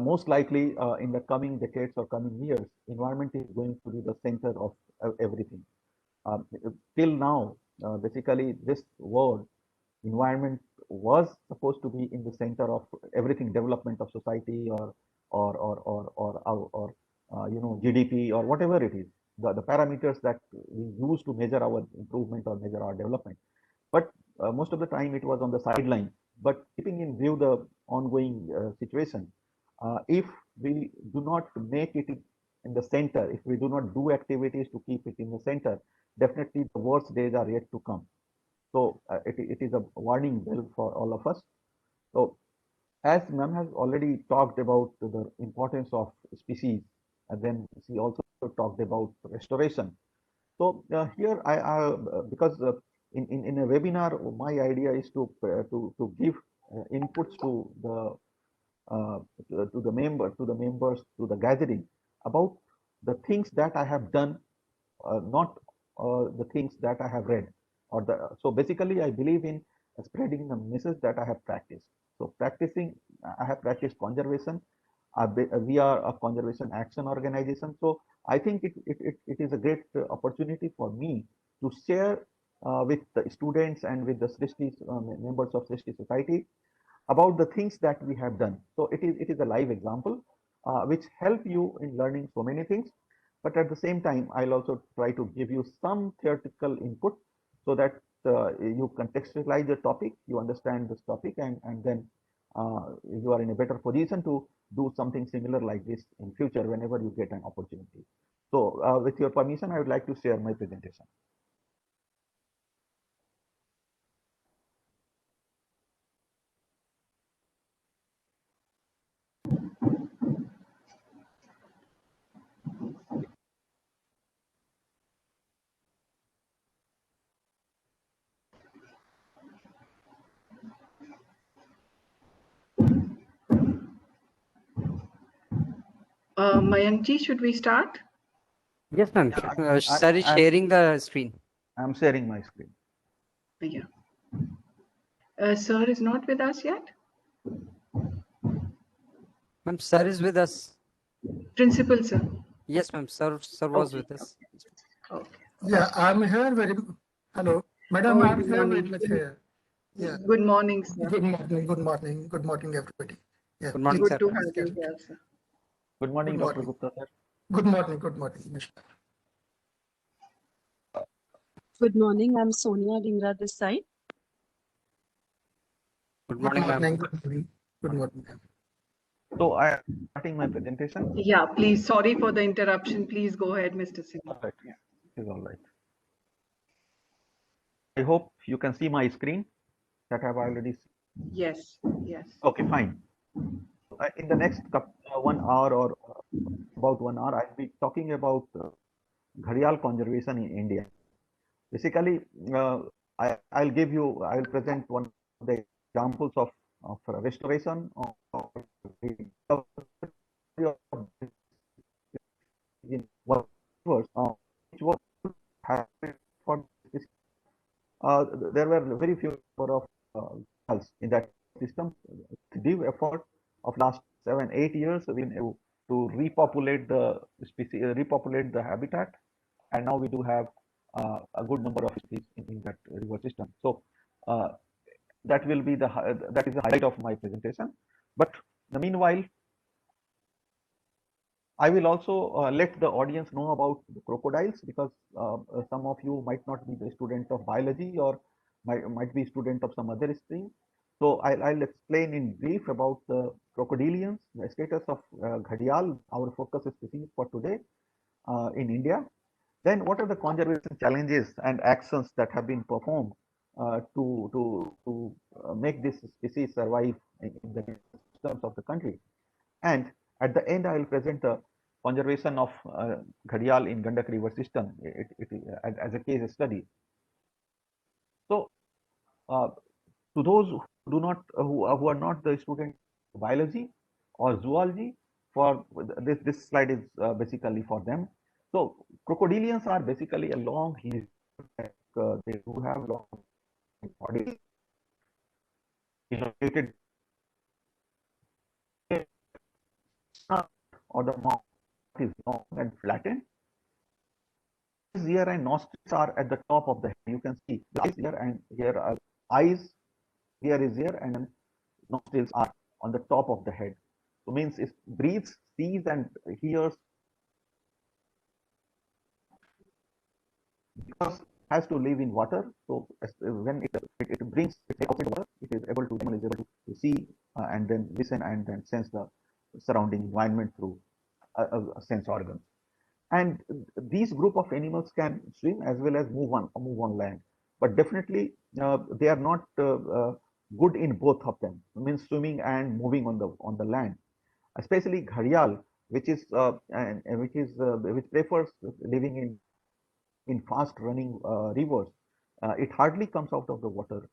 most likely in the coming decades or coming years, environment is going to be the center of everything. Um, till now, basically, this word environment was supposed to be in the center of everything, development of society or GDP or whatever it is, the parameters that we use to measure our improvement or measure our development. But most of the time it was on the sideline. But keeping in view the ongoing situation, if we do not make it in the center, if we do not do activities to keep it in the center, definitely the worst days are yet to come. So it is a warning bell for all of us. So as ma'am has already talked about the importance of species, and then she also talked about restoration. So here because in a webinar, my idea is to give inputs to the uh, to the members to the gathering about the things that I have done, not the things that I have read. So basically, I believe in spreading the message that I have practiced. So I have practiced conservation. We are a conservation action organization. So I think it is a great opportunity for me to share with the students and with the Srishti members of Srishti Society about the things that we have done. So it is a live example which help you in learning so many things. But at the same time, I'll also try to give you some theoretical input so that you contextualize the topic, you understand this topic, and then you are in a better position to do something similar like this in future whenever you get an opportunity. So with your permission, I would like to share my presentation. Mayankji, should we start? Yes, ma'am. Sir is sharing the screen. I'm sharing my screen. Yeah. Sir is not with us yet? Ma'am, sir is with us. Principal, sir. Yes, ma'am. Sir was Okay. with us. Okay. Yeah, I'm here very. Hello, madam. Oh, I'm good here very morning. much here. Yeah. Good morning, sir. Good morning. Good morning. Good morning, everybody. Yeah. Good morning, Good sir. to have you here, sir. Good morning, Good Dr. morning. Gupta sir. Good morning. Good morning, Mr. Good morning. I'm Sonia Dhingra this side. Good Good morning, ma'am. morning. Good morning. Good morning. So I am starting my presentation. Yeah, please. Sorry for the interruption. Please go ahead, Mr. Singh. All right. It is all right. I hope you can see my screen that I have already seen. Yes, yes. Okay, fine. In the next 1 hour or about 1 hour, I'll be talking about gharial conservation in India. Basically, I'll present one of the examples of restoration or in what was which was happened for this. There were very few number of in that system. Deep effort of last 7-8 years, we've been able to repopulate the species, repopulate the habitat, and now we do have a good number of species in that river system. So that will be that is the highlight of my presentation. But meanwhile, I will also let the audience know about the crocodiles, because some of you might not be the student of biology or might be student of some other stream. So I'll explain in brief about the crocodilians, the status of gharial, our focus species for today in India. Then what are the conservation challenges and actions that have been performed to make this species survive in the systems of the country. And at the end, I will present the conservation of gharial in Gandak River system as a case study. So, to those who do not who are not the student of biology or zoology, for this slide is basically for them. So, crocodilians are basically a long history. They do have long bodies, elongated or the mouth is long and flattened. Eyes, ear, and nostrils are at the top of the head. You can see the eyes, ear, and here are eyes, here is ear, and nostrils are on the top of the head. So means it breathes, sees, and hears, because it has to live in water. So when it brings it outside water, it is able to see and then listen and then sense the surrounding environment through a sense organ. And these group of animals can swim as well as move on land, but definitely they are not good in both of them. It means swimming and moving on the land, especially gharial, which prefers living in fast running rivers. It hardly comes out of the water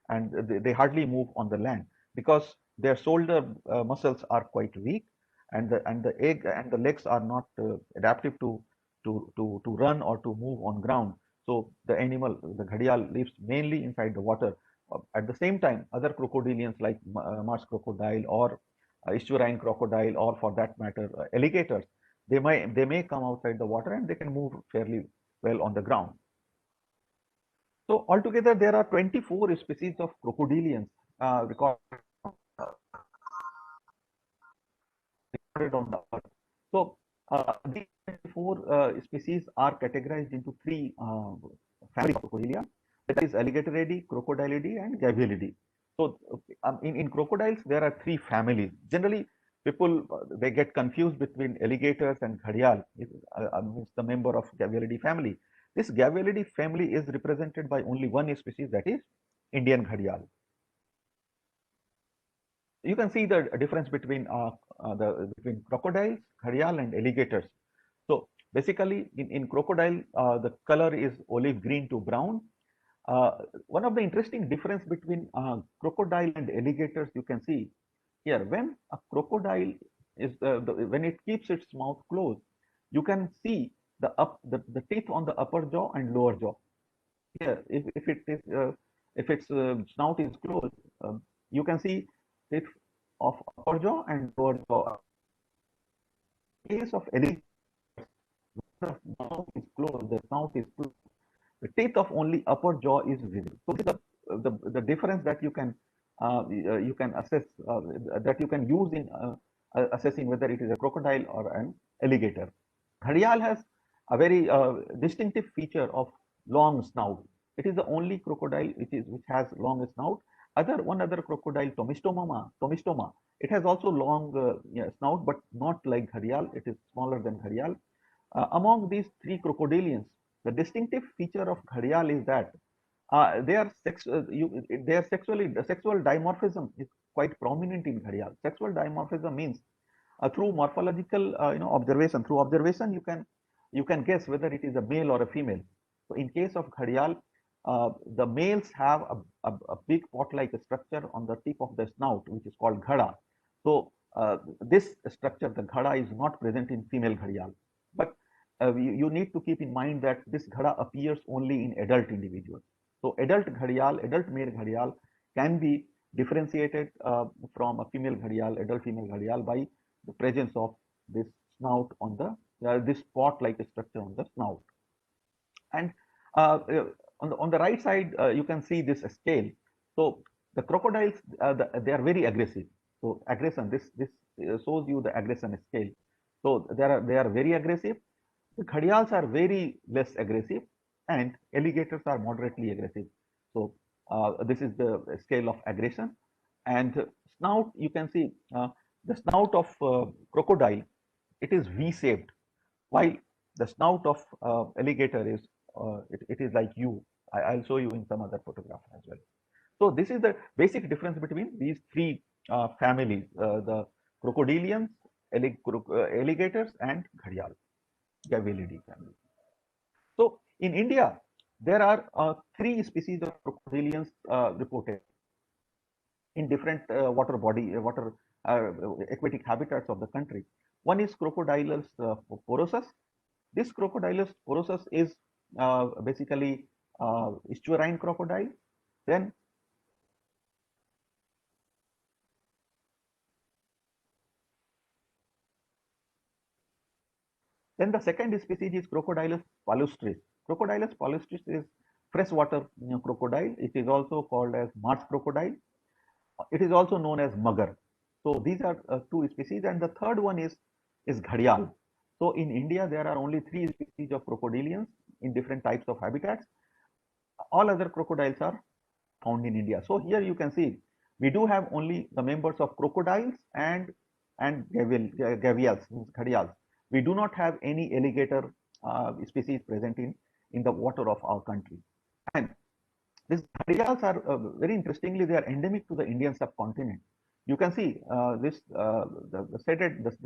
and they hardly move on the land because their shoulder muscles are quite weak, and the egg and the legs are not adaptive to run or to move on ground. So the animal, the gharial, lives mainly inside the water. At the same time, other crocodilians like marsh crocodile or estuarine crocodile, or for that matter alligators, they may come outside the water and they can move fairly well on the ground. So altogether there are 24 species of crocodilians recorded on the earth. So these 24 species are categorized into three families of crocodilia, that is Alligatoridae, Crocodilidae, and Gavialidae. So in crocodiles there are three families. Generally people they get confused between alligators and gharial. It's the member of Gavialidae family. This Gavialidae family is represented by only one species, that is Indian gharial. You can see the difference between crocodiles, gharial, and alligators. So basically, in crocodile, the color is olive green to brown. One of the interesting difference between crocodile and alligators, you can see here, when a crocodile is when it keeps its mouth closed, you can see the teeth on the upper jaw and lower jaw. Here, if its snout is closed, you can see teeth of upper jaw and lower jaw. In case of alligator, the mouth is closed, the snout is closed, the teeth of only upper jaw is visible. So this is the difference that you can assess, that you can use in assessing whether it is a crocodile or an alligator. Gharial has a very distinctive feature of long snout. It is the only crocodile which has long snout. One other crocodile, Tomistoma, it has also long snout, but not like gharial. It is smaller than gharial. Among these three crocodilians, the distinctive feature of gharial is that their sexual dimorphism is quite prominent in gharial. Sexual dimorphism means through morphological observation, you can guess whether it is a male or a female. So in case of gharial, the males have a big pot-like structure on the tip of the snout, which is called ghada. So this structure, the ghada, is not present in female gharial. But you need to keep in mind that this ghada appears only in adult individuals. So adult male gharial can be differentiated from a female gharial, adult female gharial, by the presence of this snout on this pot-like structure on the snout. And on the right side, you can see this scale. So the crocodiles, they are very aggressive. So aggression, this shows you the aggression scale. So they are very aggressive. The gharials are very less aggressive, and alligators are moderately aggressive. So this is the scale of aggression. And snout, you can see the snout of crocodile, it is V-shaped, while the snout of alligator is it is like U. I'll show you in some other photograph as well. So this is the basic difference between these three families: the crocodilians, alligators, and gharial, Gavialidae family. So in India, there are three species of crocodilians reported in different water aquatic habitats of the country. One is Crocodylus porosus. This Crocodylus porosus is basically estuarine crocodile. Then Then the second species is Crocodylus palustris. Crocodylus palustris is freshwater crocodile. It is also called as marsh crocodile. It is also known as mugger. So these are two species, and the third one is ghadial. So in India, there are only 3 species of crocodilians in different types of habitats. All other crocodiles are found in India. So here you can see we do have only the members of crocodiles and gavials, ghadials. We do not have any alligator species present in the water of our country. And these ghadials are very interestingly, they are endemic to the Indian subcontinent. You can see this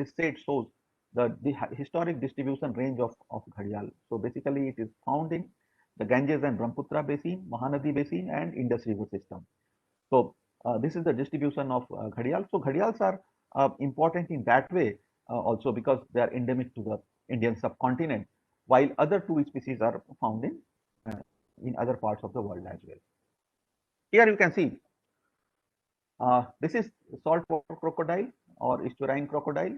this shade shows the historic distribution range of ghadial. So basically, it is found in the Ganges and Brahmaputra basin, Mahanadi basin, and Indus River system. So this is the distribution of ghadial. So ghadials are important in that way also because they are endemic to the Indian subcontinent, while other 2 species are found in other parts of the world as well. Here you can see this is saltwater crocodile or estuarine crocodile.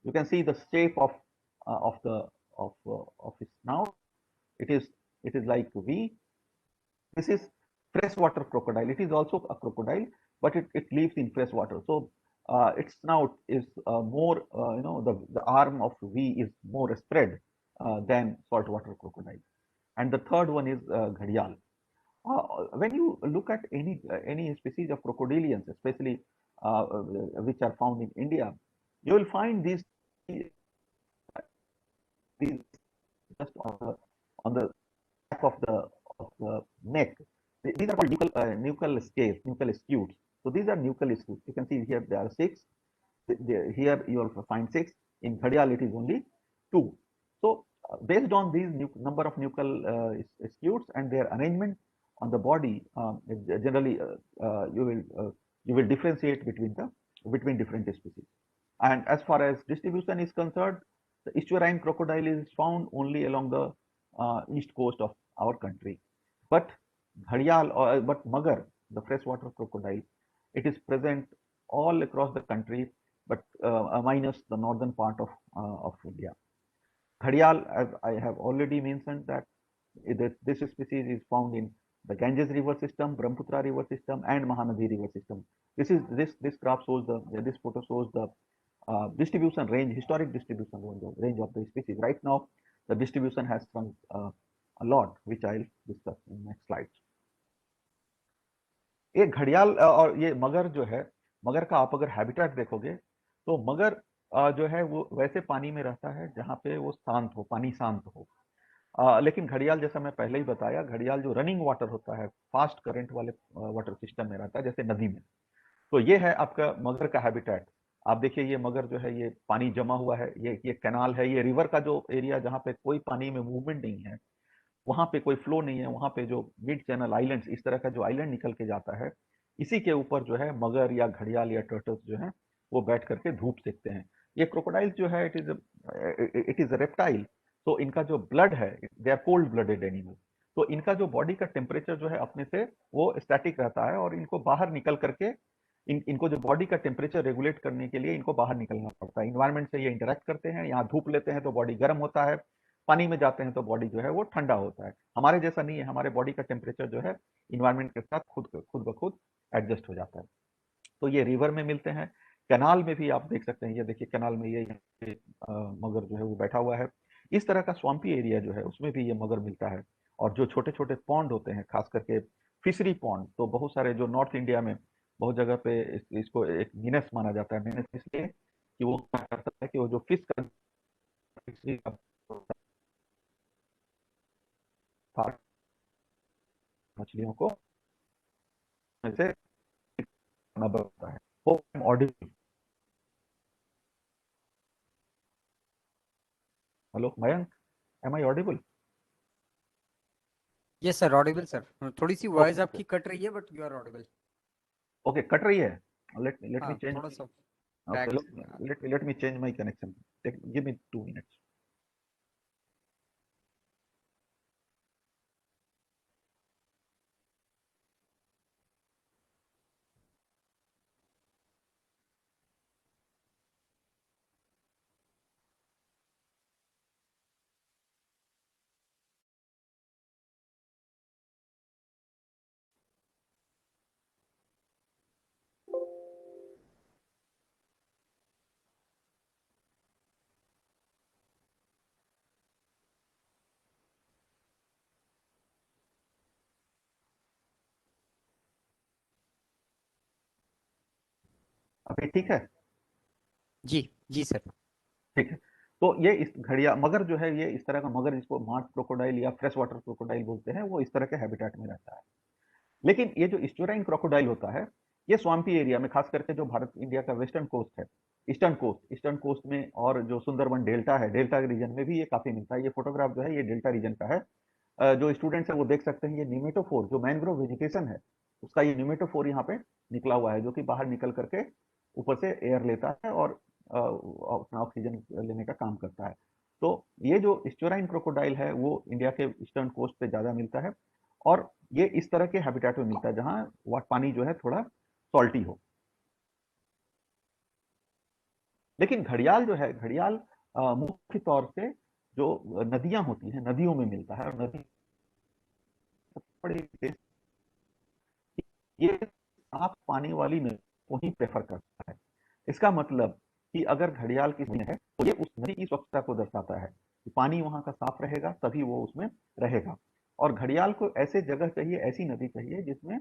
You can see the shape of its snout. It is like V. This is freshwater crocodile. It is also a crocodile, but it lives in fresh water. So its snout is more, the arm of V is more spread than saltwater crocodile. And the third one is ghadial. When you look at any species of crocodilians, especially which are found in India, you will find these just on the back of the neck. These are called nuchal scales, nuchal scutes. So these are nuchal scutes. You can see here there are 6. Here you will find 6. In ghadial it is only 2. So based on these number of nuchal scutes and their arrangement on the body, generally you will differentiate between different species. And as far as distribution is concerned, the estuarine crocodile is found only along the east coast of our country. But ghadial but mugger, the freshwater crocodile, it is present all across the country, but minus the northern part of India. Ghadial, as I have already mentioned, that this species is found in the Ganges river system, Brahmaputra river system, and Mahanadi river system. This graph shows this photo shows the distribution range, historic distribution range of the species. Right now, the distribution has shrunk a lot, which I'll discuss in next slides. ये घड़ियाल और ये मगर जो है, मगर का आप अगर हैबिटेट देखोगे तो मगर जो है वो वैसे पानी में रहता है जहाँ पे वो शांत हो, पानी शांत हो। लेकिन घड़ियाल, जैसा मैं पहले ही बताया, घड़ियाल जो रनिंग वाटर होता है, फास्ट करंट वाले वाटर सिस्टम में रहता है, जैसे नदी में। तो ये है आपका मगर का हैबिटेट। आप देखिए ये मगर जो है, ये पानी जमा हुआ है, ये कैनाल है, ये रिवर का जो एरिया जहाँ पे कोई पानी में मूवमेंट नहीं है, वहां पे कोई फ्लो नहीं है, वहां पे जो मिड चैनल आइलैंड्स, इस तरह का जो आइलैंड निकल के जाता है, इसी के ऊपर जो है मगर या घड़ियाल या टर्टल्स जो है वो बैठ करके धूप सेकते हैं। ये क्रोकोडाइल जो है, इट इज रेप्टाइल, तो इनका जो ब्लड है, they are cold blooded animal, तो इनका जो बॉडी का टेम्परेचर जो है अपने से वो स्टैटिक रहता है, और इनको बाहर निकल करके इनको जो बॉडी का टेम्परेचर रेगुलेट करने के लिए इनको बाहर निकलना पड़ता है। इन्वायरमेंट से ये इंटरेक्ट करते हैं, यहाँ धूप लेते हैं तो बॉडी गर्म होता है, पानी में जाते हैं तो बॉडी जो है वो ठंडा होता है। हमारे जैसा नहीं है, हमारे बॉडी का टेम्परेचर जो है इन्वायरमेंट के साथ खुद ब खुद एडजस्ट हो जाता है। तो ये रिवर में मिलते हैं, कैनाल में भी आप देख सकते हैं, ये देखिए कैनाल में ये मगर जो है वो बैठा हुआ है। इस तरह का स्वाम्पी एरिया जो है उसमें भी ये मगर मिलता है। और जो छोटे छोटे पॉन्ड होते हैं, खास करके फिशरी पॉन्ड, तो बहुत सारे जो नॉर्थ इंडिया में बहुत जगह पे इसको एक मीनस माना जाता है। मीनस इसलिए कि वो क्या करता है कि वो जो फिश का मछलियों को से बनता है। Hope I am audible. Hello Mayank, am I audible? Yes sir, audible sir. थोड़ी सी वॉइस आपकी कट रही है, but you are audible. Okay, cut रही है। लेट मी चेंज, थोड़ा सा let me change my connection. Give me 2 minutes. अभी ठीक है? जी जी सर। ठीक है। तो ये इस घड़िया मगर जो है, ये इस तरह का मगर जिसको मार्स क्रोकोडाइल या फ्रेश वाटर क्रोकोडाइल बोलते हैं, वो इस तरह के हैबिटेट में रहता है। लेकिन ये जो इस्टुराइन क्रोकोडाइल होता है, ये स्वाम्पी एरिया में, खास करके जो भारत इंडिया का वेस्टर्न कोस्ट है, ईस्टर्न कोस्ट में, और जो सुंदरबन डेल्टा है, डेल्टा रीजन में भी ये काफी मिलता है। ये फोटोग्राफ जो है ये डेल्टा रीजन का है। जो स्टूडेंट्स है वो देख सकते हैं, ये निमेटोफोर जो मैंग्रोव वेजिटेशन है, उसका ये निमेटोफोर यहाँ पे निकला हुआ है, जो कि बाहर निकल करके ऊपर से एयर लेता है और अपना ऑक्सीजन लेने का काम करता है। तो ये जो स्टोराइन क्रोकोडाइल है वो इंडिया के ईस्टर्न कोस्ट पे ज्यादा मिलता है, और ये इस तरह के हैबिटेट में मिलता है जहां पानी जो है थोड़ा सॉल्टी हो। लेकिन घड़ियाल जो है, घड़ियाल मुख्य तौर से जो नदियां होती हैं, नदियों में मिलता है, और नदी बड़ी ये साफ पानी वाली नदी को ही प्रेफर करता है। इसका मतलब कि अगर घड़ियाल की नदी है तो ये उस नदी की स्वच्छता को दर्शाता है कि पानी वहां का साफ रहेगा तभी वो उसमें रहेगा। और घड़ियाल को ऐसे जगह चाहिए, ऐसी नदी चाहिए जिसमें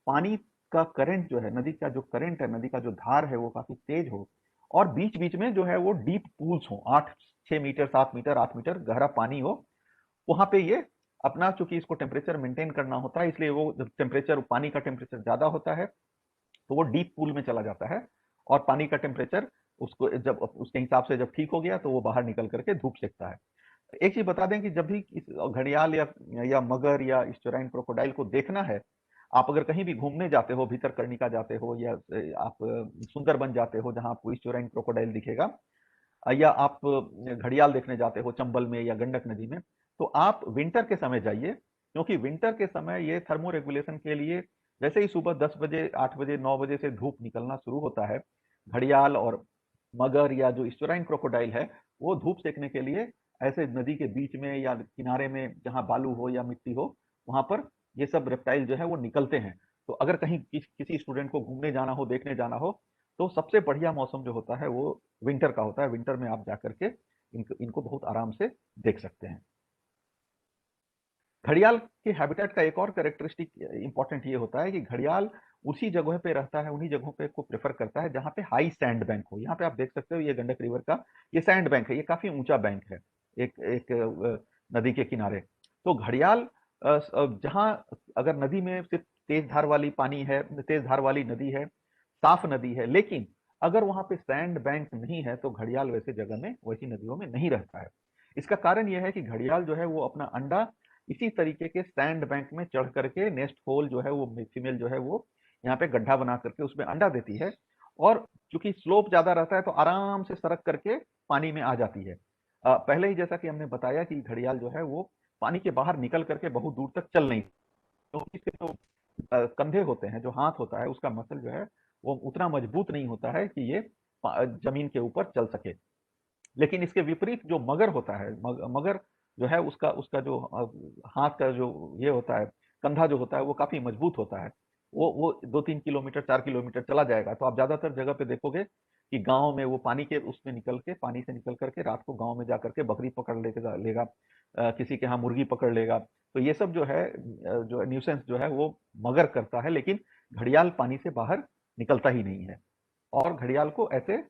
पानी का करंट जो है, नदी का जो करंट है, नदी का जो धार है वो काफी तेज हो, और बीच बीच में जो है वो डीप पूल्स हो, 8-6 मीटर 7 मीटर 8 मीटर गहरा पानी हो। वहां पे ये अपना, चूंकि इसको टेम्परेचर मेंटेन करना होता है, इसलिए वो जब टेम्परेचर, पानी का टेम्परेचर ज्यादा होता है तो वो डीप पूल में चला जाता है, और पानी का टेम्परेचर उसको जब उसके हिसाब से जब ठीक हो गया तो वो बाहर निकल करके धूप सेकता है। एक चीज बता दें कि जब भी इस घड़ियाल या मगर या स्टोराइन क्रोकोडाइल को देखना है, आप अगर कहीं भी घूमने जाते हो, भीतरकनिका जाते हो, या आप सुंदरबन जाते हो जहां आपको स्टोराइन क्रोकोडाइल दिखेगा, या आप घड़ियाल देखने जाते हो चंबल में या गंडक नदी में, तो आप विंटर के समय जाइए, क्योंकि विंटर के समय ये थर्मो रेगुलेशन के लिए, जैसे ही सुबह 10 बजे 8 बजे 9 बजे से धूप निकलना शुरू होता है, घड़ियाल और मगर या जो स्टोराइन क्रोकोडाइल है वो धूप सेकने के लिए ऐसे नदी के बीच में या किनारे में जहां बालू हो या मिट्टी हो, वहां पर ये सब रेप्टाइल जो है वो निकलते हैं। तो अगर कहीं किसी स्टूडेंट को घूमने जाना हो, देखने जाना हो, तो सबसे बढ़िया मौसम जो होता है वो विंटर का होता है। विंटर में आप जाकर के इनको बहुत आराम से देख सकते हैं। घड़ियाल के हैबिटेट का एक और कैरेक्टरिस्टिक इंपॉर्टेंट ये होता है कि घड़ियाल उसी जगह पे रहता है, उन्हीं जगहों पे को प्रेफर करता है जहां पे हाई सैंड बैंक हो। यहाँ पे आप देख सकते हो ये गंडक रिवर का ये सैंड बैंक है, ये काफी ऊंचा बैंक है एक एक नदी के किनारे। तो घड़ियाल जहां, अगर नदी में सिर्फ तेज धार वाली पानी है, तेज धार वाली नदी है, साफ नदी है, लेकिन अगर वहां पे सैंड बैंक नहीं है तो घड़ियाल वैसे जगह में, वैसी नदियों में नहीं रहता है। इसका कारण यह है कि घड़ियाल जो है वो अपना अंडा इसी तरीके के सैंड बैंक में चढ़ करके, नेस्ट होल जो है वो फीमेल जो है वो यहाँ पे गड्ढा बना करके उसमें अंडा देती है, और चूंकि स्लोप ज्यादा रहता है तो आराम से सरक करके पानी में आ जाती है। पहले ही जैसा कि हमने बताया कि घड़ियाल जो है वो पानी के बाहर निकल करके बहुत दूर तक चल नहीं, क्योंकि इसके जो कंधे होते हैं, जो हाथ होता है, उसका मसल जो है वो उतना मजबूत नहीं होता है कि ये जमीन के ऊपर चल सके। लेकिन इसके विपरीत जो मगर होता है, मगर जो है उसका उसका जो हाथ का जो ये होता है, कंधा जो होता है वो काफी मजबूत होता है। वो 2-3 किलोमीटर 4 किलोमीटर चला जाएगा। तो आप ज्यादातर जगह पे देखोगे कि गांव में वो पानी के उसमें निकल के, पानी से निकल करके रात को गांव में जाकर के बकरी पकड़ लेगा, किसी के यहाँ मुर्गी पकड़ लेगा। तो ये सब जो है जो न्यूसेंस जो है वो मगर करता है, लेकिन घड़ियाल पानी से बाहर निकलता ही नहीं है। और घड़ियाल को ऐसे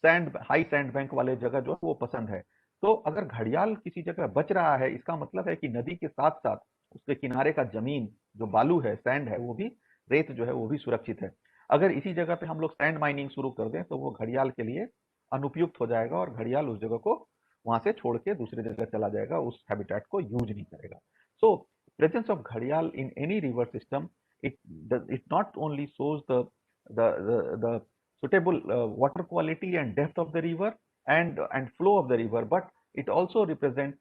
हाई सैंड बैंक वाले जगह जो है वो पसंद है। तो अगर घड़ियाल किसी जगह बच रहा है, इसका मतलब है कि नदी के साथ साथ उसके किनारे का जमीन जो बालू है, सैंड है, वो भी, रेत जो है वो भी सुरक्षित है। अगर इसी जगह पे हम लोग सैंड माइनिंग शुरू कर दें तो वो घड़ियाल के लिए अनुपयुक्त हो जाएगा, और घड़ियाल उस जगह को वहां से छोड़ के दूसरी जगह चला जाएगा, उस हैबिटेट को यूज नहीं करेगा। सो प्रेजेंस ऑफ घड़ियाल in any river system, it not only shows the suitable water quality and depth of the river and flow of the river, but it also represents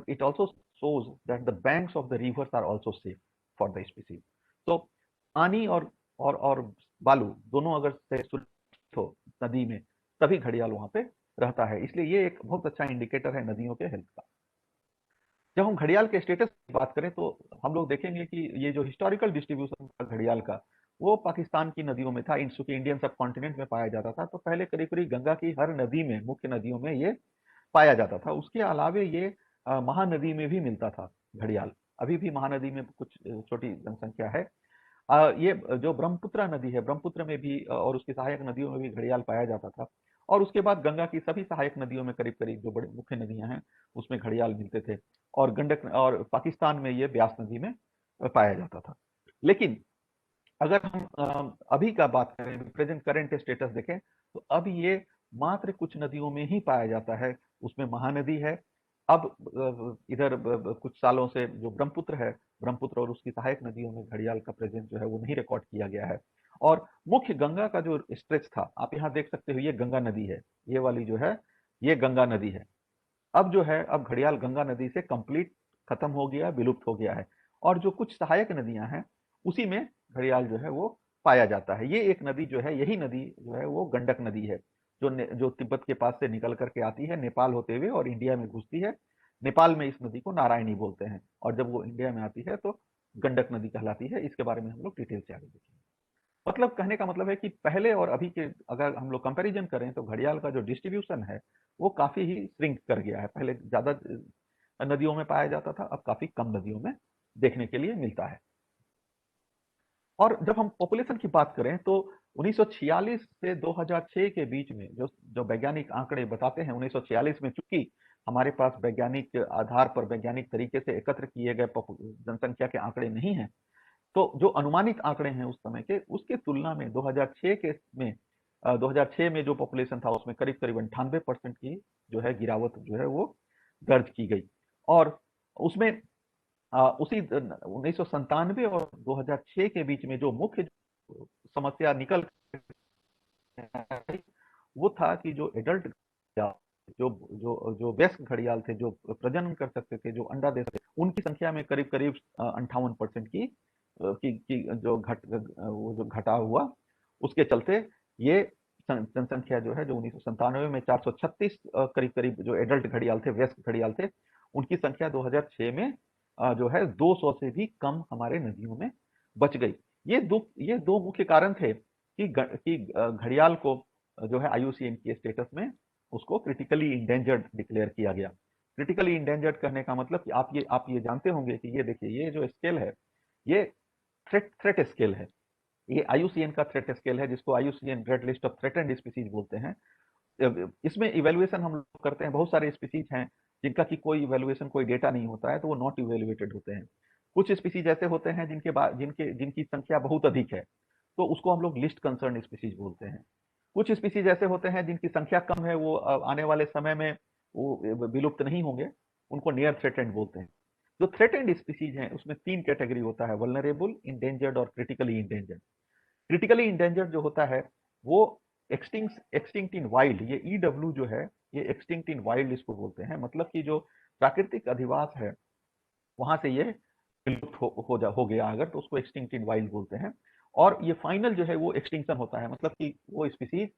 it also shows that the banks of the rivers are also safe for the species. So पानी और बालू दोनों अगर सुरक्षित हो नदी में, तभी घड़ियाल वहां पे रहता है। इसलिए ये एक बहुत अच्छा इंडिकेटर है नदियों के हेल्थ का। जब हम घड़ियाल के स्टेटस की बात करें तो हम लोग देखेंगे कि ये जो हिस्टोरिकल डिस्ट्रीब्यूशन था घड़ियाल का, वो पाकिस्तान की नदियों में था, चूंकि इंडियन सब कॉन्टिनेंट में पाया जाता था। तो पहले करीब करीब गंगा की हर नदी में, मुख्य नदियों में ये पाया जाता था। उसके अलावे ये महानदी में भी मिलता था घड़ियाल। अभी भी महानदी में कुछ छोटी जनसंख्या है। ये जो ब्रह्मपुत्र नदी है, ब्रह्मपुत्र में भी और उसकी सहायक नदियों में भी घड़ियाल पाया जाता था। और उसके बाद गंगा की सभी सहायक नदियों में करीब करीब जो बड़ी मुख्य नदियां हैं उसमें घड़ियाल मिलते थे। और गंडक और पाकिस्तान में ये ब्यास नदी में पाया जाता था। लेकिन अगर हम अभी का बात करें, प्रेजेंट करंट स्टेटस देखें, तो अब ये मात्र कुछ नदियों में ही पाया जाता है। उसमें महानदी है। अब इधर कुछ सालों से जो ब्रह्मपुत्र है, ब्रह्मपुत्र और उसकी सहायक नदियों में घड़ियाल का प्रेजेंस जो है वो नहीं रिकॉर्ड किया गया है। और मुख्य गंगा का जो स्ट्रेच था, आप यहाँ देख सकते हो, ये गंगा नदी है, ये वाली जो है ये गंगा नदी है। अब जो है, अब घड़ियाल गंगा नदी से कंप्लीट खत्म हो गया, विलुप्त हो गया है। और जो कुछ सहायक नदियां हैं उसी में घड़ियाल जो है वो पाया जाता है। ये एक नदी जो है, यही नदी जो है वो गंडक नदी है, जो तिब्बत के पास से निकल करके आती है नेपाल होते हुए और इंडिया में घुसती है। नेपाल में इस नदी को नारायणी बोलते हैं, और जब वो इंडिया में आती है तो गंडक नदी कहलाती है। इसके बारे में हम लोग डिटेल से आगे देखेंगे। मतलब कहने का मतलब है कि पहले और अभी के अगर हम लोग कंपैरिजन करें तो घड़ियाल का जो डिस्ट्रीब्यूशन है वो काफी ही श्रिंक कर गया है। पहले ज्यादा नदियों में पाया जाता था, अब काफी कम नदियों में देखने के लिए मिलता है। और जब हम पॉपुलेशन की बात करें तो 1946 से 2006 के बीच में जो जो वैज्ञानिक आंकड़े बताते हैं, 1946 में चूंकि हमारे पास वैज्ञानिक आधार पर वैज्ञानिक तरीके से एकत्र किए गए जनसंख्या के आंकड़े नहीं हैं, तो जो अनुमानित आंकड़े हैं उस समय के, उसके तुलना में 2006 के में 2006 में जो पॉपुलेशन था उसमें करीब करीब 98% की जो है गिरावट जो है वो दर्ज की गई। और उसमें उसी 1997 और 2006 के बीच में जो मुख्य समस्या निकल आई, वो था कि जो एडल्ट जो जो जो वयस्क घड़ियाल थे, जो प्रजनन कर सकते थे, जो अंडा दे सकते थे, उनकी संख्या में करीब करीब 58% की वो जो घटा हुआ, उसके चलते ये जनसंख्या जो है, जो 1997 में 436 करीब करीब जो एडल्ट घड़ियाल थे, वयस्क घड़ियाल थे, उनकी संख्या 2006 में जो है 200 से भी कम हमारे नदियों में बच गई। ये दो मुख्य कारण थे कि घड़ियाल को जो है IUCN के स्टेटस में उसको क्रिटिकली इंडेंजर्ड डिक्लेयर किया गया। क्रिटिकली इंडेंजर्ड कहने का मतलब कि आप ये जानते होंगे कि ये देखिए, ये जो स्केल है ये थ्रेट स्केल है। ये IUCN का थ्रेट स्केल है, जिसको IUCN red list of threatened species बोलते हैं। इसमें इवेल्युएशन हम लोग करते हैं, बहुत सारे स्पीसीज हैं जिनका कि कोई इवेल्युएशन, कोई डेटा नहीं होता है, तो वो नॉट इवेल्युएटेड होते हैं। कुछ स्पीसीज ऐसे होते हैं जिनकी संख्या बहुत अधिक है, तो उसको हम लोग लिस्ट कंसर्न स्पीसीज बोलते हैं। कुछ स्पीसीज ऐसे होते हैं जिनकी संख्या कम है, वो आने वाले समय में वो विलुप्त नहीं होंगे, उनको नियर थ्रेटेंड बोलते हैं। जो थ्रेटेंड स्पीसीज हैं उसमें 3 कैटेगरी होता है: वल्नरेबल, इंडेंजर्ड और क्रिटिकली इंडेंजर्ड। क्रिटिकली इंडेंजर्ड जो होता है वो एक्सटिंक्ट इन वाइल्ड, ये EW जो है, ये एक्सटिंक्ट इन वाइल्ड इसको बोलते हैं। मतलब कि जो प्राकृतिक अधिवास है वहां से ये विलुप्त हो गया अगर, तो उसको एक्सटिंक्ट इन वाइल्ड बोलते हैं। और ये फाइनल जो है वो एक्सटिंक्शन होता है, मतलब कि वो स्पीसीज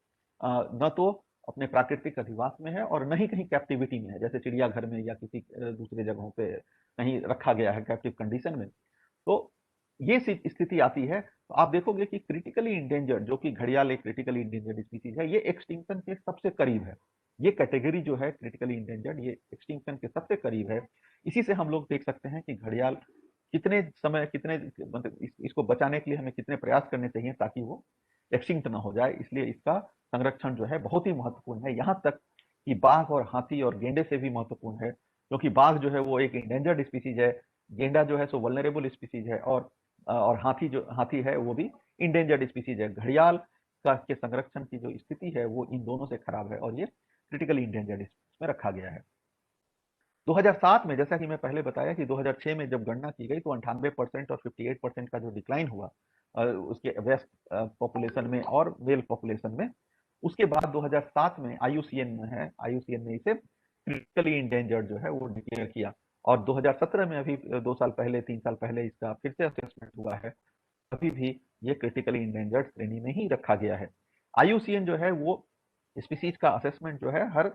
न तो अपने प्राकृतिक अधिवास में है और न ही कहीं कैप्टिविटी में है, जैसे चिड़ियाघर में या किसी दूसरे जगहों पे कहीं रखा गया है कैप्टिव कंडीशन में। तो ये स्थिति आती है तो आप देखोगे कि क्रिटिकली इंडेंजर्ड, जो कि घड़ियाल एक क्रिटिकली इंडेंजर्ड स्पीसीज है, ये एक्सटिंक्शन के सबसे करीब है। ये कैटेगरी जो है क्रिटिकली इंडेंजर्ड, ये एक्सटिंक्शन के सबसे करीब है। इसी से हम लोग देख सकते हैं कि घड़ियाल कितने समय, कितने मतलब इसको बचाने के लिए हमें कितने प्रयास करने चाहिए ताकि वो एक्सटिंक्ट ना हो जाए। इसलिए इसका संरक्षण जो है बहुत ही महत्वपूर्ण है, यहाँ तक कि बाघ और हाथी और गेंडे से भी महत्वपूर्ण है, क्योंकि बाघ जो है वो एक इंडेंजर्ड स्पीसीज है, गेंडा जो है सो वल्नरेबल स्पीसीज है, और हाथी है वो भी इंडेंजर्ड स्पीसीज है। घड़ियाल का के संरक्षण की जो स्थिति है वो इन दोनों से खराब है और ये क्रिटिकली इंडेंजर्ड में रखा गया है। 2007 में, जैसा कि मैं पहले बताया कि 2006 में जब गणना की गई तो 98% और 58% का जो डिक्लाइन हुआ उसके वेस्ट पॉपुलेशन में और मेल पॉपुलेशन में, उसके बाद 2007 में IUCN ने इसे क्रिटिकली इंडेंजर्ड जो है वो डिक्लेयर किया। और 2017 में, अभी 2 साल पहले, 3 साल पहले इसका फिर से असेसमेंट हुआ है, अभी भी ये क्रिटिकली इंडेंजर्ड श्रेणी में ही रखा गया है। IUCN जो है वो स्पीसीज का असेसमेंट जो है हर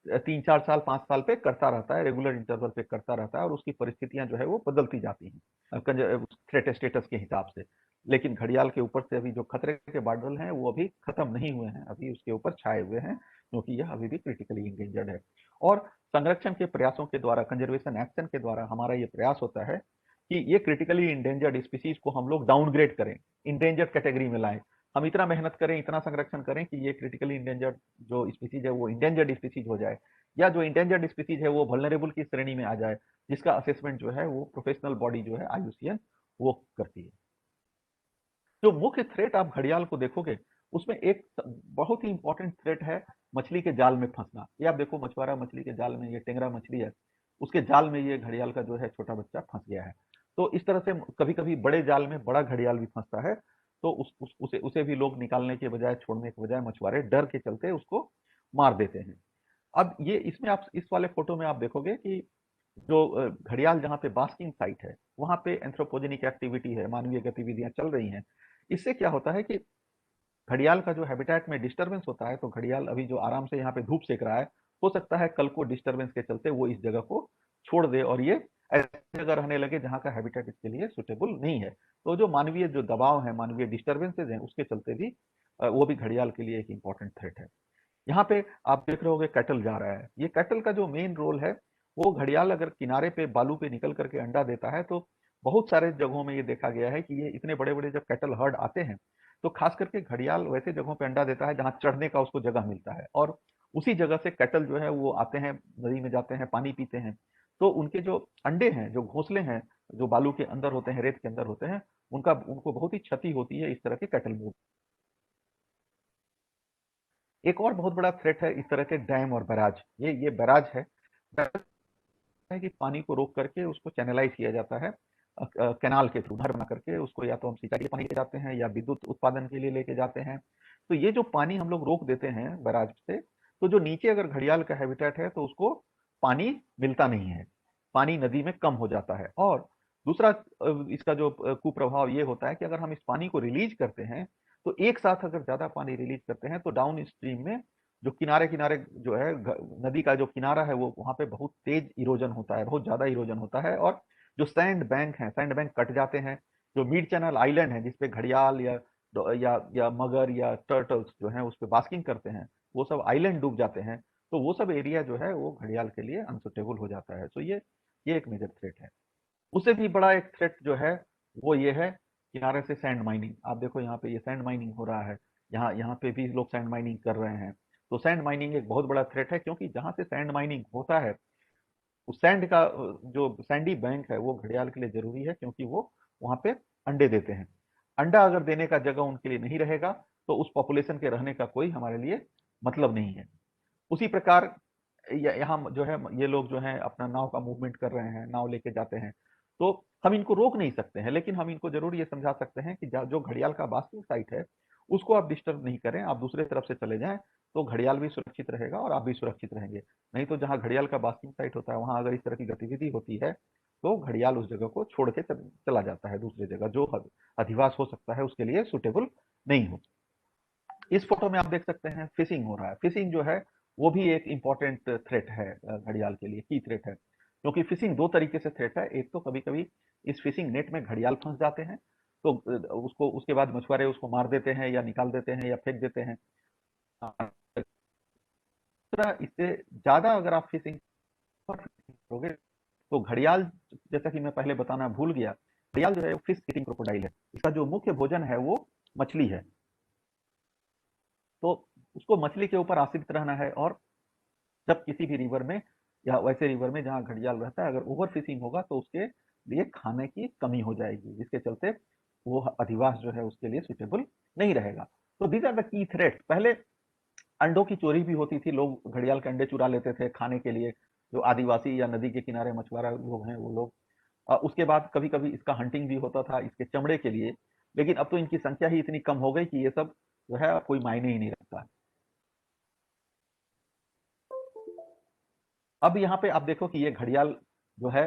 3-4 साल, 5 साल पे करता रहता है, रेगुलर इंटरवल पे करता रहता है, और उसकी परिस्थितियां जो है वो बदलती जाती हैं थ्रेट स्टेटस के हिसाब से। लेकिन घड़ियाल के ऊपर से अभी जो खतरे के बादल हैं वो अभी खत्म नहीं हुए हैं, अभी उसके ऊपर छाए हुए हैं, क्योंकि यह अभी भी क्रिटिकली इंडेंजर्ड है। और संरक्षण के प्रयासों के द्वारा, कंजर्वेशन एक्शन के द्वारा हमारा ये प्रयास होता है कि ये क्रिटिकली इंडेंजर्ड स्पीसीज को हम लोग डाउनग्रेड करें, इंडेंजर्ड कैटेगरी में लाएं। हम इतना मेहनत करें, इतना संरक्षण करें कि ये क्रिटिकली इंडेंजर्ड जो स्पीसीज है वो इंडेंजर्ड स्पीसीज हो जाए, या जो इंडेंजर्ड स्पीसीज है वो वल्नरेबल की श्रेणी में आ जाए, जिसका असेसमेंट जो है वो प्रोफेशनल बॉडी जो है IUCN वो करती है। जो मुख्य थ्रेट आप घड़ियाल को देखोगे उसमें एक बहुत ही इंपॉर्टेंट थ्रेट है मछली के जाल में फंसना। ये आप देखो, मछुआरा मछली के जाल में, ये टेंगरा मछली है, उसके जाल में ये घड़ियाल का जो है छोटा बच्चा फंस गया है। तो इस तरह से कभी कभी बड़े जाल में बड़ा घड़ियाल भी फंसता है, तो उसे भी लोग निकालने के बजाय, छोड़ने के बजाय, मछुआरे डर के चलते उसको मार देते हैं। अब ये इसमें आप इस वाले फोटो में आप देखोगे कि जो घड़ियाल जहाँ पे बास्किंग साइट है वहां पे एंथ्रोपोजेनिक एक्टिविटी है, मानवीय गतिविधियां चल रही हैं। इससे क्या होता है कि घड़ियाल का जो हैबिटेट में डिस्टरबेंस होता है, तो घड़ियाल अभी जो आराम से यहाँ पे धूप सेक रहा है, हो सकता है कल को डिस्टरबेंस के चलते वो इस जगह को छोड़ दे और ये ऐसी जगह रहने लगे जहाँ का हैबिटेट इसके लिए सुटेबल नहीं है। तो जो मानवीय जो दबाव है, मानवीय डिस्टरबेंसेज हैं, उसके चलते भी वो भी घड़ियाल के लिए एक इंपॉर्टेंट थ्रेट है। यहाँ पे आप देख रहे होगे कैटल जा रहा है। ये कैटल का जो मेन रोल है, वो घड़ियाल अगर किनारे पे बालू पे निकल करके अंडा देता है, तो बहुत सारे जगहों में ये देखा गया है कि ये इतने बड़े बड़े जब कैटल हर्ड आते हैं तो खास करके घड़ियाल वैसे जगहों पे अंडा देता है जहाँ चढ़ने का उसको जगह मिलता है, और उसी जगह से कैटल जो है वो आते हैं, नदी में जाते हैं, पानी पीते हैं। तो उनके जो अंडे हैं, जो घोंसले हैं, जो बालू के अंदर होते हैं, रेत के अंदर होते हैं, उनको बहुत ही क्षति होती है इस तरह के कैटल मूव। एक और बहुत बड़ा थ्रेट है इस तरह के डैम और बैराज। ये बैराज है। बैराज है कि पानी को रोक करके उसको चैनलाइज किया जाता है कैनाल के थ्रू, नहर बना करके उसको या तो हम सिंचाई के लिए पानी लेके जाते हैं या विद्युत उत्पादन के लिए लेके जाते हैं। तो ये जो पानी हम लोग रोक देते हैं बैराज से, तो जो नीचे अगर घड़ियाल का हैबिटेट है तो उसको पानी मिलता नहीं है, पानी नदी में कम हो जाता है। और दूसरा इसका जो कुप्रभाव ये होता है कि अगर हम इस पानी को रिलीज करते हैं, तो एक साथ अगर ज्यादा पानी रिलीज करते हैं तो डाउन स्ट्रीम में जो किनारे किनारे जो है नदी का जो किनारा है वो वहां पे बहुत तेज इरोजन होता है, बहुत ज्यादा इरोजन होता है, और जो सैंड बैंक है, सैंड बैंक कट जाते हैं। जो मिड चैनल आइलैंड है जिसपे घड़ियाल या मगर या टर्टल्स जो है उस पे बास्किंग करते हैं, वो सब आइलैंड डूब जाते हैं। तो वो सब एरिया जो है वो घड़ियाल के लिए अनसुटेबल हो जाता है। तो ये एक मेजर थ्रेट है। उससे भी बड़ा एक थ्रेट जो है वो ये है किनारे से सैंड माइनिंग। आप देखो यहाँ पे ये सैंड माइनिंग हो रहा है, यहाँ यहाँ पे भी लोग सैंड माइनिंग कर रहे हैं। तो सैंड माइनिंग एक बहुत बड़ा थ्रेट है, क्योंकि जहाँ से सैंड माइनिंग होता है उस सैंड का जो सैंडी बैंक है वो घड़ियाल के लिए जरूरी है, क्योंकि वो वहां पे अंडे देते हैं। अंडा अगर देने का जगह उनके लिए नहीं रहेगा तो उस पॉपुलेशन के रहने का कोई हमारे लिए मतलब नहीं है। उसी प्रकार यहाँ जो है ये लोग जो है अपना नाव का मूवमेंट कर रहे हैं, नाव लेके जाते हैं, तो हम इनको रोक नहीं सकते हैं, लेकिन हम इनको जरूर ये समझा सकते हैं कि जो घड़ियाल का बास्किंग साइट है उसको आप डिस्टर्ब नहीं करें, आप दूसरे तरफ से चले जाएं, तो घड़ियाल भी सुरक्षित रहेगा और आप भी सुरक्षित रहेंगे। नहीं तो जहाँ घड़ियाल का बास्किंग साइट होता है वहां अगर इस तरह की गतिविधि होती है तो घड़ियाल उस जगह को छोड़ के चला जाता है दूसरी जगह, जो अधिवास हो सकता है उसके लिए सुटेबल नहीं हो। इस फोटो में आप देख सकते हैं फिशिंग हो रहा है। फिशिंग जो है वो भी एक इंपॉर्टेंट थ्रेट है घड़ियाल के लिए, की थ्रेट है, क्योंकि फिशिंग दो तरीके से थ्रेट है। एक तो कभी कभी इस फिशिंग नेट में घड़ियाल फंस जाते हैं, तो उसको उसके बाद मछुआरे उसको मार देते हैं या निकाल देते हैं या फेंक देते हैं। इससे ज्यादा अगर आप फिशिंग करोगे तो घड़ियाल, जैसा कि मैं पहले बताना भूल गया, घड़ियाल जो है फिश ईटिंग क्रोकोडाइल है। इसका जो मुख्य भोजन है वो मछली है, तो उसको मछली के ऊपर आश्रित रहना है। और जब किसी भी रिवर में या वैसे रिवर में जहाँ घड़ियाल रहता है अगर ओवर फिशिंग होगा तो उसके लिए खाने की कमी हो जाएगी, जिसके चलते वो अधिवास जो है उसके लिए सुटेबल नहीं रहेगा। तो these are the key threat. पहले अंडों की चोरी भी होती थी, लोग घड़ियाल के अंडे चुरा लेते थे खाने के लिए, जो आदिवासी या नदी के किनारे मछुआरा लोग हैं वो लोग। उसके बाद कभी कभी इसका हंटिंग भी होता था इसके चमड़े के लिए, लेकिन अब तो इनकी संख्या ही इतनी कम हो गई कि ये सब जो है कोई मायने ही नहीं रखता। अब यहाँ पे आप देखो कि ये घड़ियाल जो है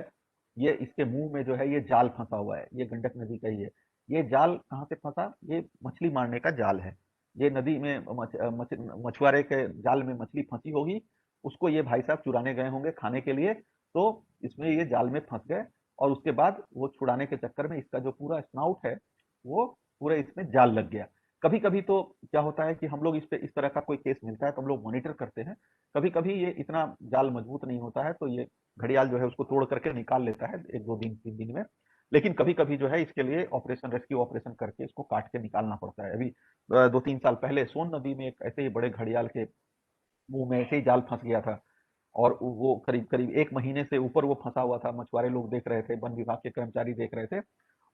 ये इसके मुंह में जो है ये जाल फंसा हुआ है, ये गंडक नदी का ही है। ये जाल कहाँ से फंसा? ये मछली मारने का जाल है। ये नदी में मछुआरे के जाल में मछली फंसी होगी, उसको ये भाई साहब चुराने गए होंगे खाने के लिए, तो इसमें ये जाल में फंस गए और उसके बाद वो छुड़ाने के चक्कर में इसका जो पूरा स्नाउट है वो पूरे इसमें जाल लग गया। कभी कभी तो क्या होता है कि हम लोग इस पे इस तरह का कोई केस मिलता है तो हम लोग मॉनिटर करते हैं। कभी कभी ये इतना जाल मजबूत नहीं होता है तो ये घड़ियाल जो है उसको तोड़ करके निकाल लेता है 1 2 दिन 3 दिन में। लेकिन कभी कभी जो है इसके लिए ऑपरेशन, रेस्क्यू ऑपरेशन करके इसको काट के निकालना पड़ता है। अभी 2-3 साल पहले सोन नदी में एक ऐसे ही बड़े घड़ियाल के मुंह में ऐसे ही जाल फंस गया था, और वो करीब करीब 1 महीने से ऊपर वो फंसा हुआ था। मछुआरे लोग देख रहे थे, वन विभाग के कर्मचारी देख रहे थे।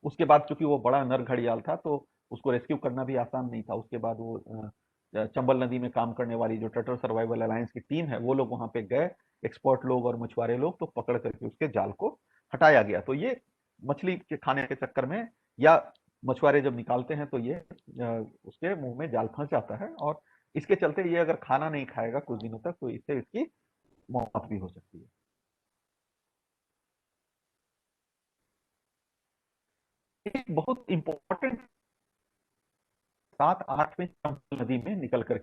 उसके बाद चूंकि वो बड़ा नर घड़ियाल था तो उसको रेस्क्यू करना भी आसान नहीं था। उसके बाद वो चंबल नदी में काम करने वाली जो टर्टल सर्वाइवल अलायंस की टीम है, वो लोग वहां पे गए, एक्सपर्ट लोग और मछुआरे लोग, तो पकड़ करके उसके जाल को हटाया गया। तो ये मछली के खाने के चक्कर में, या मछुआरे जब निकालते हैं तो ये उसके मुंह में जाल फंस जाता है, और इसके चलते ये अगर खाना नहीं खाएगा कुछ दिनों तक तो इससे इसकी मौत भी हो सकती है। एक बहुत इंपॉर्टेंट 7-8 में चंबल नदी में निकल कर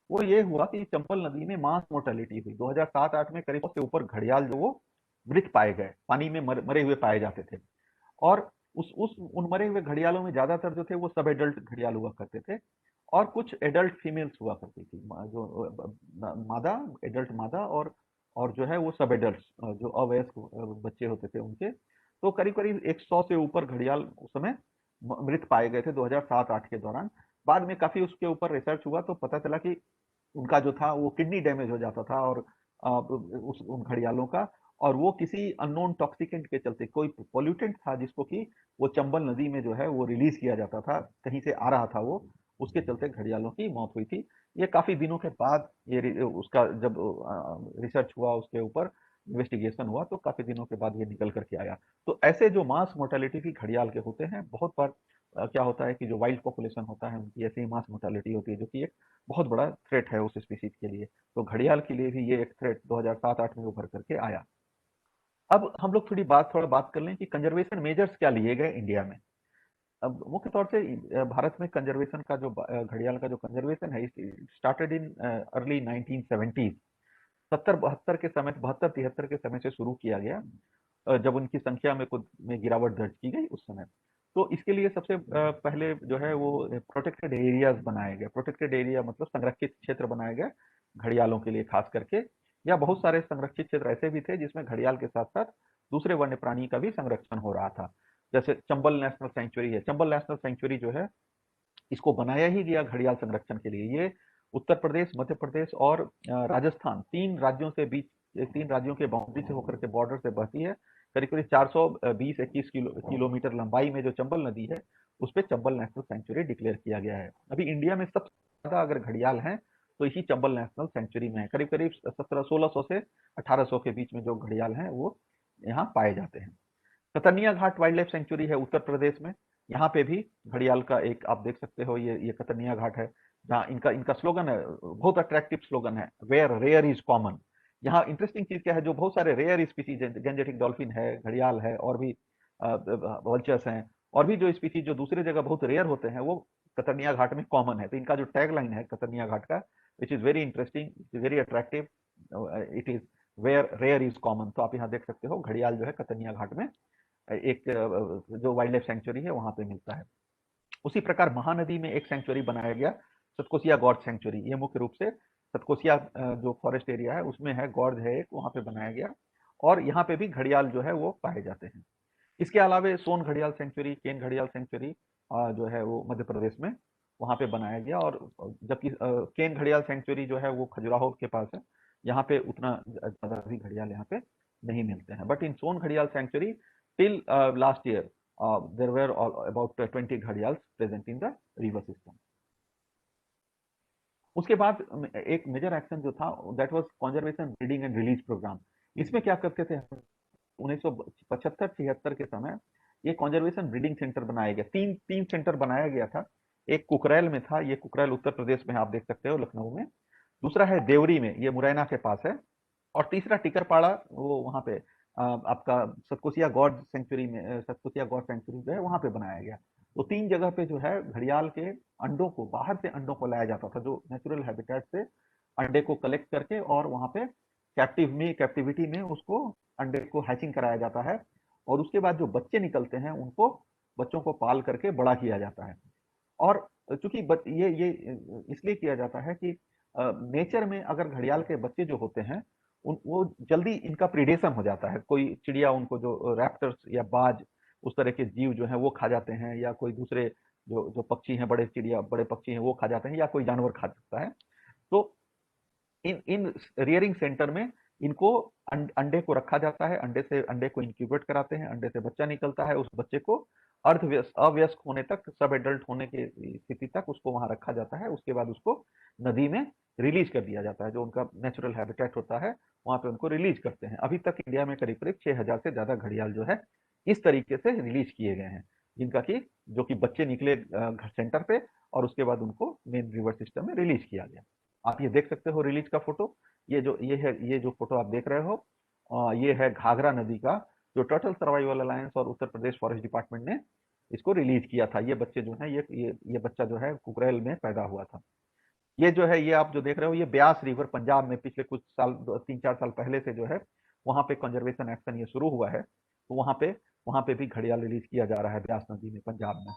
वो ये हुआ कि चंबल नदी में मास मोर्टेलिटी हुई 2007-8 में। करीब 100 से ऊपर घड़ियाल जो वो मृत पाए गए, पानी में मरे हुए पाए जाते थे। और उस उन मरे हुए घड़ियालों में ज्यादातर जो थे वो सब एडल्ट घड़ियाल हुआ करते थे, और कुछ एडल्ट फीमेल्स हुआ करती थी, जो मादा, एडल्ट मादा, और जो है वो सब एडल्ट जो अवयस्क बच्चे होते थे उनके। तो करीब करीब 100 से ऊपर घड़ियाल उस समय मृत पाए गए थे 2007-8 के दौरान। बाद में काफी उसके ऊपर रिसर्च हुआ तो पता चला कि उनका जो था वो किडनी डैमेज हो जाता था, और उन घड़ियालों का, और वो किसी अननोन टॉक्सिकेंट के चलते, कोई पोल्यूटेंट था जिसको कि वो चंबल नदी में जो है वो रिलीज किया जाता था, कहीं से आ रहा था वो, उसके चलते घड़ियालों की मौत हुई थी। ये काफी दिनों के बाद ये उसका जब रिसर्च हुआ, उसके ऊपर इन्वेस्टिगेशन हुआ, तो काफी दिनों के बाद ये निकल करके आया। तो ऐसे जो मास मोर्टेलिटी भी घड़ियाल के होते हैं, बहुत बार क्या होता है कि जो वाइल्ड पॉपुलेशन होता है उनकी ऐसी मास मोर्टेलिटी होती है, जो कि एक बहुत बड़ा थ्रेट है उस स्पीसीज के लिए। तो घड़ियाल के लिए भी ये एक थ्रेट 2007-8 में उभर करके आया। अब हम लोग थोड़ा बात कर लें कि कंजर्वेशन मेजर्स क्या लिए गए इंडिया में। अब मुख्य तौर से भारत में कंजर्वेशन का जो घड़ियाल का जो कंजर्वेशन है, स्टार्टेड इन अर्ली 1970s, 70-72 के समय, 72-73 के समय से शुरू किया गया, जब उनकी संख्या में गिरावट दर्ज की गई उस समय। तो इसके लिए सबसे पहले जो है वो प्रोटेक्टेड एरियाज बनाए गए। प्रोटेक्टेड एरिया मतलब संरक्षित क्षेत्र बनाए गए घड़ियालों के लिए खास करके, या बहुत सारे संरक्षित क्षेत्र ऐसे भी थे जिसमें घड़ियाल के साथ साथ दूसरे वन्य प्राणी का भी संरक्षण हो रहा था। जैसे चंबल नेशनल सेंचुरी है, चंबल नेशनल सेंचुरी जो है इसको बनाया ही गया घड़ियाल संरक्षण के लिए। ये उत्तर प्रदेश, मध्य प्रदेश और राजस्थान, 3 राज्यों के बाउंड्री से होकर के, बॉर्डर से बहती है। करीब करीब 420-21 किलोमीटर लंबाई में जो चंबल नदी है, उस पर चंबल नेशनल सेंचुरी डिक्लेयर किया गया है। अभी इंडिया में सबसे ज्यादा अगर घड़ियाल हैं तो इसी चंबल नेशनल सेंचुरी में है। करीब करीब 1600 से 1800 के बीच में जो घड़ियाल हैं वो यहाँ पाए जाते हैं। कतर्निया घाट वाइल्ड लाइफ सेंचुरी है उत्तर प्रदेश में। यहाँ पे भी घड़ियाल का एक आप देख सकते हो, ये कतर्निया घाट है, जहाँ इनका इनका स्लोगन है, बहुत अट्रैक्टिव स्लोगन है, वेयर रेयर इज कॉमन। यहाँ इंटरेस्टिंग चीज क्या है, जो बहुत सारे रेयर स्पीसीज है, गैंजेटिक डॉल्फिन है, घड़ियाल है, और भी वल्चर्स हैं, और भी जो स्पीसीज जो दूसरे जगह बहुत रेयर होते हैं, वो कतर्निया घाट में कॉमन है। तो इनका जो टैग लाइन है कतर्निया घाट का, which is very interesting, very attractive, it is where rare is common. तो आप यहाँ देख सकते हो घड़ियाल जो है कतर्निया घाट में एक जो वाइल्ड लाइफ सेंचुरी है वहां पे मिलता है। उसी प्रकार महानदी में एक सेंचुरी बनाया गया, सतकोसिया गॉर्ज सेंचुरी। ये मुख्य रूप से सतकोसिया जो फॉरेस्ट एरिया है उसमें है, गॉर्ज है एक, वहां पे बनाया गया, और यहाँ पे भी घड़ियाल जो है वो पाए जाते हैं। इसके अलावा सोन घड़ियाल सेंचुरी, केन घड़ियाल सेंचुरी जो है वो मध्य प्रदेश में वहां पे बनाया गया, और जबकि केन घड़ियाल सेंचुरी जो है वो खजुराहो के पास है, यहाँ पे उतना ज्यादा भी घड़ियाल यहाँ पे नहीं मिलते हैं। बट इन सोन घड़ियाल sanctuary till last year there were about 20 gharials present in the river system. उसके बाद एक मेजर एक्शन जो था, that was conservation breeding and release programme. इसमें क्या करते थे, 1975-76 के समय ये कंजर्वेशन ब्रीडिंग सेंटर बनाया गया। तीन सेंटर बनाया गया था। एक कुकरैल में था, ये कुकरैल उत्तर प्रदेश में आप देख सकते हो, लखनऊ में। दूसरा है देवरी में, ये मुरैना के पास है। और तीसरा टिकरपाड़ा, वो वहां पे आपका सतकोसिया गॉर्ज सेंचुरी में, सतकोसिया गॉर्ज सेंचुरी जो है वहां पे बनाया गया। तो 3 जगह पे जो है घड़ियाल के अंडों को, बाहर से अंडों को लाया जाता था, जो नेचुरल हैबिटेट से अंडे को कलेक्ट करके, और वहां पे कैप्टिविटी में उसको अंडे को हैचिंग कराया जाता है, और उसके बाद जो बच्चे निकलते हैं उनको, बच्चों को पाल करके बड़ा किया जाता है। और चूंकि ये इसलिए किया जाता है कि नेचर में अगर घड़ियाल के बच्चे जो होते हैं वो जल्दी इनका प्रीडेशन हो जाता है। कोई चिड़िया उनको, जो रैप्टर्स या बाज उस तरह के जीव जो हैं वो खा जाते हैं, या कोई दूसरे जो जो पक्षी हैं, बड़े चिड़िया, बड़े पक्षी हैं वो खा जाते हैं, या कोई जानवर खा सकता है। तो इन इन रियरिंग सेंटर में इनको अंडे को रखा जाता है, अंडे को इंक्यूबेट कराते हैं, अंडे से बच्चा निकलता है, उस बच्चे को अवयस्क होने तक, सब एडल्ट होने की स्थिति तक उसको वहां रखा जाता है। उसके बाद उसको नदी में रिलीज कर दिया जाता है, जो उनका नेचुरल हैबिटेट होता है वहां पे उनको रिलीज करते हैं। अभी तक इंडिया में करीब करीब 6,000 से ज्यादा घड़ियाल जो है इस तरीके से रिलीज किए गए हैं, जिनका कि जो कि बच्चे निकले घर सेंटर पे, और उसके बाद उनको मेन रिवर सिस्टम में रिलीज किया गया। आप ये देख सकते हो रिलीज का फोटो। ये जो फोटो आप देख रहे हो, ये है घाघरा नदी का, जो टर्टल सर्वाइवल अलायंस और उत्तर प्रदेश फॉरेस्ट डिपार्टमेंट ने इसको रिलीज किया था। ये बच्चे जो है ये बच्चा जो है कुकरेल में पैदा हुआ था। ये जो है, ये आप जो देख रहे हो, ये ब्यास रिवर पंजाब में पिछले कुछ साल, 3-4 साल पहले से जो है वहां पे कंजर्वेशन एक्शन ये शुरू हुआ है। तो वहां पे भी घड़ियाल रिलीज किया जा रहा है ब्यास नदी में, पंजाब में,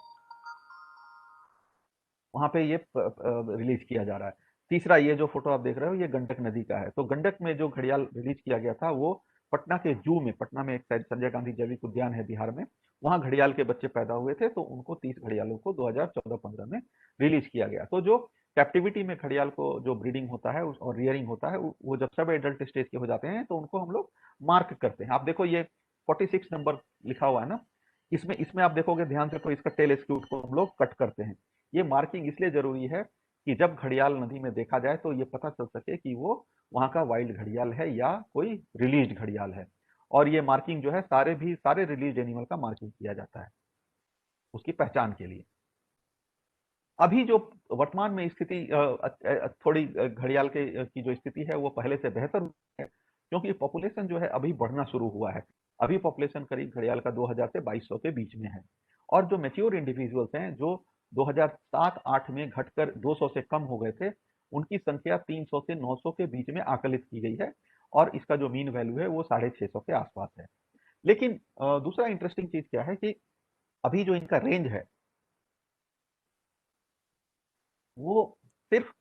वहां पे ये रिलीज किया जा रहा है। तीसरा, ये जो फोटो आप देख रहे हो ये गंडक नदी का है। तो गंडक में जो घड़ियाल रिलीज किया गया था वो पटना के जू में, पटना में एक संजय गांधी जैविक उद्यान है बिहार में, वहां घड़ियाल के बच्चे पैदा हुए थे। तो उनको 30 घड़ियालों को 2014-15 में रिलीज किया गया। तो जो कैप्टिविटी में घड़ियाल को जो ब्रीडिंग होता है और रियरिंग होता है, वो जब सब एडल्ट स्टेज के हो जाते हैं तो उनको हम लोग मार्क करते हैं। आप देखो ये 46 नंबर लिखा हुआ है ना, इसमें इसमें आप देखोगे ध्यान से तो इसका टेल स्क्यूट को हम लोग कट करते हैं। ये मार्किंग इसलिए जरूरी है कि जब घड़ियाल नदी में देखा जाए तो ये पता चल सके कि वो वहां का वाइल्ड घड़ियाल है या कोई रिलीज घड़ियाल है। और ये मार्किंग जो है सारे रिलीज एनिमल का मार्किंग किया जाता है उसकी पहचान के लिए। अभी जो वर्तमान में स्थिति थोड़ी घड़ियाल की जो स्थिति है वो पहले से बेहतर है, क्योंकि पॉपुलेशन जो है अभी बढ़ना शुरू हुआ है। अभी पॉपुलेशन करीब घड़ियाल का 2000 से 2200 के बीच में है। और जो मैच्योर इंडिविजुअल्स हैं, जो 2007-8 में घटकर 200 से कम हो गए थे, उनकी संख्या 300 से 900 के बीच में आकलित की गई है, और इसका जो मीन वैल्यू है वो 650 के आसपास है। लेकिन दूसरा इंटरेस्टिंग चीज क्या है कि अभी जो इनका रेंज है वो सिर्फ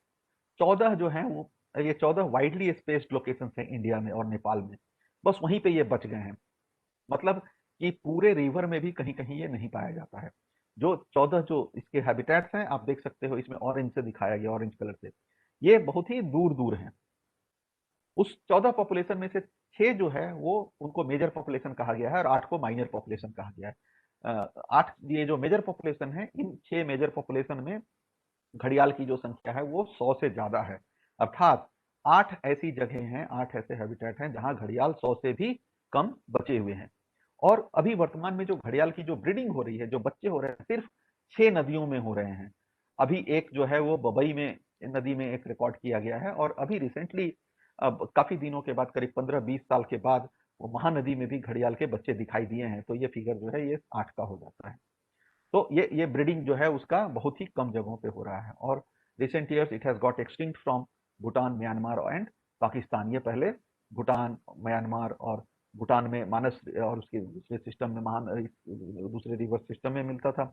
14 जो है, वो ये 14 वाइडली स्पेस्ड लोकेशंस हैं इंडिया में और नेपाल में, बस वहीं पे ये बच गए हैं। मतलब कि पूरे रिवर में भी कहीं कहीं ये नहीं पाया जाता है। जो 14 जो इसके हैबिटेट्स हैं, आप देख सकते हो इसमें ऑरेंज से दिखाया गया, ऑरेंज कलर से, ये बहुत ही दूर दूर हैं। उस 14 पॉपुलेशन में से 6 जो है वो उनको मेजर पॉपुलेशन कहा गया है, और 8 को माइनर पॉपुलेशन कहा गया है। 8 ये जो मेजर पॉपुलेशन है, इन 6 मेजर पॉपुलेशन में घड़ियाल की जो संख्या है वो 100 से ज्यादा है। अर्थात 8 ऐसी जगह हैं, 8 ऐसे हैबिटेट हैं जहां घड़ियाल 100 से भी कम बचे हुए हैं। और अभी वर्तमान में जो घड़ियाल की जो ब्रीडिंग हो रही है, जो बच्चे हो रहे हैं, सिर्फ 6 नदियों में हो रहे हैं। अभी एक जो है वो बबई में नदी में एक रिकॉर्ड किया गया है, और अभी रिसेंटली, अब काफी दिनों के बाद, करीब 15-20 साल के बाद, वो महानदी में भी घड़ियाल के बच्चे दिखाई दिए हैं। तो ये फिगर जो है ये 8 का हो जाता है। तो ये ब्रीडिंग जो है उसका बहुत ही कम जगहों पे हो रहा है, और recent years it has got extinct from Bhutan, Myanmar and Pakistan. ये पहले भूटान, म्यांमार, और भूटान में मानस और उसके दूसरे सिस्टम में, दूसरे रिवर सिस्टम में मिलता था,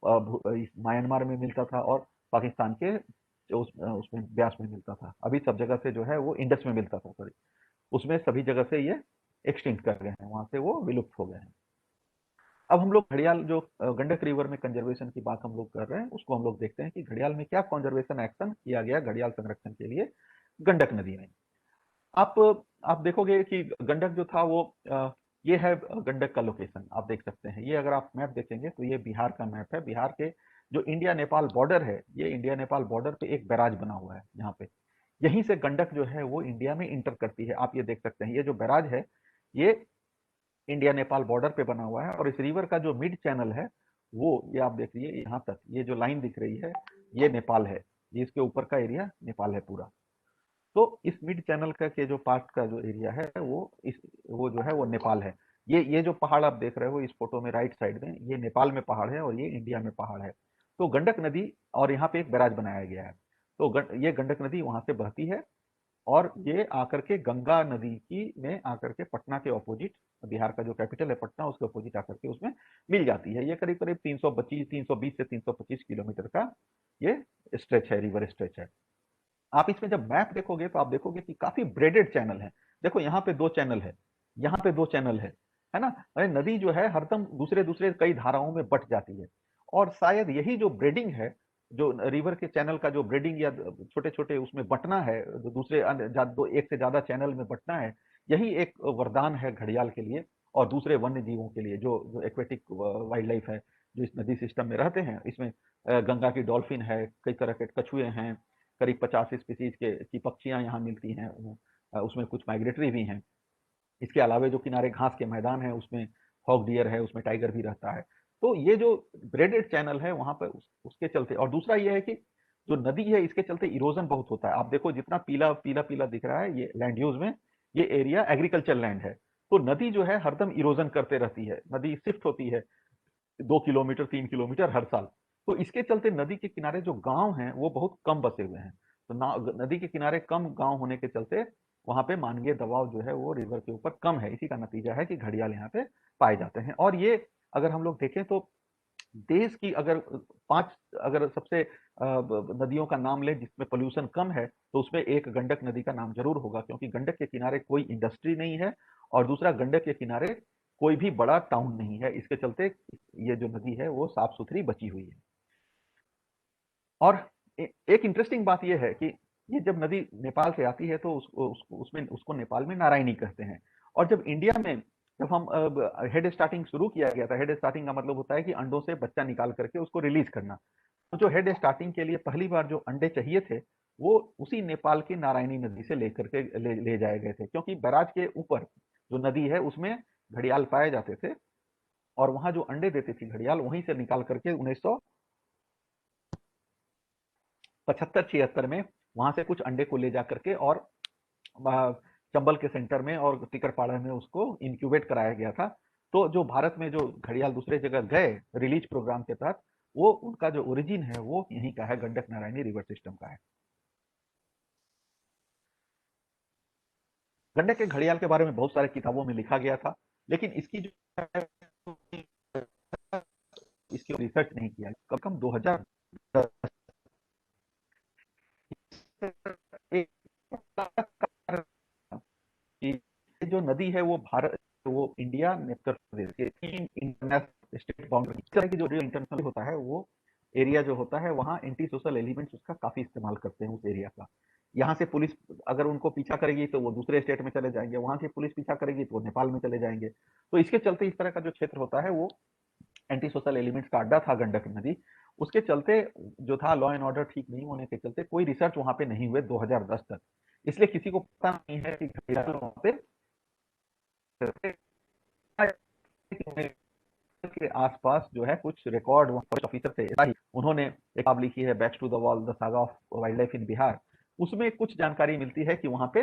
म्यांमार में मिलता था, और पाकिस्तान के उसमें ब्यास में मिलता था। अभी सब जगह से जो है वो इंडस में मिलता था, सॉरी, उसमें सभी जगह से ये एक्सटिंक्ट कर गए हैं, वहां से वो विलुप्त हो गए हैं। अब हम लोग घड़ियाल जो गंडक रिवर में कंजर्वेशन की बात हम लोग कर रहे हैं, उसको हम लोग देखते हैं कि घड़ियाल में क्या कंजर्वेशन एक्शन किया गया घड़ियाल संरक्षण के लिए गंडक नदी में। आप आप देखोगे कि गंडक जो था वो ये है गंडक का लोकेशन, आप देख सकते हैं। ये अगर आप मैप देखेंगे तो ये बिहार का मैप है। बिहार के जो इंडिया नेपाल बॉर्डर है, ये इंडिया नेपाल बॉर्डर पे एक बैराज बना हुआ है यहाँ पे। यहीं से गंडक जो है वो इंडिया में इंटर करती है। आप ये देख सकते हैं, ये जो बैराज है ये इंडिया नेपाल बॉर्डर पे बना हुआ है, और इस रिवर का जो मिड चैनल है वो ये आप देखिए यहाँ तक, ये जो लाइन दिख रही है ये नेपाल है, ये इसके ऊपर का एरिया नेपाल है पूरा। तो इस मिड चैनल का के जो पार्ट का जो एरिया है वो जो है वो नेपाल है। ये जो पहाड़ आप देख रहे हो इस फोटो में राइट साइड में, ये नेपाल में पहाड़ है और ये इंडिया में पहाड़ है। तो गंडक नदी, और यहाँ पे एक बैराज बनाया गया है, तो ये गंडक नदी वहां से बहती है, और ये आकर के गंगा नदी की में आकर के पटना के ऑपोजिट, बिहार का जो कैपिटल है पटना, उसके ऑपोजिट आकर के उसमें मिल जाती है। ये करीब करीब 320 से 325 किलोमीटर का ये स्ट्रेच है, रिवर स्ट्रेच है। आप इसमें जब मैप देखोगे तो आप देखोगे कि काफी ब्रेडेड चैनल है। देखो यहाँ पे 2 चैनल है, यहाँ पे 2 चैनल है, है ना? अरे नदी जो है हरदम दूसरे दूसरे कई धाराओं में बट जाती है, और शायद यही जो ब्रीडिंग है, जो रिवर के चैनल का जो ब्रीडिंग या छोटे छोटे उसमें बटना है, जो दूसरे एक से ज्यादा चैनल में बटना है, यही एक वरदान है घड़ियाल के लिए और दूसरे वन्य जीवों के लिए, जो जो एक्वेटिक वाइल्ड लाइफ है, जो इस नदी सिस्टम में रहते हैं। इसमें गंगा की डॉल्फिन है, कई तरह के कछुए हैं, करीब 50 स्पीसीज की पक्षियां यहाँ मिलती हैं, उसमें कुछ माइग्रेटरी भी हैं। इसके अलावा जो किनारे घास के मैदान है, उसमें हॉग डियर है, उसमें टाइगर भी रहता है। तो ये जो ब्रेडेड चैनल है वहां पर उसके चलते, और दूसरा ये है कि जो नदी है इसके चलते इरोजन बहुत होता है। आप देखो जितना पीला पीला पीला दिख रहा है ये लैंड यूज में, ये एरिया एग्रीकल्चर लैंड है। तो नदी जो है हरदम इरोजन करते रहती है, नदी शिफ्ट होती है 2 किलोमीटर 3 किलोमीटर हर साल। तो इसके चलते नदी के किनारे जो गांव हैं वो बहुत कम बसे हुए हैं। तो नदी के किनारे कम गांव होने के चलते वहां पे मानवीय दबाव जो है वो रिवर के ऊपर कम है। इसी का नतीजा है कि घड़ियाल यहाँ पे पाए जाते हैं। और ये अगर हम लोग देखें तो देश की अगर पांच अगर सबसे नदियों का नाम ले जिसमें पोल्यूशन कम है, तो उसमें एक गंडक नदी का नाम जरूर होगा, क्योंकि गंडक के किनारे कोई इंडस्ट्री नहीं है, और दूसरा गंडक के किनारे कोई भी बड़ा टाउन नहीं है। इसके चलते ये जो नदी है वो साफ सुथरी बची हुई है। और एक इंटरेस्टिंग बात यह है कि ये जब नदी नेपाल से आती है तो उसको नेपाल में नारायणी कहते हैं। और जब इंडिया में जब हम हेड स्टार्टिंग शुरू किया गया था, हेड स्टार्टिंग का मतलब होता है कि अंडों से बच्चा निकाल करके उसको रिलीज करना। तो जो हेड स्टार्टिंग के लिए पहली बार जो अंडे चाहिए थे वो उसी नेपाल की नारायणी नदी से लेकर के ले जाए गए थे, क्योंकि बैराज के ऊपर जो नदी है उसमें घड़ियाल पाए जाते थे, और वहां जो अंडे देती थी घड़ियाल वहीं से निकाल करके 1975-76 में वहां से कुछ अंडे को ले जा करके और चंबल के सेंटर में और टिकरपाड़ा में उसको इंक्यूबेट कराया गया था। तो जो भारत में जो घड़ियाल दूसरे जगह गए रिलीज प्रोग्राम के तहत, वो उनका जो ओरिजिन है वो यहीं का है, गंडक नारायणी रिवर सिस्टम का है। गंडक के घड़ियाल के बारे में बहुत सारे किताबों में लिखा गया था, लेकिन इसकी जो इसकी रिसर्च नहीं किया। कम से कम 2010 कि जो नदी है वो भारत, वो इंडिया उत्तर प्रदेश के 3 इंटरनेशनल स्टेट बाउंड्री, इस तरह की जो इंटरनेशनल होता है वो एरिया जो होता है वहाँ एंटी सोशल एलिमेंट्स उसका काफी इस्तेमाल करते हैं उस एरिया का। यहाँ से पुलिस अगर उनको पीछा करेगी तो वो दूसरे स्टेट में चले जाएंगे, वहां से पुलिस पीछा करेगी तो वो नेपाल में चले जाएंगे। तो इसके चलते इस तरह का जो क्षेत्र होता है वो एंटी सोशल एलिमेंट्स का अड्डा था गंडक नदी। उसके चलते जो था लॉ एंड ऑर्डर ठीक नहीं होने के चलते कोई रिसर्च वहां पे नहीं हुए 2010 तक। इसलिए किसी को पता नहीं है कि घड़ियाल वहां पे के आसपास जो है कुछ रिकॉर्ड फॉरेस्ट ऑफिसर थे, ऐसा ही उन्होंने एक किताब लिखी है back to the wall the saga of wild life in Bihar. उसमें कुछ जानकारी मिलती है कि वहां पे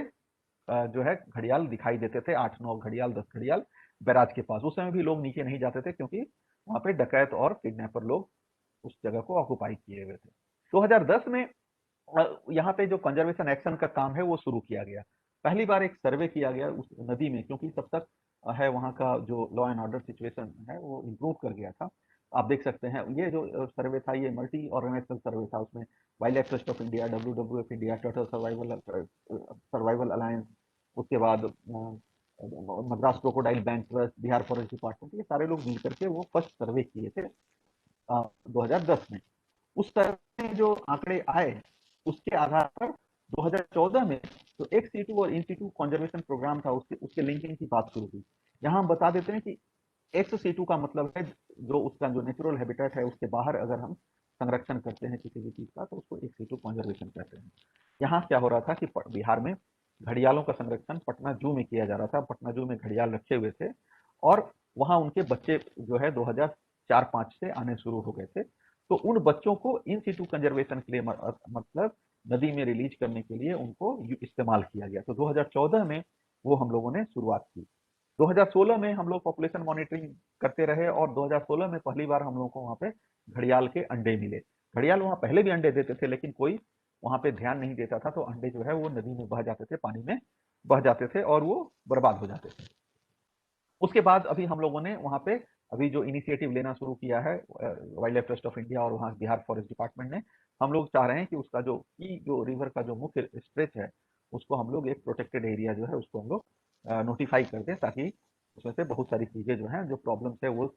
जो है घड़ियाल दिखाई देते थे, 8-9 घड़ियाल 10 घड़ियाल बैराज के पास। उस समय भी लोग नीचे नहीं जाते थे क्योंकि वहां पे डकैत और किडनैपर लोग उस जगह को ऑक्युपाई किए हुए थे। 2010 में यहाँ पे जो कंजर्वेशन एक्शन का काम है वो शुरू किया गया। पहली बार एक सर्वे किया गया उस नदी में, क्योंकि तब तक है वहाँ का जो लॉ एंड ऑर्डर सिचुएशन है वो इम्प्रूव कर गया था। आप देख सकते हैं ये जो सर्वे था ये मल्टी ऑर्गेनाइजेशन सर्वे था। उसमें wild life trust of India, WWF India, turtle survival alliance, उसके बाद Madras crocodile bank trust, Bihar forest department, ये सारे लोग मिल करके वो फर्स्ट सर्वे किए थे 2010 में। उस सर्वे में जो आंकड़े आए उसके आधार पर 2014 में तो एक्स सीटू और इन सीटू कंजर्वेशन प्रोग्राम था, उसके लिंकिंग की बात शुरू हुई। यहाँ हम बता देते हैं कि एक्स सीटू का मतलब है जो उसका जो नेचुरल हैबिटेट है उसके बाहर अगर हम संरक्षण करते हैं किसी भी चीज का तो उसको एक्स सीटू कंजर्वेशन कहते हैं। यहाँ क्या हो रहा था कि बिहार में घड़ियालों का संरक्षण पटना जू में किया जा रहा था। पटना जू में घड़ियाल रखे हुए थे और वहां उनके बच्चे जो है 2004-05 से आने शुरू हो गए थे। तो उन बच्चों को इन सीटू कंजर्वेशन के लिए मतलब नदी में रिलीज करने के लिए उनको इस्तेमाल किया गया। तो 2014 में वो हम लोगों ने शुरुआत की। 2016 में हम लोग पॉपुलेशन मॉनिटरिंग करते रहे और 2016 में पहली बार हम लोगों को वहां पे घड़ियाल के अंडे मिले। घड़ियाल वहां पहले भी अंडे देते थे लेकिन कोई वहां पे ध्यान नहीं देता था, तो अंडे जो है वो नदी में बह जाते थे, पानी में बह जाते थे और वो बर्बाद हो जाते थे। उसके बाद अभी हम लोगों ने वहां पे अभी जो इनिशिएटिव लेना शुरू किया है wild life trust of India और वहाँ बिहार फॉरेस्ट डिपार्टमेंट ने, हम लोग चाह रहे हैं कि उसका जो रिवर का जो मुख्य स्ट्रेच है उसको हम लोग एक प्रोटेक्टेड एरिया जो है उसको हम लोग नोटिफाई कर दें, ताकि उसमें से बहुत सारी चीजें जो हैं, जो प्रॉब्लम्स है वो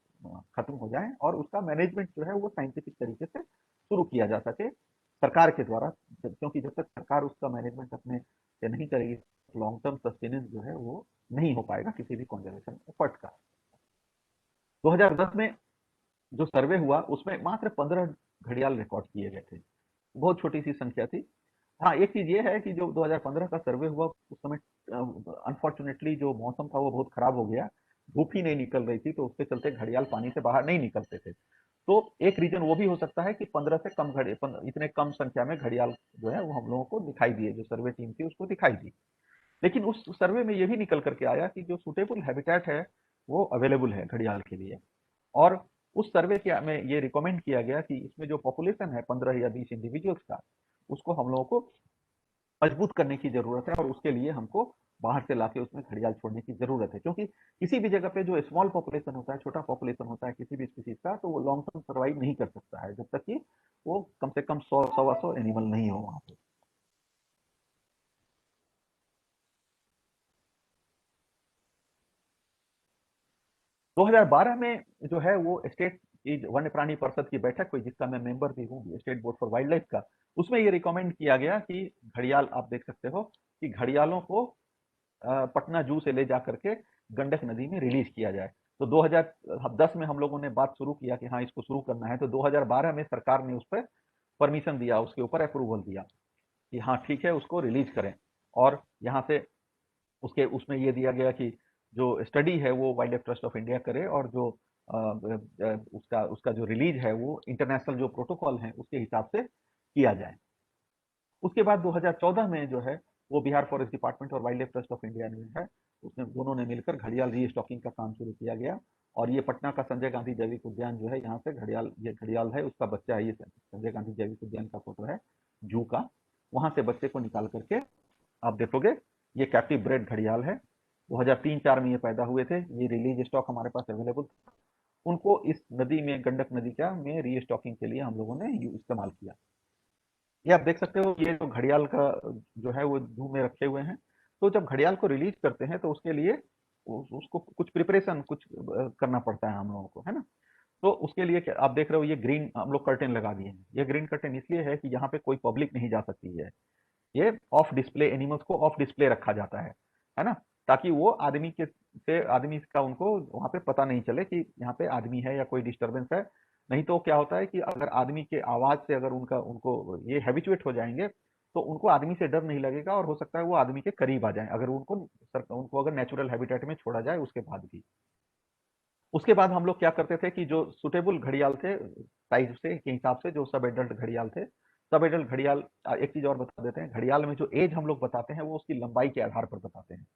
खत्म हो जाए और उसका मैनेजमेंट जो है वो साइंटिफिक तरीके से शुरू किया जा सके सरकार के द्वारा, क्योंकि जब तक सरकार उसका मैनेजमेंट अपने से नहीं करेगी, लॉन्ग टर्म सस्टेनेंस जो है वो नहीं हो पाएगा किसी भी कंजर्वेशन एफर्ट का। 2010 में जो सर्वे हुआ उसमें मात्र 15 घड़ियाल रिकॉर्ड किए गए थे, बहुत छोटी सी संख्या थी। हाँ, एक चीज ये है कि जो 2015 का सर्वे हुआ उस समय अनफॉर्चुनेटली जो मौसम था वो बहुत खराब हो गया, धूप ही नहीं निकल रही थी, तो उसके चलते घड़ियाल पानी से बाहर नहीं निकलते थे। तो एक रीजन वो भी हो सकता है कि 15 से कम इतने कम संख्या में घड़ियाल जो है वो हम लोगों को दिखाई दिए, जो सर्वे टीम थी उसको दिखाई दी। लेकिन उस सर्वे में ये भी निकल करके आया कि जो सुटेबल हैबिटेट है वो अवेलेबल है घड़ियाल के लिए। और उस सर्वे के में ये रिकमेंड किया गया कि इसमें जो पॉपुलेशन है 15 या 20 इंडिविजुअल्स का, उसको हम लोगों को मजबूत करने की जरूरत है, और उसके लिए हमको बाहर से लाके उसमें घड़ियाल छोड़ने की जरूरत है, क्योंकि किसी भी जगह पे जो स्मॉल पॉपुलेशन होता है, छोटा पॉपुलेशन होता है किसी भी स्पीसीज का, तो वो लॉन्ग टर्म सर्वाइव नहीं कर सकता है जब तक कि वो कम से कम 100-125 एनिमल नहीं हो वहां पे। दो 2012 में जो है वो स्टेट की वन्य प्राणी परिषद की बैठक हुई, जिसका मैं मेंबर भी हूँ, state board for wild life का। उसमें ये रिकमेंड किया गया कि घड़ियाल, आप देख सकते हो कि घड़ियालों को पटना जू से ले जा करके गंडक नदी में रिलीज किया जाए। तो 2010 में हम लोगों ने बात शुरू किया कि हाँ इसको शुरू करना है, तो 2012 में सरकार ने उस पर परमिशन दिया, उसके ऊपर अप्रूवल दिया कि हाँ ठीक है उसको रिलीज करें। और यहाँ से उसके उसमें ये दिया गया कि जो स्टडी है वो wild life trust of India करे, और जो उसका उसका जो रिलीज है वो इंटरनेशनल जो प्रोटोकॉल है उसके हिसाब से किया जाए। उसके बाद 2014 में जो है वो बिहार फॉरेस्ट डिपार्टमेंट और wild life trust of India ने है, उसने दोनों ने मिलकर घड़ियाल रीस्टॉकिंग का काम शुरू किया गया। और ये पटना का संजय गांधी जैविक उद्यान जो है, यहाँ से घड़ियाल, ये घड़ियाल है उसका बच्चा है, ये संजय गांधी जैविक उद्यान का फोटो है जू का, वहां से बच्चे को निकाल करके आप देखोगे ये कैप्टिव ब्रेड घड़ियाल है। 2003-4 में ये पैदा हुए थे, ये रिलीज स्टॉक हमारे पास अवेलेबल, उनको इस नदी में, गंडक नदी का में रीस्टॉकिंग के लिए हम लोगों ने इस्तेमाल किया। ये आप देख सकते हो, ये जो घड़ियाल का जो है वो जू में रखे हुए हैं। तो जब घड़ियाल को रिलीज करते हैं तो उसके लिए उसको कुछ प्रिपरेशन कुछ करना पड़ता है हम लोगों को, है ना। तो उसके लिए आप देख रहे हो ये ग्रीन हम लोग कर्टेन लगा दिए हैं। ये ग्रीन कर्टेन इसलिए है कि यहाँ पे कोई पब्लिक नहीं जा सकती है, ये ऑफ डिस्प्ले, एनिमल्स को ऑफ डिस्प्ले रखा जाता है ना, ताकि वो आदमी का उनको वहां पे पता नहीं चले कि यहाँ पे आदमी है या कोई डिस्टरबेंस है। नहीं तो क्या होता है कि अगर आदमी के आवाज से अगर उनको ये हैबिचुएट हो जाएंगे तो उनको आदमी से डर नहीं लगेगा, और हो सकता है वो आदमी के करीब आ जाए अगर उनको अगर नेचुरल हैबिटेट में छोड़ा जाए उसके बाद भी। उसके बाद हम लोग क्या करते थे कि जो सुटेबल घड़ियाल थे साइज से के हिसाब से, जो सब एडल्ट घड़ियाल थे, सब एडल्ट घड़ियाल, एक चीज और बता देते हैं, घड़ियाल में जो एज हम लोग बताते हैं वो उसकी लंबाई के आधार पर बताते हैं।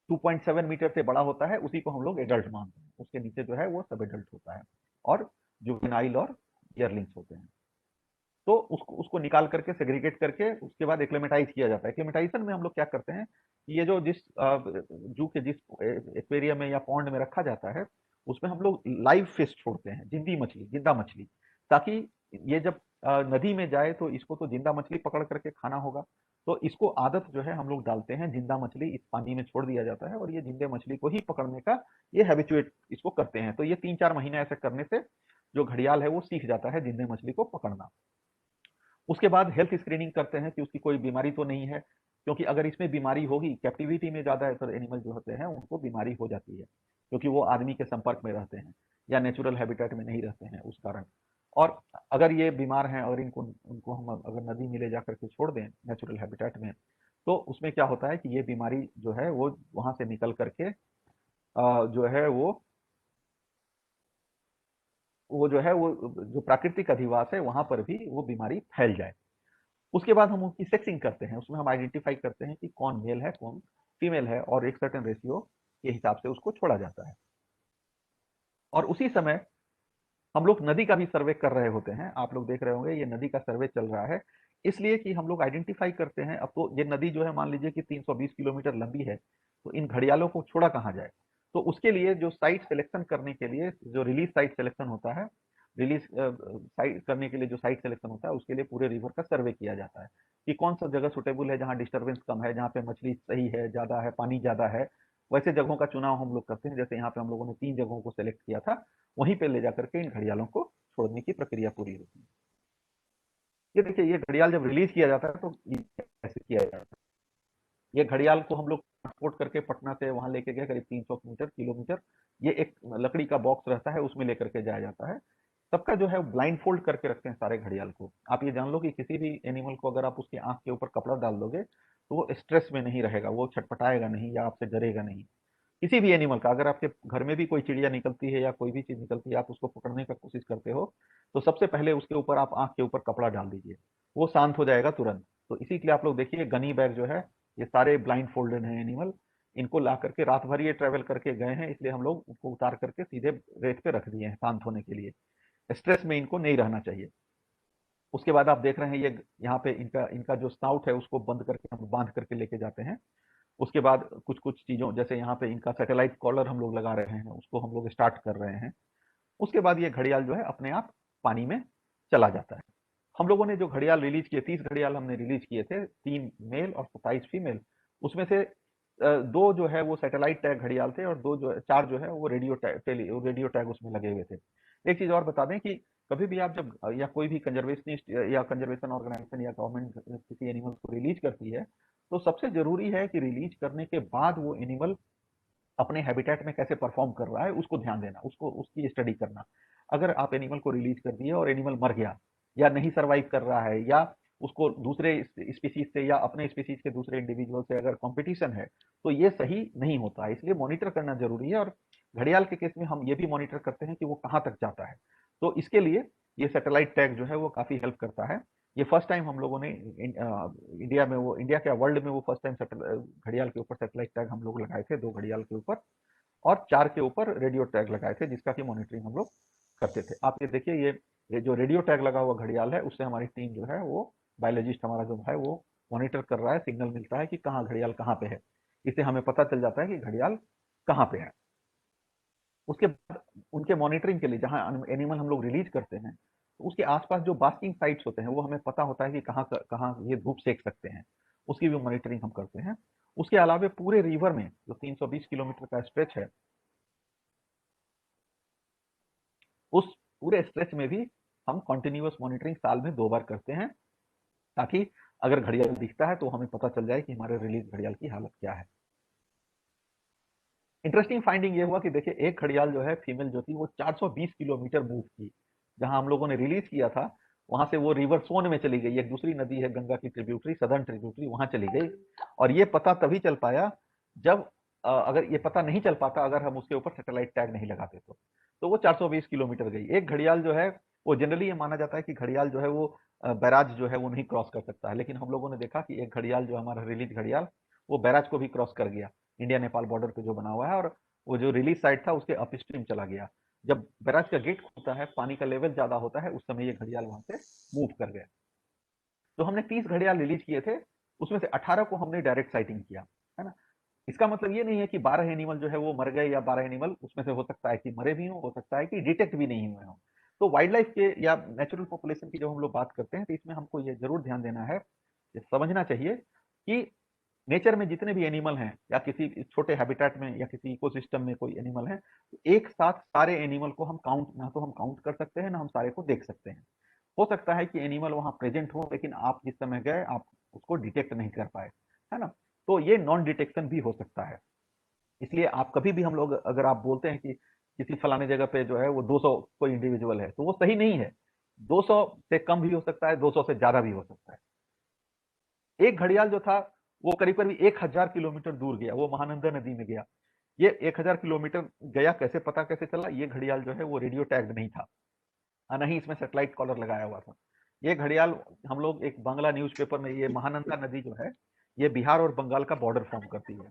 2.7 मीटर से बड़ा होता है उसी को हम लोग एडल्ट मानते हैं, उसके नीचे जो है वो सब एडल्ट होता है, और जुवेनाइल और ईयरलिंग्स होते हैं। तो उसको उसको निकाल करके सेग्रीगेट करके उसके बाद एक्लेमेटाइज किया जाता है। एक्लेमेटाइजेशन में हम लोग क्या करते हैं, ये जो जिस जू के जिस एक्वेरियम में या पॉन्ड में रखा जाता है उसमें हम लोग लाइव फिश छोड़ते हैं, जिंदा मछली, ताकि ये जब नदी में जाए तो इसको तो जिंदा मछली पकड़ करके खाना होगा। तो इसको आदत जो है हम लोग डालते हैं, जिंदा मछली इस पानी में छोड़ दिया जाता है और ये जिंदे मछली को ही पकड़ने का ये हैबिचुएट इसको करते हैं। तो ये 3-4 महीने ऐसे करने से जो घड़ियाल है वो सीख जाता है जिंदे मछली को पकड़ना। उसके बाद हेल्थ स्क्रीनिंग करते हैं कि उसकी कोई बीमारी तो नहीं है, क्योंकि अगर इसमें बीमारी होगी, कैप्टिविटी में ज्यादा एनिमल जो होते हैं उनको बीमारी हो जाती है, क्योंकि वो आदमी के संपर्क में रहते हैं या नेचुरल हैबिटेट में नहीं रहते हैं उस कारण। और अगर ये बीमार हैं और इनको उनको हम अगर नदी में ले जा करके छोड़ दें नेचुरल हैबिटेट में, तो उसमें क्या होता है कि ये बीमारी जो है वो वहां से निकल करके जो है वो जो है वो जो प्राकृतिक अधिवास है वहां पर भी वो बीमारी फैल जाए। उसके बाद हम उसकी सेक्सिंग करते हैं, उसमें हम आइडेंटिफाई करते हैं कि कौन मेल है कौन फीमेल है, और एक सर्टेन रेशियो के हिसाब से उसको छोड़ा जाता है। और उसी समय हम लोग नदी का भी सर्वे कर रहे होते हैं। आप लोग देख रहे होंगे ये नदी का सर्वे चल रहा है, इसलिए कि हम लोग आइडेंटिफाई करते हैं। अब तो ये नदी जो है मान लीजिए कि 320 किलोमीटर लंबी है, तो इन घड़ियालों को छोड़ा कहाँ जाए। तो उसके लिए जो साइट सिलेक्शन करने के लिए जो रिलीज साइट सिलेक्शन होता है, रिलीज साइट करने के लिए जो साइट सिलेक्शन होता है उसके लिए पूरे रिवर का सर्वे किया जाता है कि कौन सा जगह सुटेबल है, जहाँ डिस्टर्बेंस कम है, जहाँ पे मछली सही है, ज्यादा है, पानी ज्यादा है, वैसे जगहों का चुनाव हम लोग करते हैं, जैसे यहाँ पे हम लोगों ने 3 जगहों को सेलेक्ट किया था, वहीं पे ले जाकर के इन घड़ियालों को छोड़ने की प्रक्रिया पूरी होती है। ये देखिए, ये घड़ियाल जब रिलीज किया जाता है तो ये कैसे किया जाता है। ये घड़ियाल को हम लोग ट्रांसपोर्ट करके पटना से वहां लेके गए, करीब 300 मीटर किलोमीटर। ये एक लकड़ी का बॉक्स रहता है, उसमें लेकर के जाया जाता है। सबका जो है ब्लाइंड फोल्ड करके रखते हैं सारे घड़ियाल को। आप ये जान लो कि किसी भी एनिमल को अगर आप उसकी आंख के ऊपर कपड़ा डाल दोगे तो वो स्ट्रेस में नहीं रहेगा, वो छटपटाएगा नहीं या आपसे डरेगा नहीं। किसी भी एनिमल का, अगर आपके घर में भी कोई चिड़िया निकलती है या कोई भी चीज निकलती है, आप उसको पकड़ने का कोशिश करते हो, तो सबसे पहले उसके ऊपर आप आंख के ऊपर कपड़ा डाल दीजिए, वो शांत हो जाएगा तुरंत। तो इसी के लिए आप लोग देखिए, गनी बैग जो है, ये सारे ब्लाइंड फोल्डेड हैं एनिमल। इनको ला करके रात भर ये ट्रेवल करके गए हैं, इसलिए हम लोग उनको उतार करके सीधे रेत पे रख दिए हैं शांत होने के लिए। स्ट्रेस में इनको नहीं रहना चाहिए। उसके बाद आप देख रहे हैं, ये यहाँ पे इनका इनका जो स्नाउट है उसको बंद करके हम बांध करके लेके जाते हैं। उसके बाद कुछ कुछ चीजों, जैसे यहाँ पे इनका सैटेलाइट कॉलर हम लोग लगा रहे हैं, उसको हम लोग स्टार्ट कर रहे हैं। उसके बाद ये घड़ियाल जो है अपने आप पानी में चला जाता है। हम लोगों ने जो घड़ियाल रिलीज किए, 30 घड़ियाल हमने रिलीज किए थे, 3 मेल और 27 फीमेल। उसमें से 2 जो है वो सैटेलाइट टैग घड़ियाल थे, और 2 जो 4 जो है वो रेडियो टैग उसमें लगे हुए थे। एक चीज और बता दें कि कभी भी आप जब या कोई भी कंजर्वेशनिस्ट या कंजर्वेशन ऑर्गेनाइजेशन या गवर्नमेंट किसी एनिमल्स को रिलीज करती है, तो सबसे जरूरी है कि रिलीज करने के बाद वो एनिमल अपने हैबिटेट में कैसे परफॉर्म कर रहा है उसको ध्यान देना, उसको उसकी स्टडी करना। अगर आप एनिमल को रिलीज कर दिए और एनिमल मर गया या नहीं सरवाइव कर रहा है, या उसको दूसरे स्पीसीज से या अपने स्पीसीज के दूसरे इंडिविजुअल से अगर कंपटीशन है, तो ये सही नहीं होता है। इसलिए मॉनिटर करना जरूरी है, और घड़ियाल के केस में हम ये भी मॉनिटर करते हैं कि वो कहाँ तक जाता है। तो इसके लिए ये सैटेलाइट टैग जो है वो काफी हेल्प करता है। ये फर्स्ट टाइम हम लोगों ने इंडिया में, वो इंडिया क्या वर्ल्ड में वो फर्स्ट टाइम घड़ियाल के ऊपर सैटेलाइट टैग हम लोग लगाए थे, 2 घड़ियाल के ऊपर, और 4 के ऊपर रेडियो टैग लगाए थे, जिसका की मॉनिटरिंग हम लोग करते थे। आप ये देखिए, ये जो रेडियो टैग लगा हुआ घड़ियाल है, उससे हमारी टीम जो है वो बायोलॉजिस्ट हमारा जो है वो मॉनिटर कर रहा है, सिग्नल मिलता है कि कहाँ घड़ियाल कहाँ पे है। इससे हमें पता चल जाता है कि घड़ियाल कहाँ पे है। उसके बाद उनके मॉनिटरिंग के लिए जहाँ एनिमल हम लोग रिलीज करते हैं, तो उसके आसपास जो बास्किंग साइट्स होते हैं, वो हमें पता होता है कि कहाँ कहाँ ये धूप सेक सकते हैं, उसकी भी मॉनिटरिंग हम करते हैं। उसके अलावा पूरे रिवर में जो 320 किलोमीटर का स्ट्रेच है, उस पूरे स्ट्रेच में भी हम कंटिन्यूअस मॉनिटरिंग साल में 2 बार करते हैं, ताकि अगर घड़ियाल दिखता है तो हमें पता चल जाए कि हमारे रिलीज घड़ियाल की हालत क्या है। इंटरेस्टिंग फाइंडिंग ये हुआ कि देखिए, एक घड़ियाल जो है फीमेल जो थी वो 420 किलोमीटर मूव की। जहां हम लोगों ने रिलीज किया था, वहां से वो रिवर सोन में चली गई, एक दूसरी नदी है गंगा की ट्रिब्यूटरी, सदर्न ट्रिब्यूटरी, वहां चली गई। और ये पता तभी चल पाया जब अगर ये पता नहीं चल पाता अगर हम उसके ऊपर सैटेलाइट टैग नहीं लगाते तो वो 420 किलोमीटर गई। एक घड़ियाल जो है वो, जनरली ये माना जाता है कि घड़ियाल जो है वो बैराज जो है वो नहीं क्रॉस कर सकता है, लेकिन हम लोगों ने देखा कि एक घड़ियाल जो हमारा रिलीज घड़ियाल, वो बैराज को भी क्रॉस कर गया। इंडिया नेपाल बॉर्डर पे जो बना हुआ है, और वो जो रिलीज साइट था उसके अपस्ट्रीम चला गया। जब बैराज का गेट खुलता है, पानी का लेवल ज्यादा होता है, उस समय ये घड़ियाल वहां से मूव कर गए। तो हमने 30 घड़ियाल रिलीज किए थे, उसमें से 18 को हमने डायरेक्ट साइटिंग किया, है ना। इसका मतलब ये नहीं है कि 12 एनिमल जो है वो मर गए, या 12 एनिमल उसमें से हो सकता है कि मरे भी हो सकता है कि डिटेक्ट भी नहीं हुए हों। तो वाइल्ड लाइफ के या नेचुरल पॉपुलेशन की जब हम लोग बात करते हैं, तो इसमें हमको ये जरूर ध्यान देना है, ये समझना चाहिए कि नेचर में जितने भी एनिमल हैं, या किसी छोटे हैबिटेट में या किसी इकोसिस्टम में कोई एनिमल है, तो एक साथ सारे एनिमल को हम काउंट, ना तो हम काउंट कर सकते हैं, ना हम सारे को देख सकते हैं। हो सकता है कि एनिमल वहां प्रेजेंट हो, लेकिन आप जिस समय गए आप उसको डिटेक्ट नहीं कर पाए, है ना। तो ये नॉन डिटेक्शन भी हो सकता है। इसलिए आप कभी भी, हम लोग अगर आप बोलते हैं कि किसी फलाने जगह पे जो है वो 200 कोई इंडिविजुअल है, तो वो सही नहीं है। 200 से कम भी हो सकता है, 200 से ज्यादा भी हो सकता है। एक घड़ियाल जो था वो करीब करीब 1000 किलोमीटर दूर गया, वो महानंदा नदी में गया। ये 1000 किलोमीटर गया, कैसे पता कैसे चला? ये घड़ियाल जो है वो रेडियो टैग्ड नहीं था, ना ही इसमें सैटेलाइट कॉलर लगाया हुआ था। ये घड़ियाल हम लोग एक बांग्ला न्यूज़पेपर में, ये महानंदा नदी जो है ये बिहार और बंगाल का बॉर्डर फॉर्म करती है।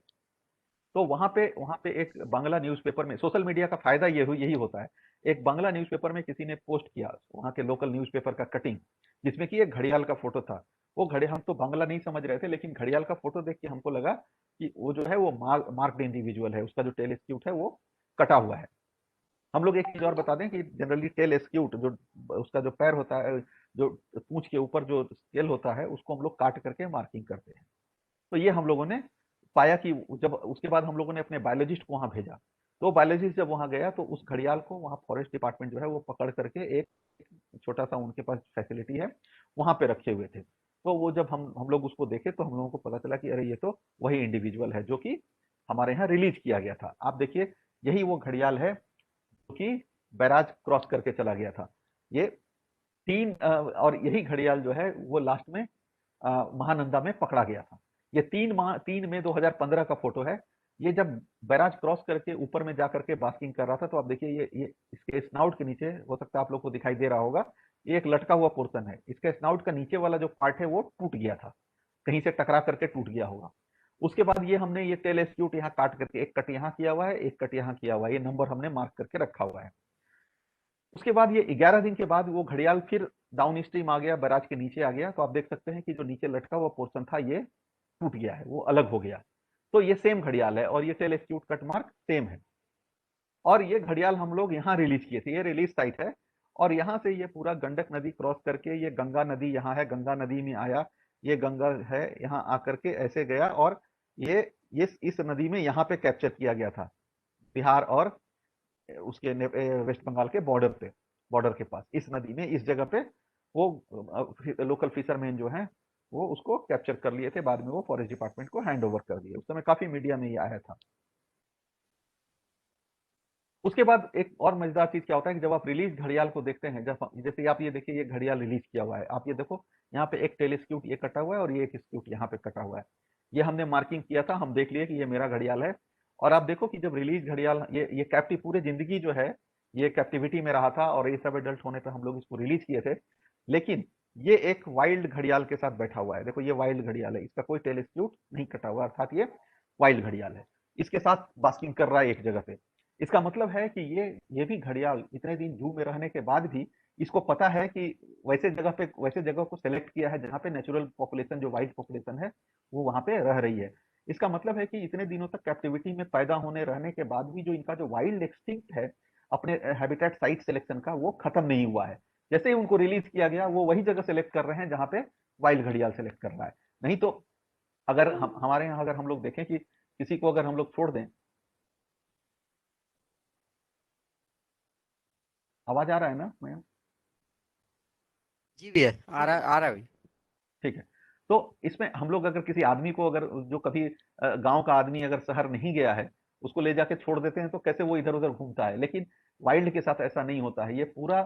तो वहां पे एक बांग्ला न्यूज़पेपर में, सोशल मीडिया का फायदा यही होता है। एक बांग्ला न्यूज़पेपर में किसी ने पोस्ट किया, वहां के लोकल न्यूज़पेपर का कटिंग, जिसमें कि एक घड़ियाल का फोटो था। वो घड़ियाल, हम तो बांग्ला नहीं समझ रहे थे, लेकिन घड़ियाल का फोटो देख के हमको लगा कि वो जो है वो मार्क्ड इंडिविजुअल है, उसका जो टेल स्क्यूट है वो कटा हुआ है। हम लोग एक चीज और बता दें कि जनरली टेल स्क्यूट, जो उसका जो पैर होता है, जो पूंछ के ऊपर जो स्केल होता है, उसको हम लोग काट करके मार्किंग करते हैं। तो ये हम लोगों ने पाया कि जब उसके बाद हम लोगों ने अपने बायोलॉजिस्ट को वहां भेजा, तो बायोलॉजिस्ट जब वहां गया तो उस घड़ियाल को वहां फॉरेस्ट डिपार्टमेंट जो है वो पकड़ करके एक छोटा सा उनके पास फैसिलिटी है, वहां पे रखे हुए थे। तो वो जब हम लोग उसको देखे तो हम लोगों को पता चला कि अरे ये तो वही इंडिविजुअल है जो कि हमारे यहाँ रिलीज किया गया था। आप देखिए यही वो घड़ियाल है जो कि बैराज क्रॉस करके चला गया था। ये और यही घड़ियाल जो है वो लास्ट में महानंदा में पकड़ा गया था। ये 3 मई 2015 का फोटो है। ये जब बैराज क्रॉस करके ऊपर में जा करके बास्किंग कर रहा था, तो आप देखिए ये इसके स्नाउट के नीचे, हो सकता है आप लोग को दिखाई दे रहा होगा, ये एक लटका हुआ पोर्शन है। इसके स्नाउट का नीचे वाला जो पार्ट है वो टूट गया था, कहीं से टकरा करके टूट गया होगा। उसके बाद ये हमने ये टेल एस्क्यूट यहाँ काट करके, एक कट यहाँ किया हुआ है, एक कट यहाँ किया हुआ है, ये नंबर हमने मार्क करके रखा हुआ है। उसके बाद ये 11 दिन के बाद वो घड़ियाल फिर डाउन स्ट्रीम आ गया, बैराज के नीचे आ गया। तो आप देख सकते हैं कि जो नीचे लटका हुआ पोर्शन था ये टूट गया है, वो अलग हो गया। तो ये सेम घड़ियाल है और ये टेल एस्क्यूट कट मार्क सेम है। और ये घड़ियाल हम लोग यहाँ रिलीज किए थे, ये रिलीज साइट है। और यहाँ से ये पूरा गंडक नदी क्रॉस करके ये गंगा नदी यहाँ है, गंगा नदी में आया, ये गंगा है, यहाँ आकर के ऐसे गया और ये इस नदी में यहाँ पे कैप्चर किया गया था, बिहार और उसके वेस्ट बंगाल के बॉर्डर के पास, इस नदी में, इस जगह पे वो लोकल फिशरमैन जो हैं वो उसको कैप्चर कर लिए थे। बाद में वो फॉरेस्ट डिपार्टमेंट को हैंड ओवर कर दिए। उस समय काफी मीडिया में ये आया था। उसके बाद एक और मजेदार चीज क्या होता है कि जब आप रिलीज घड़ियाल को देखते हैं, जब जैसे आप ये देखिए ये घड़ियाल रिलीज किया हुआ है, आप ये देखो यहाँ पे एक टेल स्क्यूट ये कटा हुआ है और ये एक स्क्यूट यहाँ पे कटा हुआ है। ये हमने मार्किंग किया था, हम देख लिए कि ये मेरा घड़ियाल है। और आप देखो कि जब रिलीज घड़ियाल ये कैप्टिव पूरे जिंदगी जो है ये कैप्टिविटी में रहा था और ये सब एडल्ट होने पर हम लोग इसको रिलीज किए थे। लेकिन ये एक वाइल्ड घड़ियाल के साथ बैठा हुआ है। देखो ये वाइल्ड घड़ियाल है, इसका कोई टेल स्क्यूट नहीं कटा हुआ, अर्थात ये वाइल्ड घड़ियाल है, इसके साथ बास्किंग कर रहा है एक जगह पे। इसका मतलब है कि ये भी घड़ियाल इतने दिन जू में रहने के बाद भी इसको पता है कि वैसे जगह को सेलेक्ट किया है जहाँ पे नेचुरल पॉपुलेशन, जो वाइल्ड पॉपुलेशन है वो वहां पे रह रही है। इसका मतलब है कि इतने दिनों तक कैप्टिविटी में पैदा होने रहने के बाद भी जो इनका जो वाइल्ड एक्सटिंक्ट है अपने हैबिटेट साइट सिलेक्शन का, वो खत्म नहीं हुआ है। जैसे ही उनको रिलीज किया गया वो वही जगह सेलेक्ट कर रहे हैं जहाँ पे वाइल्ड घड़ियाल सेलेक्ट कर रहा है। नहीं तो अगर हमारे यहाँ अगर हम लोग देखें कि किसी को अगर हम लोग छोड़ दें, आवाज आ रहा है ना मैं? जी भैया आ रहा है भैया। ठीक है। तो इसमें हम लोग अगर किसी आदमी को, अगर जो कभी गांव का आदमी अगर शहर नहीं गया है, उसको ले जाके छोड़ देते हैं तो कैसे वो इधर उधर घूमता है। लेकिन वाइल्ड के साथ ऐसा नहीं होता है। ये पूरा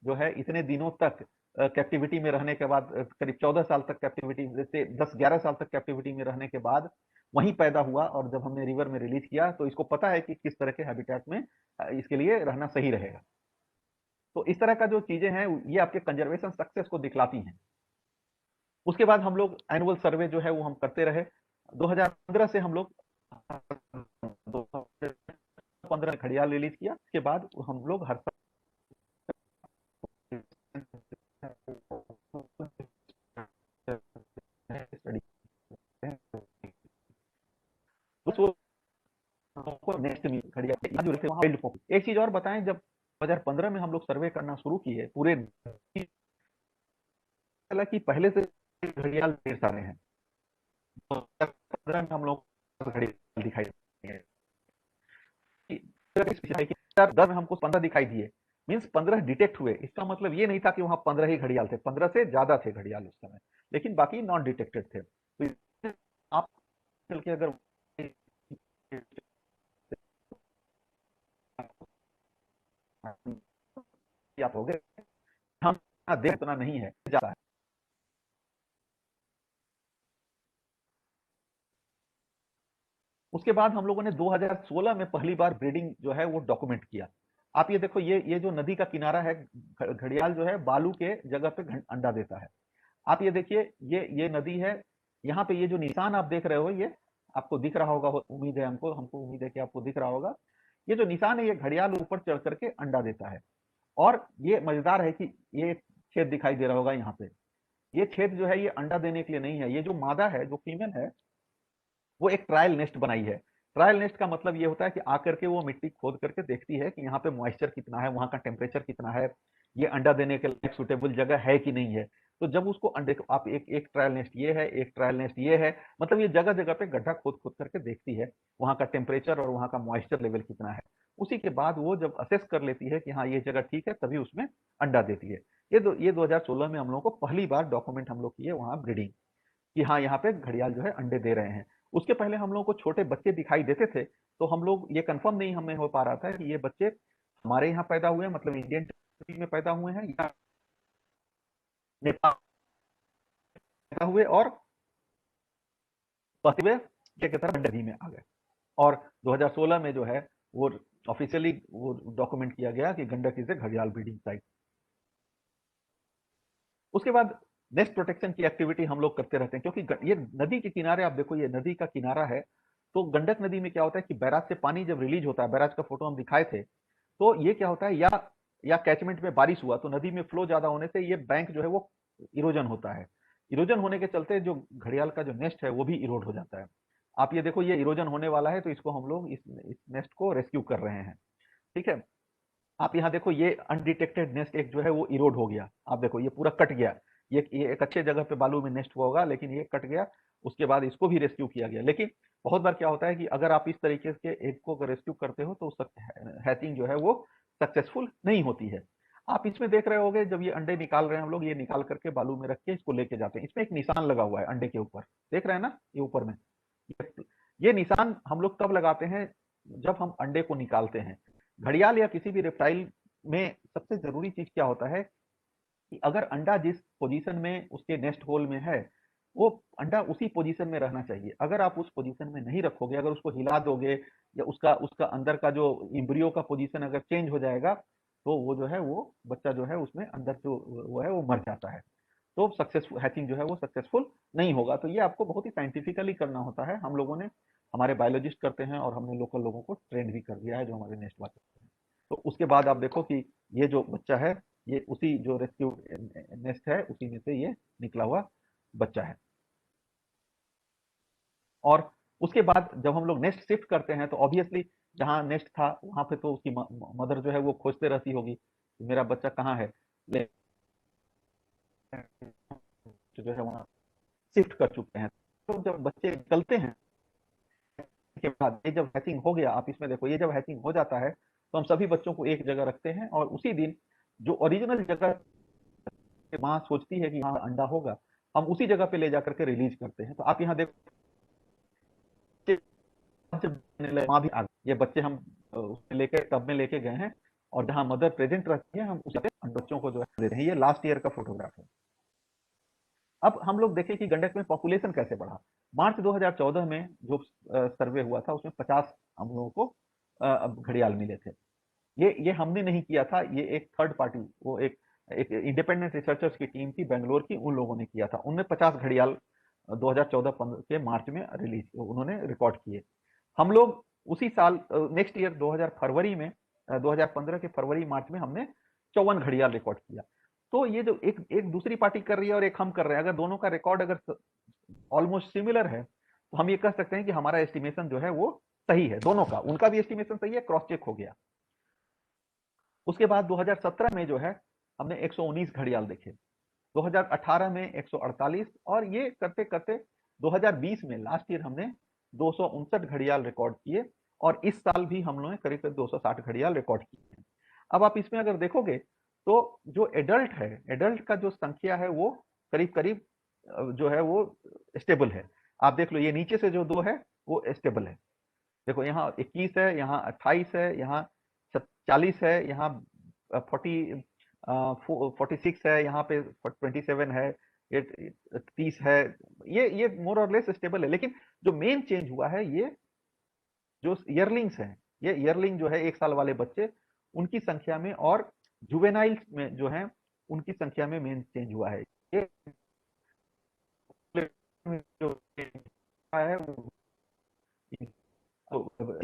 जो है इतने दिनों तक कैप्टिविटी में रहने के बाद, करीब 14 साल तक कैप्टिविटी, जैसे 10-11 साल तक कैप्टिविटी में रहने के बाद वहीं पैदा हुआ। और जब हमने रिवर में रिलीज किया तो इसको पता है कि किस तरह के हैबिटेट में इसके लिए रहना सही रहेगा। तो इस तरह का जो चीजें हैं ये आपके कंजर्वेशन सक्सेस को दिखलाती हैं। उसके बाद हम लोग एनुअल सर्वे जो है वो हम करते रहे। 2015 से हम लोग 2015 घड़ियाल रिलीज किया। उसके बाद हम लोग हर नेक्स्ट घड़ियाल। एक चीज और बताएं, जब 2015 में हम लोग सर्वे करना शुरू किए पूरे, कि पहले से घड़ियाल ढेर सारे हैं। 2015 में हम लोग घड़ियाल दिखाई दिए, 10 में हमको 15 दिखाई दिए, मींस 15 डिटेक्ट हुए। इसका मतलब ये नहीं था कि वहां 15 ही घड़ियाल थे, 15 से ज्यादा थे घड़ियाल उस समय, लेकिन बाकी नॉन डिटेक्टेड थे। तो आप चल के अगर आप हो गए, हम देख उतना नहीं है, ज्यादा है। उसके बाद हम लोगों ने 2016 में पहली बार ब्रीडिंग जो है वो डॉक्यूमेंट किया। आप ये देखो, ये जो नदी का किनारा है, घड़ियाल जो है बालू के जगह पे अंडा देता है। आप ये देखिए, ये नदी है, यहाँ पे ये जो निशान आप देख रहे हो, ये आपको दिख रहा होगा, उम्मीद है हमको उम्मीद है कि आपको दिख रहा होगा। ये जो निशान है, ये घड़ियाल ऊपर चढ़ करके अंडा देता है। और ये मजेदार है कि ये छेद दिखाई दे रहा होगा यहाँ पे, ये छेद जो है ये अंडा देने के लिए नहीं है। ये जो मादा है, जो फीमेल है, वो एक ट्रायल नेस्ट बनाई है। ट्रायल नेस्ट का मतलब ये होता है कि आकर के वो मिट्टी खोद करके देखती है कि यहाँ पे मॉइस्चर कितना है, वहाँ का टेम्परेचर कितना है, ये अंडा देने के लिए सुटेबल जगह है कि नहीं है। तो जब उसको अंडे को आप एक ट्रायल नेस्ट ये है, एक ट्रायल नेस्ट ये है, मतलब ये जगह जगह पे गड्ढा खोद खोद करके देखती है वहां का टेम्परेचर और वहां का मॉइस्चर लेवल कितना है। उसी के बाद वो जब असेस कर लेती है कि हाँ ये जगह ठीक है, तभी उसमें अंडा देती है। ये 2016 में हम लोगों को पहली बार डॉक्यूमेंट हम लोग किए वहां ब्रीडिंग, कि हाँ यहाँ पे घड़ियाल जो है अंडे दे रहे हैं। उसके पहले हम लोगों को छोटे बच्चे दिखाई देते थे, तो हम लोग ये कंफर्म नहीं हमें हो पा रहा था कि ये बच्चे हमारे यहाँ पैदा हुए हैं, मतलब इंडियन टेरिटरी में पैदा हुए हैं, या नेपाल पैदा हुए और बहते हुए की तरह नदी में आ गए। और 2016 में जो है वो ऑफिशियली वो डॉक्यूमेंट किया गया कि गंडक इज ए घड़ियाल ब्रीडिंग साइट। उसके बाद नेस्ट प्रोटेक्शन की एक्टिविटी हम लोग करते रहते हैं, क्योंकि ये नदी के किनारे, आप देखो ये नदी का किनारा है, तो गंडक नदी में क्या होता है कि बैराज से पानी जब रिलीज होता है, बैराज का फोटो हम दिखाए थे, तो ये क्या होता है, या कैचमेंट में बारिश हुआ तो नदी में फ्लो ज्यादा होने से ये बैंक जो है वो इरोजन होता है। इरोजन होने के चलते जो घड़ियाल का जो नेस्ट है वो भी इरोड हो जाता है। आप ये देखो ये इरोजन होने वाला है, तो इसको हम लोग इस नेस्ट को रेस्क्यू कर रहे हैं। ठीक है, आप यहाँ देखो ये अनडिटेक्टेड नेस्ट एक जो है वो इरोड हो गया, आप देखो ये पूरा कट गया। ये एक अच्छे जगह पे बालू में नेस्ट हुआ होगा, लेकिन ये कट गया। उसके बाद इसको भी रेस्क्यू किया गया। लेकिन बहुत बार क्या होता है कि अगर आप इस तरीके के एग को अगर रेस्क्यू करते हो तो हैचिंग जो है वो सक्सेसफुल नहीं होती है। आप इसमें देख रहे होगे जब ये अंडे निकाल रहे हैं हम लोग, ये निकाल करके बालू में रख के इसको लेके जाते हैं। इसमें एक निशान लगा हुआ है अंडे के ऊपर, देख रहे हैं ना, ये ऊपर में ये निशान हम लोग तब लगाते हैं जब हम अंडे को निकालते हैं। घड़ियाल या किसी भी रेप्टाइल में सबसे जरूरी चीज क्या होता है कि अगर अंडा जिस पोजीशन में उसके नेस्ट होल में है, वो अंडा उसी पोजीशन में रहना चाहिए। अगर आप उस पोजीशन में नहीं रखोगे, अगर उसको हिला दोगे या उसका उसका अंदर का जो एम्ब्रियो का पोजीशन अगर चेंज हो जाएगा, तो वो जो है वो बच्चा जो है उसमें अंदर जो वो है वो मर जाता है। तो सक्सेसफुल हैचिंग जो है वो सक्सेसफुल नहीं होगा। तो ये आपको बहुत ही साइंटिफिकली करना होता है। हम लोगों ने, हमारे बायोलॉजिस्ट करते हैं और हमने लोकल लोगों को ट्रेन भी कर दिया है जो हमारे नेस्ट वाले हैं। तो उसके बाद आप देखो कि ये जो बच्चा है ये उसी जो रेस्क्यू नेस्ट है उसी में से ये निकला हुआ बच्चा है। और उसके बाद जब हम लोग नेस्ट शिफ्ट करते हैं तो ऑब्वियसली जहाँ नेस्ट था वहां पे तो उसकी मदर जो है वो खोजते रहती होगी कि मेरा बच्चा कहाँ है, जो है वहाँ शिफ्ट कर चुके हैं। तो जब बच्चे निकलते हैं के बाद ये जब हैचिंग हो गया, आप इसमें देखो ये जब हैचिंग हो जाता है तो हम सभी बच्चों को एक जगह रखते हैं और उसी दिन जो ओरिजिनल जगह माँ सोचती है कि यहाँ अंडा होगा, हम उसी जगह पे ले जाकर के रिलीज करते हैं। तो आप यहाँ देखो माँ भी आ गई, ये बच्चे हम उसमें लेके टब में लेके गए हैं और जहाँ मदर प्रेजेंट रहती है हम उस बच्चों को जो है दे रहे हैं। ये लास्ट ईयर का फोटोग्राफ है। अब हम लोग देखें कि गंडक में पॉपुलेशन कैसे बढ़ा। मार्च 2014 में जो सर्वे हुआ था उसमें 50 हम लोगों को घड़ियाल मिले थे। ये हमने नहीं किया था, ये एक थर्ड पार्टी, वो एक इंडिपेंडेंट रिसर्चर्स की टीम थी बेंगलोर की, उन लोगों ने किया था। उनमें 50 घड़ियाल 2014 के मार्च में रिलीज उन्होंने रिकॉर्ड किए। हम लोग उसी साल नेक्स्ट ईयर 2015 के फरवरी मार्च में हमने 54 घड़ियाल रिकॉर्ड किया। तो ये जो एक दूसरी पार्टी कर रही है और एक हम कर रहे हैं, अगर दोनों का रिकॉर्ड अगर ऑलमोस्ट सिमिलर है तो हम ये कह सकते हैं कि हमारा एस्टिमेशन जो है वो सही है। दोनों का, उनका भी एस्टिमेशन सही है, क्रॉस चेक हो गया। उसके बाद 2017 में जो है हमने 119 घड़ियाल देखे, 2018 में 148 और ये करते करते 2020 में लास्ट ईयर हमने 259 घड़ियाल रिकॉर्ड किए और इस साल भी हम लोगों ने करीब 260 घड़ियाल रिकॉर्ड किए हैं। अब आप इसमें अगर देखोगे तो जो एडल्ट है, एडल्ट का जो संख्या है वो करीब करीब जो है वो स्टेबल है। आप देख लो ये नीचे से जो दो है वो स्टेबल है। देखो यहाँ 21 है, यहाँ 28 है, यहाँ 40 है, यहाँ 46 है, यहाँ पे 27 है, ये 30 है। ये मोर और लेस स्टेबल है। लेकिन जो मेन चेंज हुआ है ये जो ईयरलिंग्स हैं, ये ईयरलिंग जो है 1 साल वाले बच्चे, उनकी संख्या में और जुवेनाइल्स में जो है उनकी संख्या में मेन चेंज हुआ है। ये जो है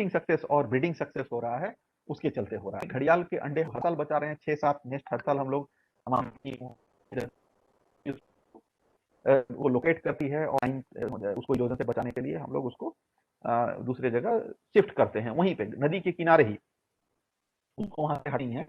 सक्सेस और ब्रीडिंग सक्सेस हो रहा है उसके चलते हो रहा है। घड़ियाल के अंडे हर साल बचा रहे हैं, 6-7 नेस्ट हर साल हम लोग वो लोकेट करती है और उसको इरोजन से बचाने के लिए हम लोग उसको दूसरे जगह शिफ्ट करते हैं। वहीं पे नदी के किनारे ही उसको वहां से हटी है,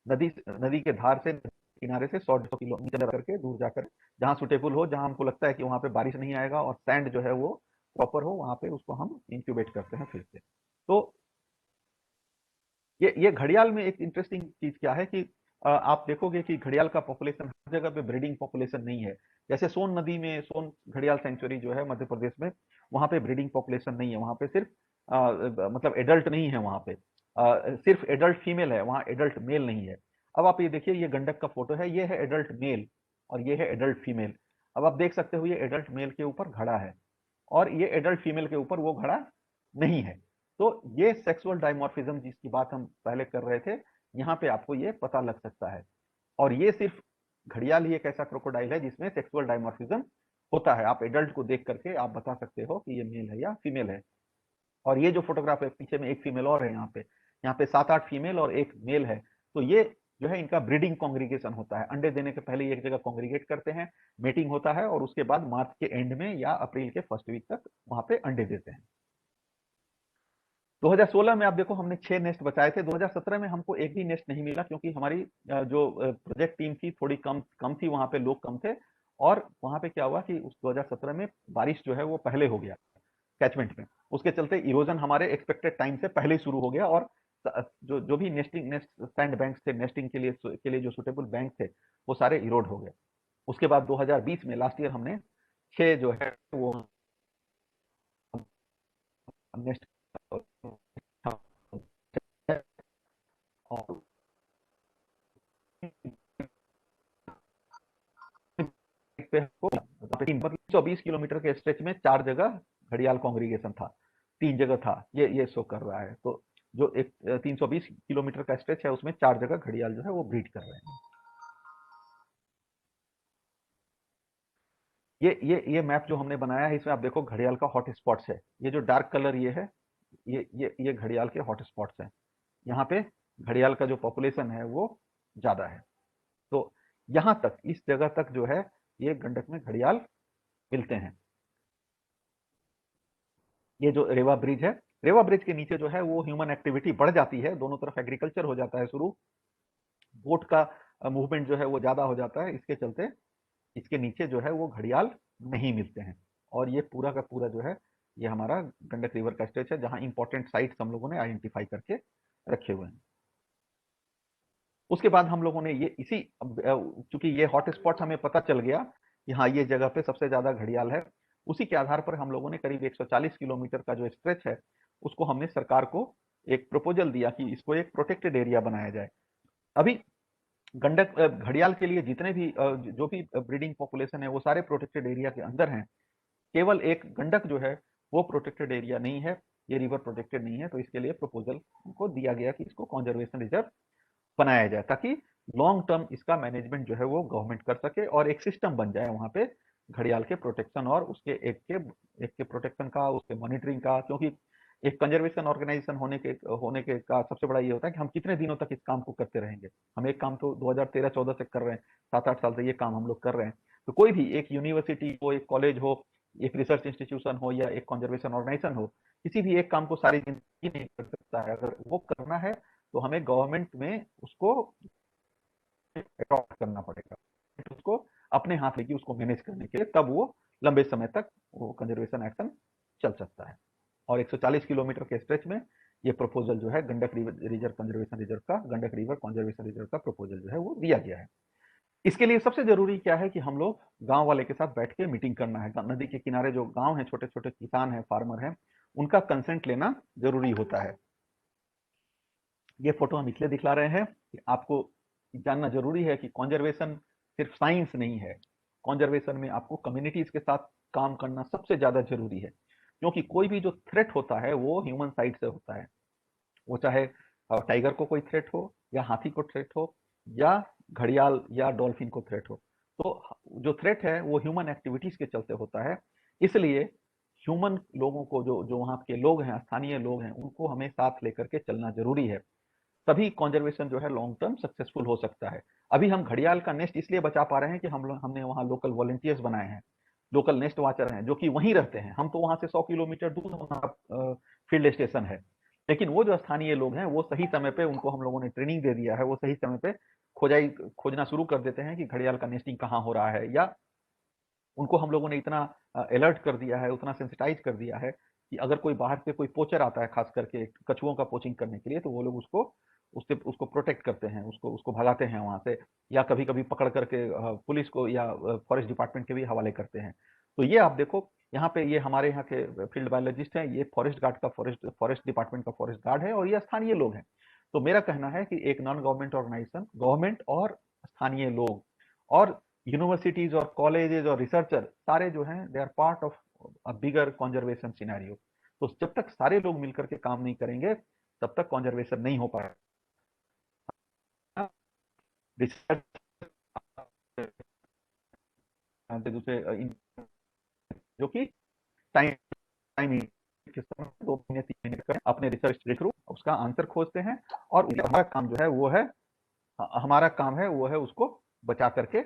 नदी के धार से किनारे से 100-150 किलोमीटर करके दूर जाकर जहाँ सुटेबल हो, जहाँ हमको लगता है कि वहाँ पे बारिश नहीं आएगा और सैंड जो है वो प्रॉपर हो, वहाँ पे उसको हम इंक्यूबेट करते हैं फिर से। तो ये घड़ियाल में एक इंटरेस्टिंग चीज क्या है कि आप देखोगे कि घड़ियाल का पॉपुलेशन हर जगह पे ब्रीडिंग पॉपुलेशन नहीं है। जैसे सोन नदी में सोन घड़ियाल सेंचुरी जो है मध्य प्रदेश में, वहां पे ब्रीडिंग पॉपुलेशन नहीं है, वहां पे सिर्फ मतलब एडल्ट नहीं है, वहां पे सिर्फ एडल्ट फीमेल है, वहां एडल्ट मेल नहीं है। अब आप ये देखिए, ये गंडक का फोटो है, ये है एडल्ट मेल और ये है एडल्ट फीमेल। अब आप देख सकते हो ये एडल्ट मेल के ऊपर घड़ा है और ये एडल्ट फीमेल के ऊपर वो घड़ा नहीं है। तो ये सेक्सुअल डायमॉर्फिज्म जिसकी बात हम पहले कर रहे थे, यहाँ पे आपको ये पता लग सकता है। और ये सिर्फ घड़ियाल ही एक ऐसा क्रोकोडाइल है जिसमें सेक्सुअल डायमॉर्फिज्म होता है। आप एडल्ट को देख करके आप बता सकते हो कि ये मेल है या फीमेल है। और ये जो फोटोग्राफ है पीछे में, एक फीमेल और है यहाँ पे 7-8 फीमेल और एक मेल है। तो ये जो है इनका ब्रीडिंग कॉन्ग्रीगेशन होता है। अंडे देने के पहले एक जगह कॉन्ग्रीगेट करते हैं, मीटिंग होता है और उसके बाद मार्च के एंड में या अप्रैल के फर्स्ट वीक तक वहां पे अंडे देते हैं। 2016 में आप देखो हमने 6 नेस्ट बचाए थे। 2017 में हमको एक भी नेस्ट नहीं मिला क्योंकि हमारी जो प्रोजेक्ट टीम थी थोड़ी कम थी, वहां पे लोग कम थे। और वहां पे क्या हुआ कि उस 2017 में बारिश जो है वो पहले हो गया कैचमेंट में, उसके चलते इरोजन हमारे एक्सपेक्टेड टाइम से पहले ही शुरू हो गया और जो भी नेस्ट सैंड बैंक्स थे नेस्टिंग के लिए जो सुटेबल बैंक थे वो सारे इरोड हो गए। उसके बाद 2020 में लास्ट ईयर हमने 6 जो है वो नेस्ट और 320 किलोमीटर के स्ट्रेच में 4 जगह घड़ियाल कांग्रीगेशन था, 3 जगह था, ये शो कर रहा है। तो जो एक 320 किलोमीटर का स्ट्रेच है उसमें 4 जगह घड़ियाल जो है वो ब्रीड कर रहे हैं। ये मैप जो हमने बनाया है इसमें आप देखो घड़ियाल का हॉट स्पॉट्स है। ये जो डार्क कलर ये है, ये घड़ियाल के हॉट स्पॉट्स हैं। यहाँ पे घड़ियाल का जो पॉपुलेशन है वो ज्यादा है। तो यहां तक, इस जगह तक जो है ये गंडक में घड़ियाल मिलते हैं। ये जो रेवा ब्रिज है, रेवा ब्रिज के नीचे जो है वो ह्यूमन एक्टिविटी बढ़ जाती है, दोनों तरफ एग्रीकल्चर हो जाता है शुरू, बोट का मूवमेंट जो है वो ज्यादा हो जाता है, इसके चलते इसके नीचे जो है वो घड़ियाल नहीं मिलते हैं। और ये पूरा का पूरा जो है ये हमारा गंडक रिवर का स्ट्रेच है जहां इंपॉर्टेंट साइट्स हम लोगों ने आइडेंटिफाई करके रखे हुए हैं। उसके बाद हम लोगों ने ये इसी चूंकि ये हॉट स्पॉट हमें पता चल गया कि हाँ ये जगह पे सबसे ज्यादा घड़ियाल है, उसी के आधार पर हम लोगों ने करीब 140 किलोमीटर का जो स्ट्रेच है उसको हमने सरकार को एक प्रपोजल दिया कि इसको एक प्रोटेक्टेड एरिया बनाया जाए। अभी गंडक घड़ियाल के लिए जितने भी जो भी ब्रीडिंग पॉपुलेशन है वो सारे प्रोटेक्टेड एरिया के अंदर हैं। केवल एक गंडक जो है वो प्रोटेक्टेड एरिया नहीं है, ये रिवर प्रोटेक्टेड नहीं है। तो इसके लिए प्रपोजल को दिया गया कि इसको कंजर्वेशन रिजर्व बनाया जाए ताकि लॉन्ग टर्म इसका मैनेजमेंट जो है वो गवर्नमेंट कर सके और एक सिस्टम बन जाए वहां पे घड़ियाल के प्रोटेक्शन और उसके एक के प्रोटेक्शन का, उसके मॉनिटरिंग का। क्योंकि एक कंजर्वेशन ऑर्गेनाइजेशन होने के का सबसे बड़ा ये होता है कि हम कितने दिनों तक इस काम को करते रहेंगे। हम एक काम तो 2013-14 से कर रहे हैं, 7-8 साल से ये काम हम लोग कर रहे हैं। तो कोई भी एक यूनिवर्सिटी हो, एक कॉलेज हो, एक रिसर्च इंस्टीट्यूशन हो या एक कंजर्वेशन ऑर्गेनाइजेशन हो, किसी भी एक काम को सारी जिंदगी नहीं कर सकता है। अगर वो करना है तो हमें गवर्नमेंट में उसको अडॉप्ट करना पड़ेगा, उसको अपने हाथ लेके उसको मैनेज करने के लिए, तब वो लंबे समय तक वो कंजर्वेशन एक्शन चल सकता है। और 140 किलोमीटर के स्ट्रेच में ये प्रपोजल जो है गंडक रिजर्व कंजर्वेशन रिजर्व का, गंडक रिवर कंजर्वेशन रिजर्व का प्रपोजल जो है वो दिया गया है। इसके लिए सबसे जरूरी क्या है कि हम लोग गांव वाले के साथ बैठ के मीटिंग करना है। नदी के किनारे जो गांव है, छोटे छोटे किसान है, फार्मर है, उनका कंसेंट लेना जरूरी होता है। ये फोटो हम इसलिए दिखला रहे हैं कि आपको जानना जरूरी है कि कंजर्वेशन सिर्फ साइंस नहीं है। कंजर्वेशन में आपको कम्युनिटीज के साथ काम करना सबसे ज्यादा जरूरी है, क्योंकि कोई भी जो थ्रेट होता है वो ह्यूमन साइड से होता है। वो चाहे टाइगर को कोई थ्रेट हो या हाथी को थ्रेट हो या घड़ियाल या डॉल्फिन को थ्रेट हो, तो जो थ्रेट है वो ह्यूमन एक्टिविटीज के चलते होता है। इसलिए ह्यूमन लोगों को, जो जो वहाँ के लोग हैं, स्थानीय लोग हैं, उनको हमें साथ लेकर के चलना जरूरी है, तभी कंजर्वेशन जो है लॉन्ग टर्म सक्सेसफुल हो सकता है। अभी हम घड़ियाल का नेस्ट इसलिए बचा पा रहे हैं कि हमने वहाँ लोकल वॉलंटियर्स बनाए हैं, लोकल नेस्ट वाचर हैं जो कि वहीं रहते हैं। हम तो वहां से 100 किलोमीटर दूर हमारा फील्ड स्टेशन है, लेकिन वो जो स्थानीय लोग हैं वो सही समय पे, उनको हम लोगों ने ट्रेनिंग दे दिया है, वो सही समय पे खोजना शुरू कर देते हैं कि घड़ियाल का नेस्टिंग कहाँ हो रहा है, या उनको हम लोगों ने इतना अलर्ट कर दिया है, उतना सेंसिटाइज कर दिया है कि अगर कोई बाहर से कोई पोचर आता है खास करके कछुओं का पोचिंग करने के लिए, तो वो लोग उसको प्रोटेक्ट करते हैं, उसको भगाते हैं वहां से, या कभी कभी पकड़ करके पुलिस को या फॉरेस्ट डिपार्टमेंट के भी हवाले करते हैं। तो ये आप देखो, यहाँ पे ये हमारे यहाँ के फील्ड बायोलॉजिस्ट हैं, ये फॉरेस्ट गार्ड का फॉरेस्ट डिपार्टमेंट का फॉरेस्ट गार्ड है, और ये स्थानीय लोग हैं। तो मेरा कहना है कि एक नॉन गवर्नमेंट ऑर्गेनाइजेशन, गवर्नमेंट और स्थानीय लोग और यूनिवर्सिटीज और कॉलेजेस और रिसर्चर सारे जो हैं, they are part of a bigger conservation scenario. तो जब तक सारे लोग मिलकर के काम नहीं करेंगे, तब तक कंजर्वेशन नहीं हो पाएगा। रिसर्च दूसरे जो कि टाइम टाइम किस तरह 2 महीने 3 महीने करें अपने रिसर्च के थ्रू उसका आंसर खोजते हैं, और हमारा काम जो है वो है, हमारा काम है वो है उसको बचा करके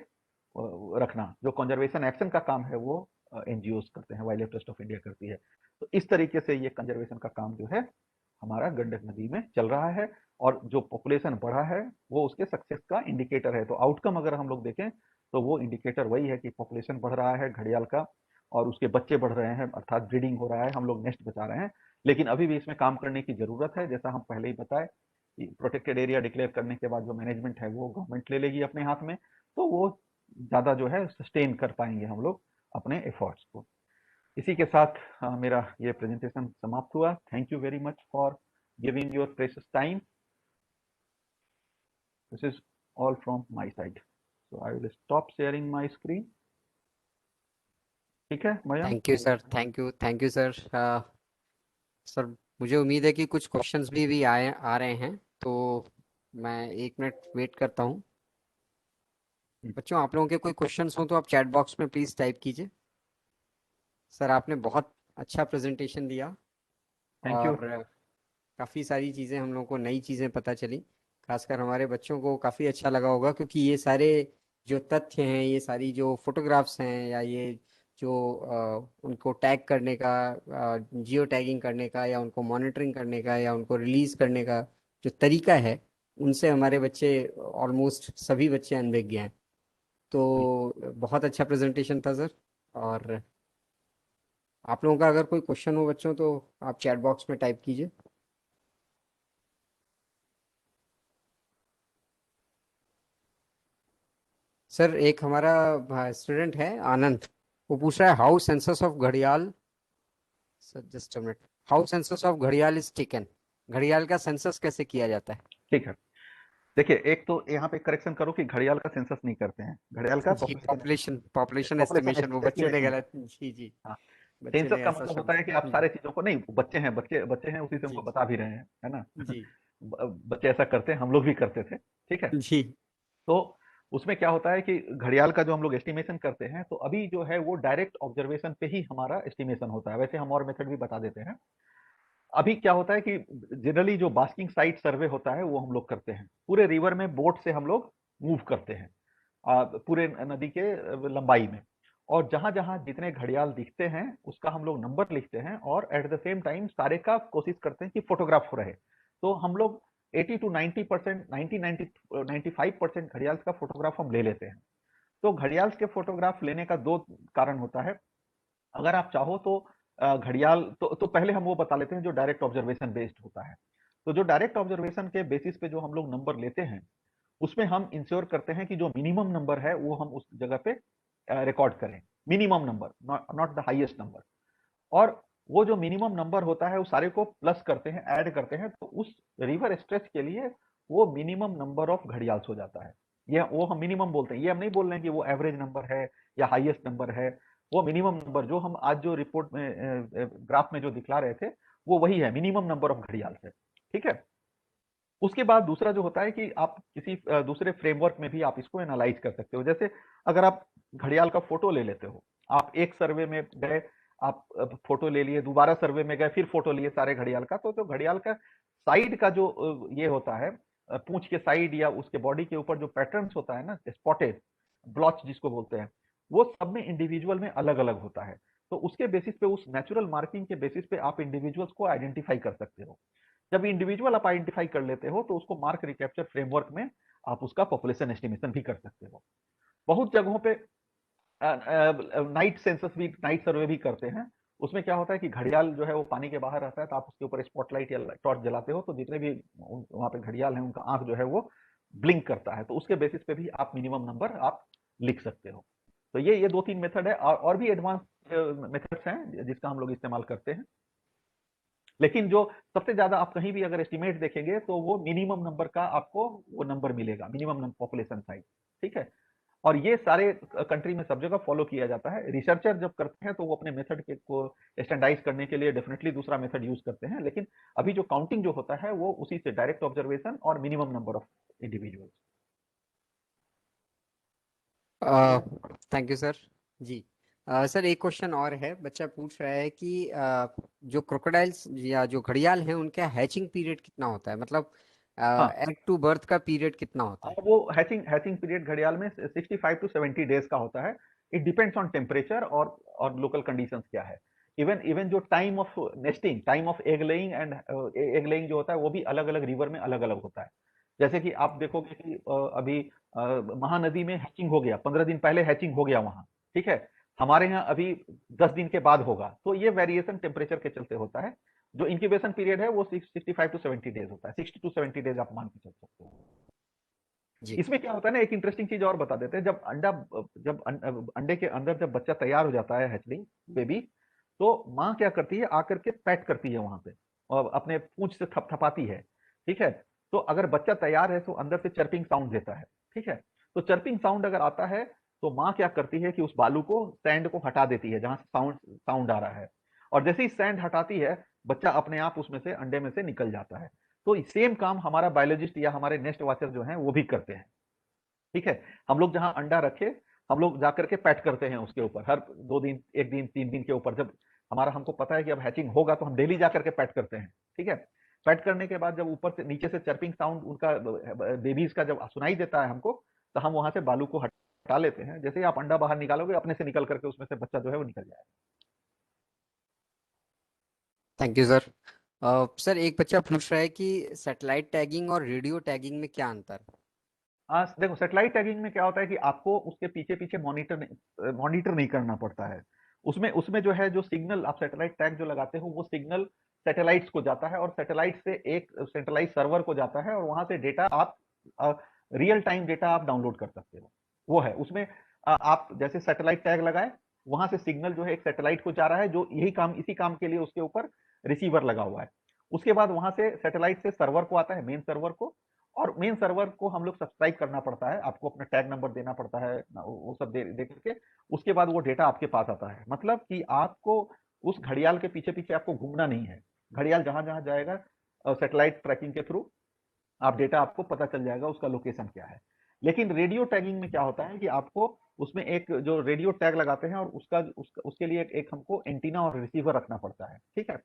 रखना। जो कंजर्वेशन एक्शन का काम है वो एनजीओस करते हैं, wild life trust of India करती है। तो इस तरीके से ये कंजर्वेशन का काम जो है हमारा गंडक नदी में चल रहा है, और जो पॉपुलेशन बढ़ा है वो उसके सक्सेस का इंडिकेटर है। तो आउटकम अगर हम लोग देखें तो वो इंडिकेटर वही है कि पॉपुलेशन बढ़ रहा है घड़ियाल का, और उसके बच्चे बढ़ रहे हैं, अर्थात ब्रीडिंग हो रहा है, हम लोग नेस्ट बचा रहे हैं। लेकिन अभी भी इसमें काम करने की जरूरत है। जैसा हम पहले ही बताए कि प्रोटेक्टेड एरिया डिक्लेयर करने के बाद जो मैनेजमेंट है वो गवर्नमेंट ले लेगी अपने हाथ में, तो वो ज्यादा जो है सस्टेन कर पाएंगे हम लोग अपने एफर्ट्स को। इसी के साथ मेरा ये प्रेजेंटेशन समाप्त हुआ। Thank you very much for giving your precious time. This is all from my side, so I will stop sharing my screen. ठीक है Mayank? Thank you sir, thank you sir. Sir मुझे उम्मीद है कि कुछ क्वेश्चंस भी आ रहे हैं, तो मैं 1 मिनट वेट करता हूँ। बच्चों, आप लोगों के कोई क्वेश्चंस हो तो आप चैट बॉक्स में प्लीज टाइप कीजिए। सर आपने बहुत अच्छा प्रेजेंटेशन दिया, थैंक यू। और काफ़ी सारी चीज़ें हम लोगों को नई चीज़ें पता चली। खासकर हमारे बच्चों को काफ़ी अच्छा लगा होगा, क्योंकि ये सारे जो तथ्य हैं, ये सारी जो फोटोग्राफ्स हैं, या ये जो उनको टैग करने का, जियो टैगिंग करने का, या उनको मॉनिटरिंग करने का, या उनको रिलीज करने का जो तरीका है, उनसे हमारे बच्चे, ऑलमोस्ट सभी बच्चे अनभिज्ञ हैं। तो बहुत अच्छा प्रेजेंटेशन था सर। और आप लोगों का अगर कोई क्वेश्चन हो बच्चों, तो आप चैट बॉक्स में टाइप कीजिए। सर एक हमारा स्टूडेंट है आनंद, वो पूछ रहा है हाउ सेंसस ऑफ घड़ियाल, sir just a minute, how census of घड़ियाल इज टेकन, घड़ियाल का सेंसस कैसे किया जाता है? ठीक है, देखिए एक तो यहाँ पे करेक्शन करो कि घड़ियाल का सेंसस नहीं करते हैं, घड़ियाल का जी, पॉपुलेशन एस्टिमेशन, वो बच्चे ने एस्टिमेशन। गलत, जी जी, हाँ, बच्चे सेंसस ने का ऐसा मतलब होता शब्द, है कि आप सारे चीजों को नहीं, बच्चे हैं, बच्चे हैं, उसी से जी हमको बता भी रहे हैं, है ना? जी बच्चे ऐसा करते हैं, हम लोग भी करते थे, ठीक है। जी तो उसमें क्या होता है कि घड़ियाल का जो हम लोग एस्टिमेशन करते हैं, तो अभी जो है वो डायरेक्ट ऑब्जर्वेशन पे ही हमारा एस्टिमेशन होता है। वैसे हम और मेथड भी बता देते हैं। अभी क्या होता है कि जनरली जो बास्किंग साइट सर्वे होता है वो हम लोग करते हैं, पूरे रिवर में बोट से हम लोग मूव करते हैं पूरे नदी के लंबाई में, और जहां जहां जितने घड़ियाल दिखते हैं उसका हम लोग नंबर लिखते हैं, और एट द सेम टाइम सारे का कोशिश करते हैं कि फोटोग्राफ हो रहे। तो हम लोग 80 to 90%, 95% घड़ियाल का फोटोग्राफ हम ले लेते हैं। तो घड़ियाल के फोटोग्राफ लेने का दो कारण होता है। अगर आप चाहो तो घड़ियाल तो पहले हम वो बता लेते हैं जो डायरेक्ट ऑब्जर्वेशन बेस्ड होता है। तो जो डायरेक्ट ऑब्जर्वेशन के बेसिस पे जो हम लोग नंबर लेते हैं, उसमें हम इंश्योर करते हैं कि जो मिनिमम नंबर है वो हम उस जगह पे रिकॉर्ड करें, minimum number, not the highest number. और वो जो मिनिमम नंबर होता है उस सारे को प्लस करते हैं, ऐड करते हैं, तो उस रिवर स्ट्रेच के लिए वो मिनिमम नंबर ऑफ घड़ियाल्स हो जाता है। ये वो हम मिनिमम बोलते हैं, ये हम नहीं बोल रहे हैं कि वो एवरेज नंबर है या हाईएस्ट नंबर है। वो मिनिमम नंबर जो हम आज जो रिपोर्ट में ग्राफ में जो दिखला रहे थे, वो वही है, मिनिमम नंबर ऑफ घड़ियाल है, ठीक है। उसके बाद दूसरा जो होता है कि आप किसी दूसरे फ्रेमवर्क में भी आप इसको एनालाइज कर सकते हो। जैसे अगर आप घड़ियाल का फोटो ले लेते हो, आप एक सर्वे में गए, आप फोटो ले लिए, दोबारा सर्वे में गए, फिर फोटो लिए सारे घड़ियाल का, तो घड़ियाल का साइड का जो ये होता है, पूंछ के साइड या उसके बॉडी के ऊपर जो पैटर्न्स होता है ना, स्पॉटेड ब्लॉच जिसको बोलते हैं, वो सब में इंडिविजुअल में अलग अलग होता है। तो उसके बेसिस पे, उस नेचुरल मार्किंग के बेसिस पे आप इंडिविजुअल्स को आइडेंटिफाई कर सकते हो। जब इंडिविजुअल आप आइडेंटिफाई कर लेते हो तो उसको मार्क रिकैप्चर फ्रेमवर्क में आप उसका पॉपुलेशन एस्टिमेशन भी कर सकते हो। बहुत जगहों पे नाइट सेंसस भी, नाइट सर्वे भी करते हैं। उसमें क्या होता है कि घड़ियाल जो है वो पानी के बाहर रहता है, तो आप उसके ऊपर स्पॉटलाइट या टॉर्च जलाते हो, तो जितने भी वहां पे घड़ियाल हैं उनका आंख जो है वो ब्लिंक करता है, तो उसके बेसिस पे भी आप मिनिमम नंबर आप लिख सकते हो। तो ये 2-3 मेथड है, और भी एडवांस मेथड्स हैं जिसका हम लोग इस्तेमाल करते हैं। लेकिन जो सबसे ज्यादा आप कहीं भी अगर एस्टिमेट देखेंगे तो वो मिनिमम नंबर का आपको वो नंबर मिलेगा, मिनिमम पॉपुलेशन साइज, ठीक है। और ये सारे कंट्री में सब जगह फॉलो किया जाता है। रिसर्चर जब करते हैं तो वो अपने मेथड के को स्टैंडर्डाइज करने के लिए डेफिनेटली दूसरा मेथड यूज करते हैं, लेकिन अभी जो काउंटिंग जो होता है वो उसी से डायरेक्ट ऑब्जर्वेशन और minimum number of individuals. Thank you sir. जी सर, एक क्वेश्चन और है। बच्चा पूछ रहा है कि जो क्रोकोडाइल्स या जो घड़ियाल हैं उनका हैचिंग पीरियड कितना होता है, मतलब हाँ, एग टू बर्थ का पीरियड कितना होता है? वो हैचिंग पीरियड घड़ियाल में 65 टू 70 डेज का होता है। इट डिपेंड्स ऑन टेम्परेचर और लोकल कंडीशंस क्या है। इवन जो time of nesting, time of egg laying and egg laying जो होता है वो भी अलग अलग रिवर में अलग अलग होता है। जैसे कि आप देखोगे कि अभी महानदी में हैचिंग हो गया, 15 दिन पहले हैचिंग हो गया वहां, ठीक है। हमारे यहाँ अभी 10 दिन के बाद होगा, तो ये वेरिएशन टेम्परेचर के चलते होता है। जो इंक्यूबेशन पीरियड है वो 65 टू 70 डेज होता है, 60 टू 70 डेज आप मान के चल सकते हो। जी इसमें क्या होता है ना, एक इंटरेस्टिंग चीज और बता देते हैं। जब अंडे के अंदर जब बच्चा तैयार हो जाता है, हैचलिंग बेबी, तो माँ क्या करती है, आकर के पैट करती है वहां पे और अपने पूंछ से थपथपाती है, ठीक है। तो अगर बच्चा तैयार है तो अंदर से चर्पिंग साउंड देता है, ठीक है। तो चर्पिंग साउंड अगर आता है तो माँ क्या करती है कि उस बालू को, सैंड को हटा देती है जहां से साउंड साउंड आ रहा है, और जैसे ही सैंड हटाती है बच्चा अपने आप उसमें से, अंडे में से निकल जाता है। तो सेम काम हमारा बायोलॉजिस्ट या हमारे नेस्ट वाचर जो हैं वो भी करते हैं, ठीक है। हम लोग जहां अंडा रखे, हम लोग जाकर के पैट करते हैं उसके ऊपर, हर 2 दिन, 1 दिन, 3 दिन के ऊपर। जब हमारा, हमको पता है कि अब हैचिंग होगा तो हम डेली जाकर के पैट करते हैं, ठीक है। पैट करने के बाद जब ऊपर से नीचे से चर्पिंग साउंड उनका, बेबीज का जब सुनाई देता है हमको, तो हम वहां से बालू को हटा लेते हैं। जैसे ही आप अंडा बाहर निकालोगे, अपने से निकल करके उसमें से बच्चा जो है वो निकल जाएगा। Thank you sir. सर, एक बच्चा पूछ रहा है कि सैटेलाइट टैगिंग और रेडियो टैगिंग में क्या अंतर है? देखो, सैटेलाइट टैगिंग में क्या होता है कि आपको उसके पीछे पीछे मॉनिटर नहीं करना पड़ता है। उसमें उसमें जो है, जो सिग्नल आप सैटेलाइट टैग जो लगाते हो, वो सिग्नल सैटेलाइट्स को जाता है और सैटेलाइट से एक सेंट्रलाइज सर्वर को जाता है, और वहां से डेटा आप, रियल टाइम डेटा आप डाउनलोड कर सकते हो। वो है उसमें, आप जैसे सैटेलाइट टैग लगाए, वहां से सिग्नल जो है एक सैटेलाइट को जा रहा है, जो यही काम, इसी काम के लिए उसके ऊपर रिसीवर लगा हुआ है। उसके बाद वहां से सैटेलाइट से सर्वर को आता है, मेन सर्वर को, और मेन सर्वर को हम लोग सब्सक्राइब करना पड़ता है, आपको अपना टैग नंबर देना पड़ता है, वो सब दे करके उसके बाद वो डेटा आपके पास आता है। मतलब कि आपको उस घड़ियाल के पीछे पीछे आपको घूमना नहीं है। घड़ियाल जहां जहां जाएगा, सैटेलाइट ट्रैकिंग के थ्रू आप डेटा, आपको पता चल जाएगा उसका लोकेशन क्या है। लेकिन रेडियो टैगिंग में क्या होता है कि आपको उसमें एक जो रेडियो टैग लगाते हैं, और उसके लिए एक हमको एंटीना और रिसीवर रखना पड़ता है, ठीक है।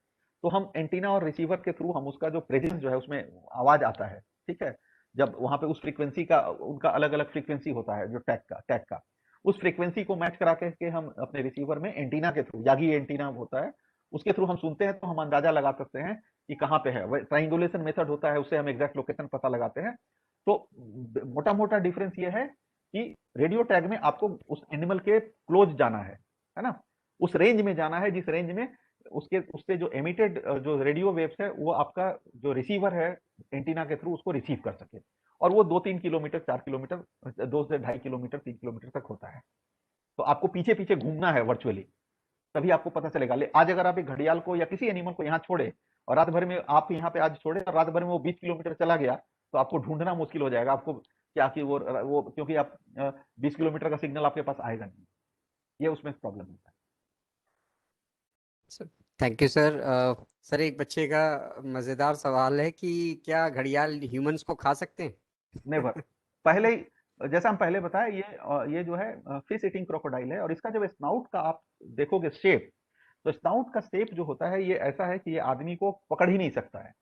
तो हम एंटीना और रिसीवर के थ्रू हम उसका जो प्रेजेंस जो है उसमें आवाज आता है, ठीक है। जब वहां पे उस फ्रीक्वेंसी का, उनका अलग अलग फ्रीक्वेंसी होता है जो टैग का उस फ्रीक्वेंसी को मैच करा के हम अपने रिसीवर में एंटीना के थ्रू, यागी एंटीना होता है, उसके थ्रू हम सुनते हैं, तो हम अंदाजा लगा सकते हैं कि कहाँ पे है। ट्राइंगुलेशन मेथड होता है, उससे हम एग्जैक्ट लोकेशन पता लगाते हैं। तो मोटा मोटा डिफरेंस ये है कि रेडियो टैग में आपको उस एनिमल के क्लोज जाना है ना, उस रेंज में जाना है जिस रेंज में उसके उससे जो एमिटेड जो रेडियो वेव्स है वो आपका जो रिसीवर है एंटीना के थ्रू उसको रिसीव कर सके। और वो 2-3 किलोमीटर, 4 किलोमीटर, 2 से ढाई किलोमीटर, 3 किलोमीटर तक होता है। तो आपको पीछे पीछे घूमना है वर्चुअली, तभी आपको पता चलेगा। आज अगर आप एक घड़ियाल को या किसी एनिमल को यहाँ छोड़े, और रात भर में आप यहाँ पे आज छोड़े और रात भर में वो 20 किलोमीटर चला गया, तो आपको ढूंढना मुश्किल हो जाएगा। आपको क्या कि वो क्योंकि आप 20 किलोमीटर का सिग्नल आपके पास आएगा नहीं, ये उसमें प्रॉब्लम होता है। Thank you sir. सर, एक बच्चे का मजेदार सवाल है कि क्या घड़ियाल ह्यूमंस को खा सकते हैं? नेवर। पहले ही, जैसा हम पहले बताया, ये जो है फिश ईटिंग क्रोकोडाइल है, और इसका जब स्नाउट का आप देखोगे शेप, तो स्नाउट का शेप जो होता है ये ऐसा है कि ये आदमी को पकड़ ही नहीं सकता है।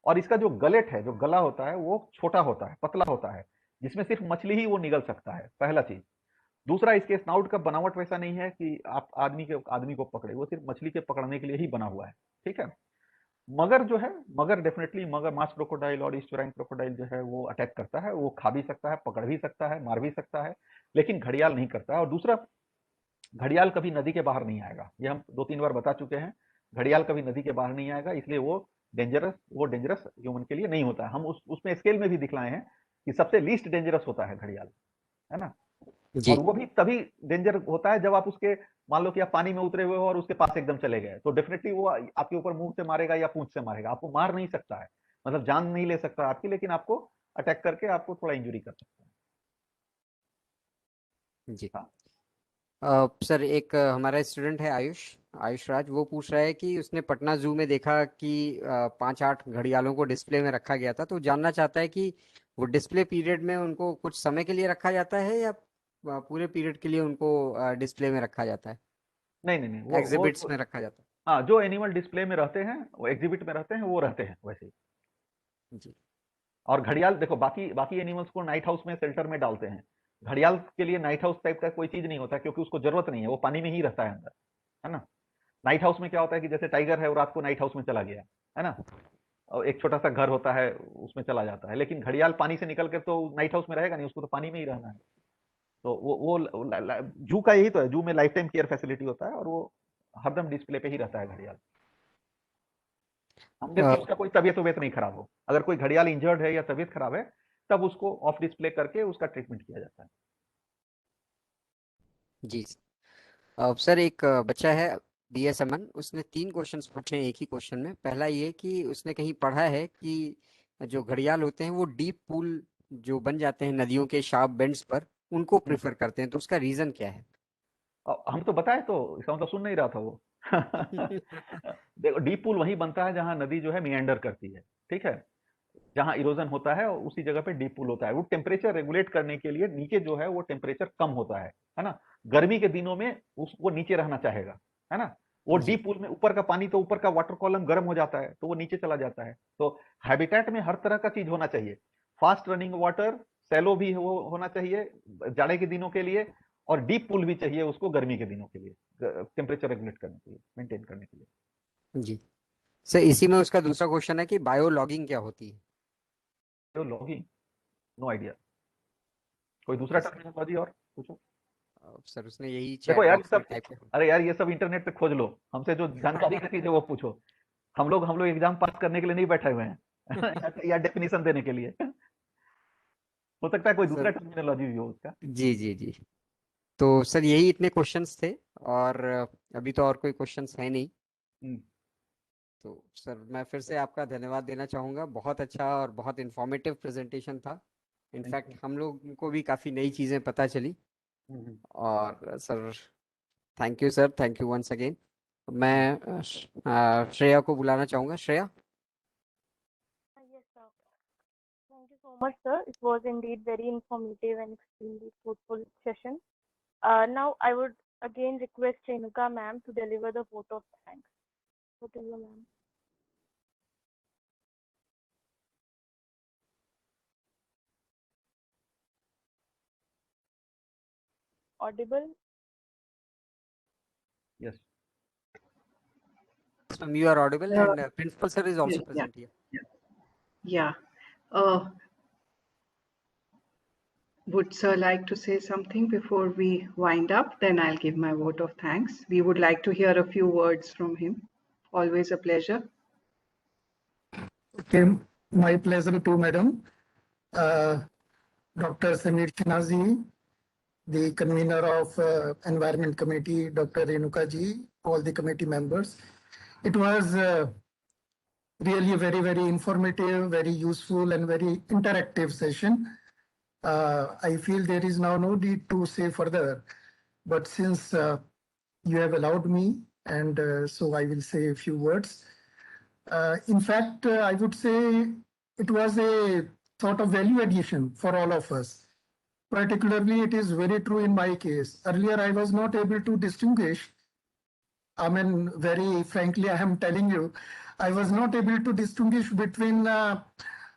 और इसका जो गलेट है, जो गला होता है, वो छोटा होता है, पतला होता है, जिसमें सिर्फ मछली ही वो निगल सकता है, पहला चीज। दूसरा, इसके स्नाउट का बनावट वैसा नहीं है कि आप आदमी को पकड़े, वो सिर्फ मछली के पकड़ने के लिए ही बना हुआ है, ठीक है। मगर जो है, मगर डेफिनेटली मगर मास क्रोकोडाइल और ईस्टुराइन क्रोकोडाइल जो है वो अटैक करता है, वो खा भी सकता है, पकड़ भी सकता है, मार भी सकता है, लेकिन घड़ियाल नहीं करता है। और दूसरा, घड़ियाल कभी नदी के बाहर नहीं आएगा, ये हम 2-3 बार बता चुके हैं। घड़ियाल कभी नदी के बाहर नहीं आएगा, इसलिए वो डेंजरस ह्यूमन के लिए नहीं होता है। हम उसमें स्केल में भी दिखलाए हैं कि सबसे लीस्ट डेंजरस होता है घड़ियाल, है ना? जी और वो भी तभी डेंजर होता है जब आप उसके, मान लो कि आप पानी में उतरे हुए हो और उसके पास एकदम चले गए, तो डेफिनेटली वो आपके ऊपर मुंह से मारेगा या पूंछ से मारेगा, आपको मार नहीं सकता है, मतलब जान नहीं ले सकता आपकी, लेकिन आपको अटैक करके आपको थोड़ा इंजरी कर सकता है। जी। हाँ। सर एक हमारा स्टूडेंट है आयुष, आयुष राज, वो पूछ रहा है कि उसने पटना जू में देखा कि 5-8 घड़ियालों को डिस्प्ले में रखा गया था, तो जानना चाहता है कि वो डिस्प्ले पीरियड में उनको कुछ समय के लिए रखा जाता है या पूरे पीरियड के लिए उनको डिस्प्ले में रखा जाता है, नहीं नहीं नहीं, वो एग्जिबिट्स में रखा जाता हाँ, जो एनिमल डिस्प्ले में रहते हैं, वो एग्जिबिट में रहते हैं, वो रहते हैं वैसे ही। है? जी और घड़ियाल देखो, बाकी बाकी एनिमल्स को नाइट हाउस में, शेल्टर में डालते हैं। घड़ियाल के लिए नाइट हाउस टाइप का कोई चीज नहीं होता, क्योंकि उसको जरूरत नहीं है, वो पानी में ही रहता है अंदर, है ना? नाइट हाउस में क्या होता है कि जैसे टाइगर है, वो रात को नाइट हाउस में चला गया, है ना? और एक छोटा सा घर होता है, उसमें चला जाता है। लेकिन घड़ियाल पानी से निकल कर तो नाइट हाउस में रहेगा नहीं, उसको तो पानी में ही रहना है। तो वो जू का यही तो है, जू में लाइफ टाइम केयर फैसिलिटी होता है, और वो हरदम डिस्प्ले पे ही रहता है घड़ियाल, हम जब अ, उसका कोई तबीयत वबियत नहीं खराब हो। अगर कोई घड़ियाल इंजर्ड है या तबीयत खराब है, तब उसको ऑफ डिस्प्ले करके उसका ट्रीटमेंट किया जाता है। जी सर एक बच्चा है BS अमन, उसने 3 क्वेश्चंस पूछे हैं एक ही क्वेश्चन में। पहला ये कि उसने कहीं पढ़ा है कि जो घड़ियाल होते हैं वो डीप पूल जो बन जाते हैं नदियों के शार्प बेंड्स पर, उनको प्रेफर करते हैं, तो उसका रीजन क्या है? हम तो बताए, तो इसका मतलब सुन नहीं रहा था वो। देखो, डीप पूल वहीं बनता है जहां नदी जो है मियंडर करती है, ठीक है? जहां इरोजन होता है उसी जगह पे डीप पूल होता है। वो टेम्परेचर रेगुलेट करने के लिए, नीचे जो है वो टेम्परेचर कम होता है ना? गर्मी के दिनों में उसको नीचे रहना चाहेगा, है ना? वो जी डीप पूल में ऊपर का पानी, तो ऊपर का वाटर कॉलम गर्म हो जाता है, तो वो नीचे चला जाता है। तो हैबिटेट में हर तरह का चीज होना चाहिए, फास्ट रनिंग वाटर, सैलो भी होना चाहिए जाड़े के दिनों के लिए, और डीप पूल भी चाहिए उसको गर्मी के दिनों के लिए, टेम्परेचर रेगुलेट करने के लिए, मेंटेन करने के लिए। जी सर, इसी में उसका दूसरा क्वेश्चन है कि बायोलॉगिंग क्या होती है? तो लॉगिंग, नो आइडिया। कोई दूसरा ओके सर। टर्मिनोलॉजी और पूछो। सर उसने यही देखो चैट यार, ये बॉक्स में सब, टाइप किया। अरे यार, ये सब इंटरनेट पे खोज लो, हमसे जो जानकारी की चीज है वो पूछो। हम लोग एग्जाम पास करने के लिए नहीं बैठे हुए हैं या डेफिनेशन देने के लिए। हो सकता है कोई दूसरा सर टर्मिनोलॉजी भी हो उसका। जी जी जी, तो सर यही इतने क्वेश्चंस थे, और अभी तो और कोई क्वेश्चंस है नहीं। हम्म, तो सर मैं फिर से आपका धन्यवाद देना चाहूँगा, बहुत अच्छा और बहुत इंफॉर्मेटिव प्रेजेंटेशन था। Thank in fact you. हम लोग को भी काफ़ी नई चीज़ें पता चली। हम्म, और sir thank you sir, thank you once again. हम्म, मैं श्रेया को बुलाना चाहूँगा। Shreya. Yes, sir. Thank you so much, sir. It was indeed very informative and extremely fruitful session. Now I would again request Renuka ma'am to deliver the vote of thanks. Over to you, ma'am. Audible? yes. You are audible, Uh, and principal sir is also yeah, present here. yeah. Would Sir like to say something before we wind up? Then I'll give my vote of thanks. We would like to hear a few words from him. Always a pleasure. Okay, my pleasure too, madam. Dr. Samir Chinazi, the convener of Environment Committee, Dr. Renuka ji, all the committee members. It was really a very, very informative, very useful, and very interactive session. I feel there is now no need to say further, but since you have allowed me, and so I will say a few words. In fact, I would say it was a sort of value addition for all of us. Particularly, it is very true in my case. Earlier, I was not able to distinguish. I mean, very frankly, I am telling you, I was not able to distinguish between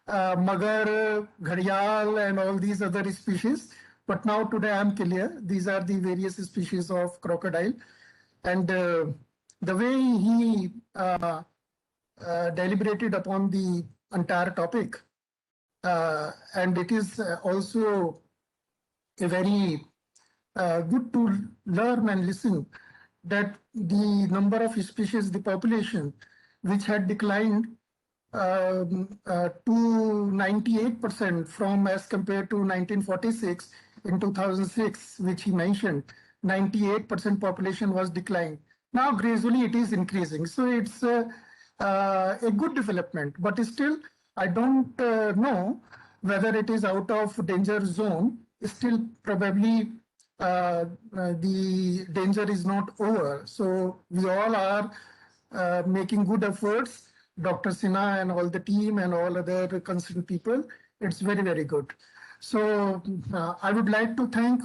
magar, ghadial, and all these other species. But now today I am clear. These are the various species of crocodile. And the way he deliberated upon the entire topic. And it is also a very good to learn and listen that the number of species, the population, which had declined to 98% from as compared to 1946 in 2006, which he mentioned, 98% population was declined. Now gradually it is increasing. So it's a good development, but still I don't know whether it is out of danger zone. Still probably the danger is not over. So we all are making good efforts, Dr. Sinha and all the team and all other concerned people. It's very, very good. So I would like to thank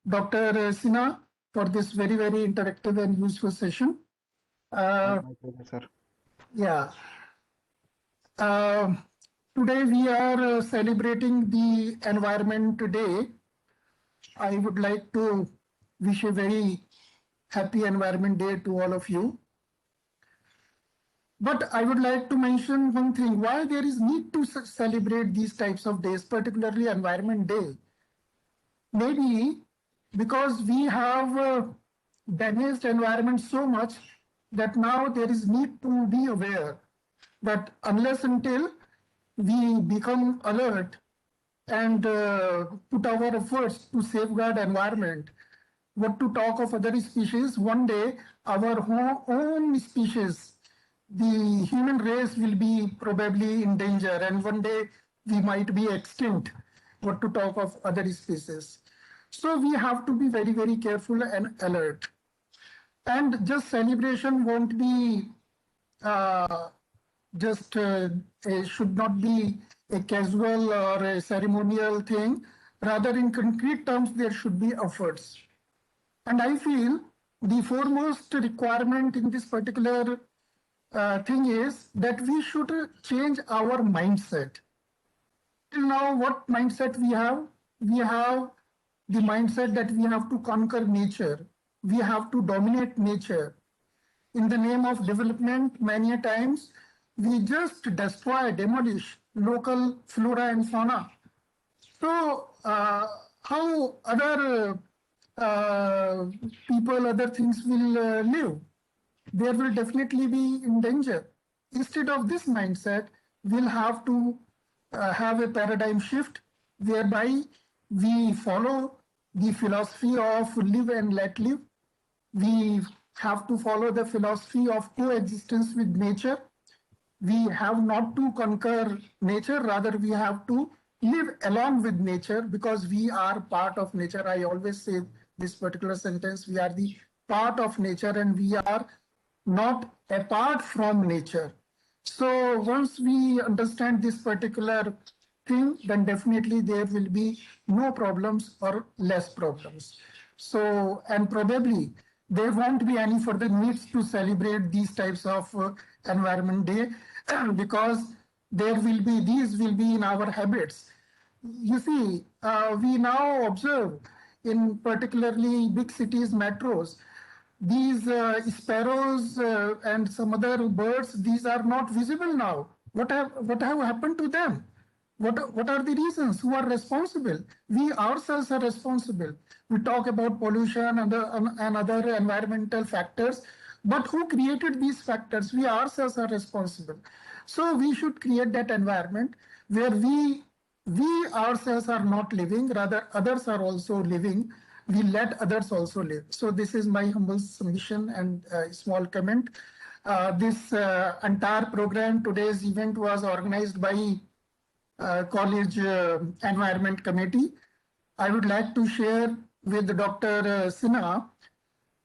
Dr. Sinha for this very, very interactive and useful session. My pleasure, sir. Yeah. Today we are celebrating the Environment Day. I would like to wish a very happy Environment Day to all of you. But I would like to mention one thing, why there is need to celebrate these types of days, particularly Environment Day. Maybe because we have damaged environment so much that now there is need to be aware that unless until we become alert and put our efforts to safeguard environment, what to talk of other species, one day our own species, the human race will be probably in danger, and one day we might be extinct, what to talk of other species. So we have to be very, very careful and alert. And just celebration won't be should not be a casual or a ceremonial thing. Rather, in concrete terms, there should be efforts. And I feel the foremost requirement in this particular thing is that we should change our mindset. Till now, what mindset we have? We have the mindset that we have to conquer nature. We have to dominate nature. In the name of development, many a times, we just destroy, demolish local flora and fauna. So how other people, other things will live? There will definitely be in danger. Instead of this mindset, we'll have to have a paradigm shift whereby we follow the philosophy of live and let live. We have to follow the philosophy of coexistence with nature. We have not to conquer nature, rather we have to live along with nature because we are part of nature. I always say this particular sentence, we are the part of nature and we are not apart from nature. So once we understand this particular thing, then definitely there will be no problems or less problems. So, and probably there won't be any further needs to celebrate these types of Environment Day because these will be in our habits. You see, we now observe in particularly big cities, metros, these sparrows and some other birds, these are not visible now. What have happened to them? What are the reasons? Who are responsible? We ourselves are responsible. We talk about pollution and other environmental factors, but who created these factors? We ourselves are responsible. So we should create that environment where we ourselves are not living, rather others are also living. We let others also live. So this is my humble submission and small comment. This entire program, today's event was organized by College Environment Committee. I would like to share with Dr. Sinha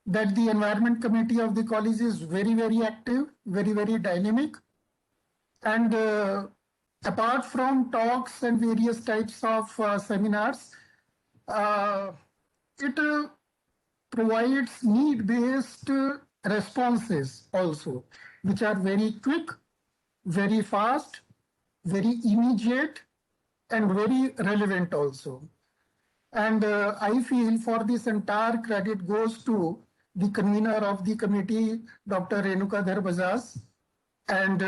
that the Environment Committee of the college is very, very active, very, very dynamic. And apart from talks and various types of seminars, it provides need-based responses also, which are very quick, very fast, very immediate, and very relevant also. And I feel for this entire credit goes to the convener of the committee, Dr. Renuka Dhar Bajaj, And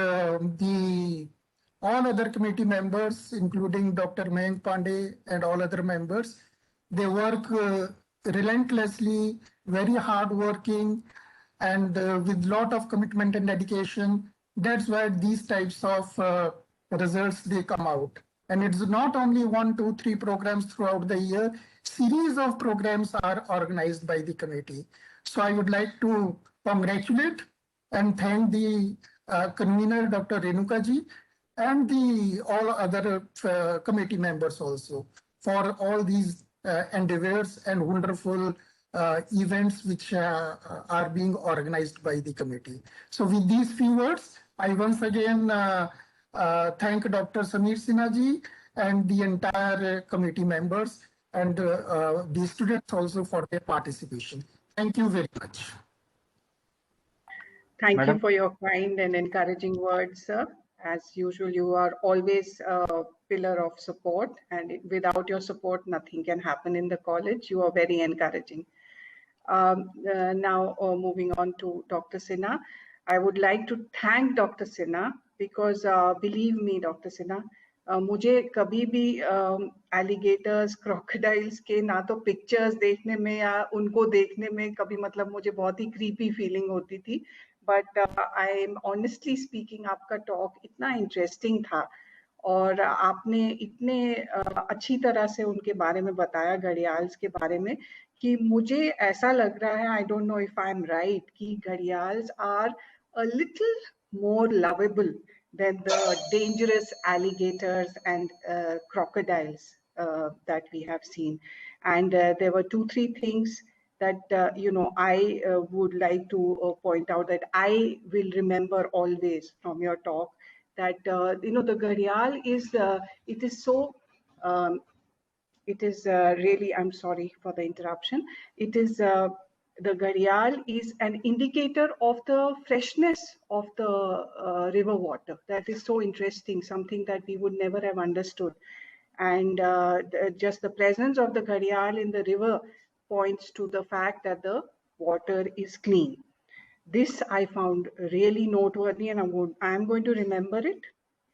all other committee members, including Dr. Mayank Pandey and all other members, they work relentlessly, very hardworking, and with lot of commitment and dedication. That's why these types of results they come out. And it's not only 1, 2, 3 programs throughout the year. Series of programs are organized by the committee. So I would like to congratulate and thank the convener, Dr. Renuka ji, and the all other committee members also for all these endeavors and wonderful events which are being organized by the committee. So with these few words, I once again thank Dr. Samir Sinha ji and the entire committee members and the students also for their participation. Thank you very much. Thank you Madam. for your kind and encouraging words, sir. As usual, you are always a pillar of support, and without your support, nothing can happen in the college. You are very encouraging. Now, moving on to Dr. Sinha, I would like to thank Dr. Sinha because believe me, Dr. Sinha, मुझे कभी भी alligators crocodiles के ना तो pictures देखने में या उनको देखने में कभी मतलब मुझे बहुत ही क्रीपी फीलिंग होती थी, but I am honestly speaking आपका टॉक इतना इंटरेस्टिंग था और आपने इतने अच्छी तरह से उनके बारे में बताया, घड़ियाल्स के बारे में, कि मुझे ऐसा लग रहा है, I don't know if I am right, कि gharials are a little more lovable than the dangerous alligators and crocodiles that we have seen. And there were 2-3 things that I would like to point out that I will remember always from your talk, that the gharial is it is so it is really, I'm sorry for the interruption, it is the gharial is an indicator of the freshness of the river water. That is so interesting, something that we would never have understood. And just the presence of the gharial in the river points to the fact that the water is clean. This I found really noteworthy, and I'm going to remember it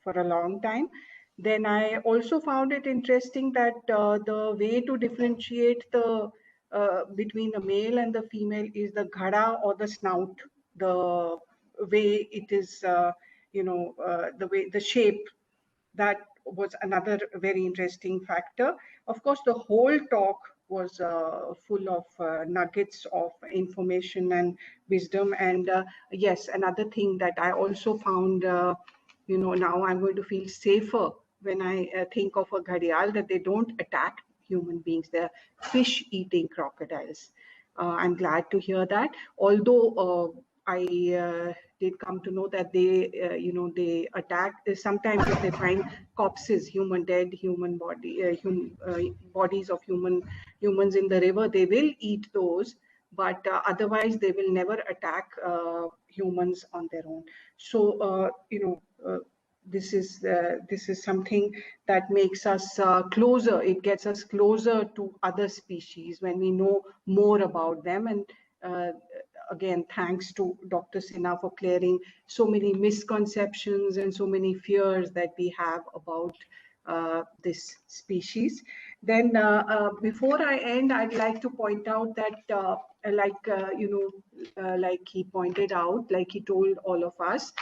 for a long time. Then I also found it interesting that the way to differentiate the between the male and the female is the ghada or the snout, the way it is, the way, the shape. That was another very interesting factor. Of course, the whole talk was full of nuggets of information and wisdom. And yes, another thing that I also found, now I'm going to feel safer when I think of a gharial, that they don't attack human beings. They're fish-eating crocodiles. I'm glad to hear that. Although I did come to know that they, they attack. Sometimes if they find corpses, dead human body, bodies of humans in the river, they will eat those. But otherwise, they will never attack humans on their own. So, this is something that makes us closer. It gets us closer to other species when we know more about them. And again, thanks to Dr. Sinha for clearing so many misconceptions and so many fears that we have about this species. Then before I end, I'd like to point out that like he pointed out, like he told all of us,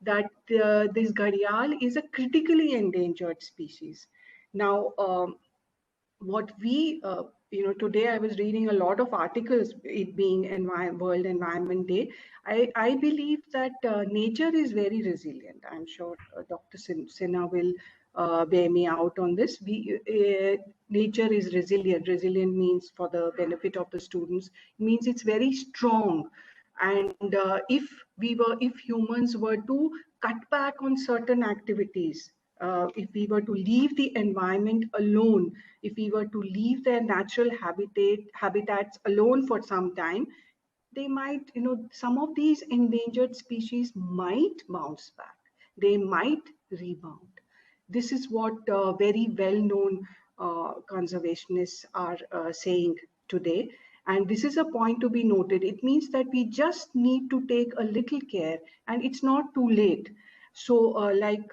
that this gharial is a critically endangered species. Now, what we, today I was reading a lot of articles, it being World Environment Day. I believe that nature is very resilient. I'm sure Dr. Sinha will bear me out on this. Nature is resilient. Resilient means, for the benefit of the students, means it's very strong. And if humans were to cut back on certain activities, if we were to leave the environment alone, if we were to leave their natural habitats alone for some time, they might, some of these endangered species might bounce back. They might rebound. This is what very well-known conservationists are saying today. And this is a point to be noted. It means that we just need to take a little care, and it's not too late. So like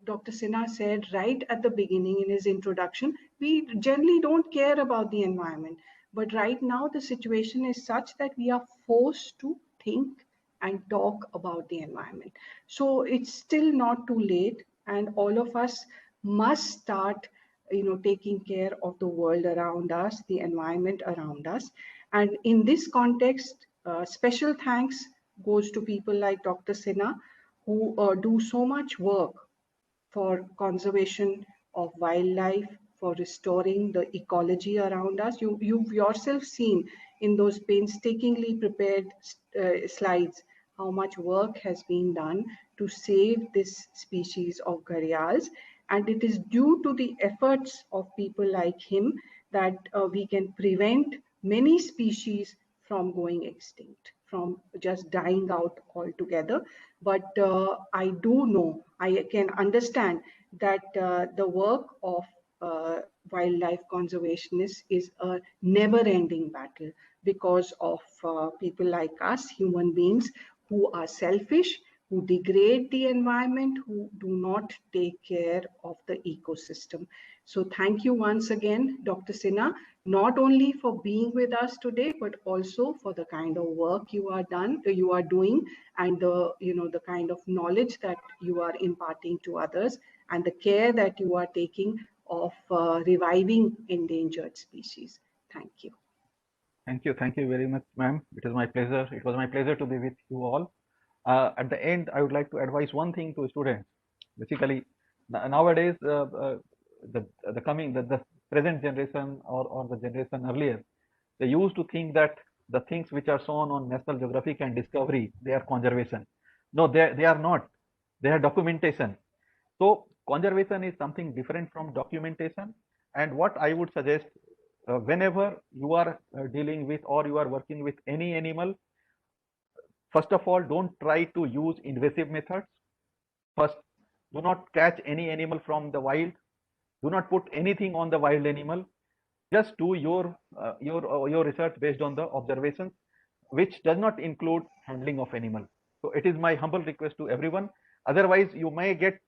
Dr. Sinha said right at the beginning in his introduction, we generally don't care about the environment. But right now, the situation is such that we are forced to think and talk about the environment. So it's still not too late, and all of us must start, taking care of the world around us, the environment around us. And in this context, special thanks goes to people like Dr. Sinha, who do so much work for conservation of wildlife, for restoring the ecology around us. You've yourself seen in those painstakingly prepared slides how much work has been done to save this species of gharials. And it is due to the efforts of people like him that we can prevent many species from going extinct, from just dying out altogether. But I do know, I can understand that the work of wildlife conservationists is a never-ending battle because of people like us, human beings, who are selfish, who degrade the environment, who do not take care of the ecosystem. So thank you once again, Dr. Sinha, not only for being with us today, but also for the kind of work you are doing, and the kind of knowledge that you are imparting to others, and the care that you are taking of reviving endangered species. Thank you. Thank you. Thank you very much, ma'am. It is my pleasure. It was my pleasure to be with you all. At the end, I would like to advise one thing to students. Basically, nowadays, the present generation or the generation earlier, they used to think that the things which are shown on National Geographic and Discovery, they are conservation. No, they are not. They are documentation. So conservation is something different from documentation. And what I would suggest, whenever you are dealing with or you are working with any animal, first of all, don't try to use invasive methods. First, do not catch any animal from the wild. Do not put anything on the wild animal. Just do your research based on the observations, which does not include handling of animal. So it is my humble request to everyone. Otherwise, you may get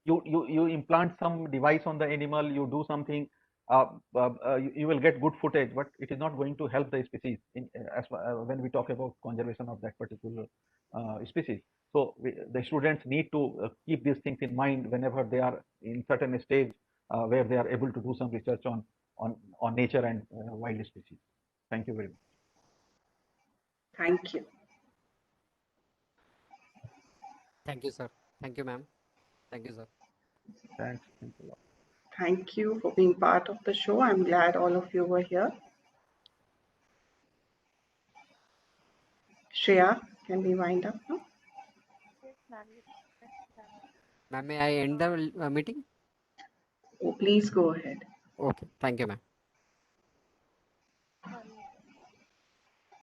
you implant some device on the animal, you do something, you will get good footage, but it is not going to help the species when we talk about conservation of that particular species. So the students need to keep these things in mind whenever they are in certain stage where they are able to do some research on nature and wild species. Thank you very much. Thank you. Thank you, sir. Thank you, ma'am. Thank you, sir. Thanks. Thanks a lot. Thank you for being part of the show. I'm glad all of you were here. Shreya, can we wind up now? Yes, ma'am. Ma'am, may I end the meeting? Oh, please go ahead. Okay. Thank you, ma'am.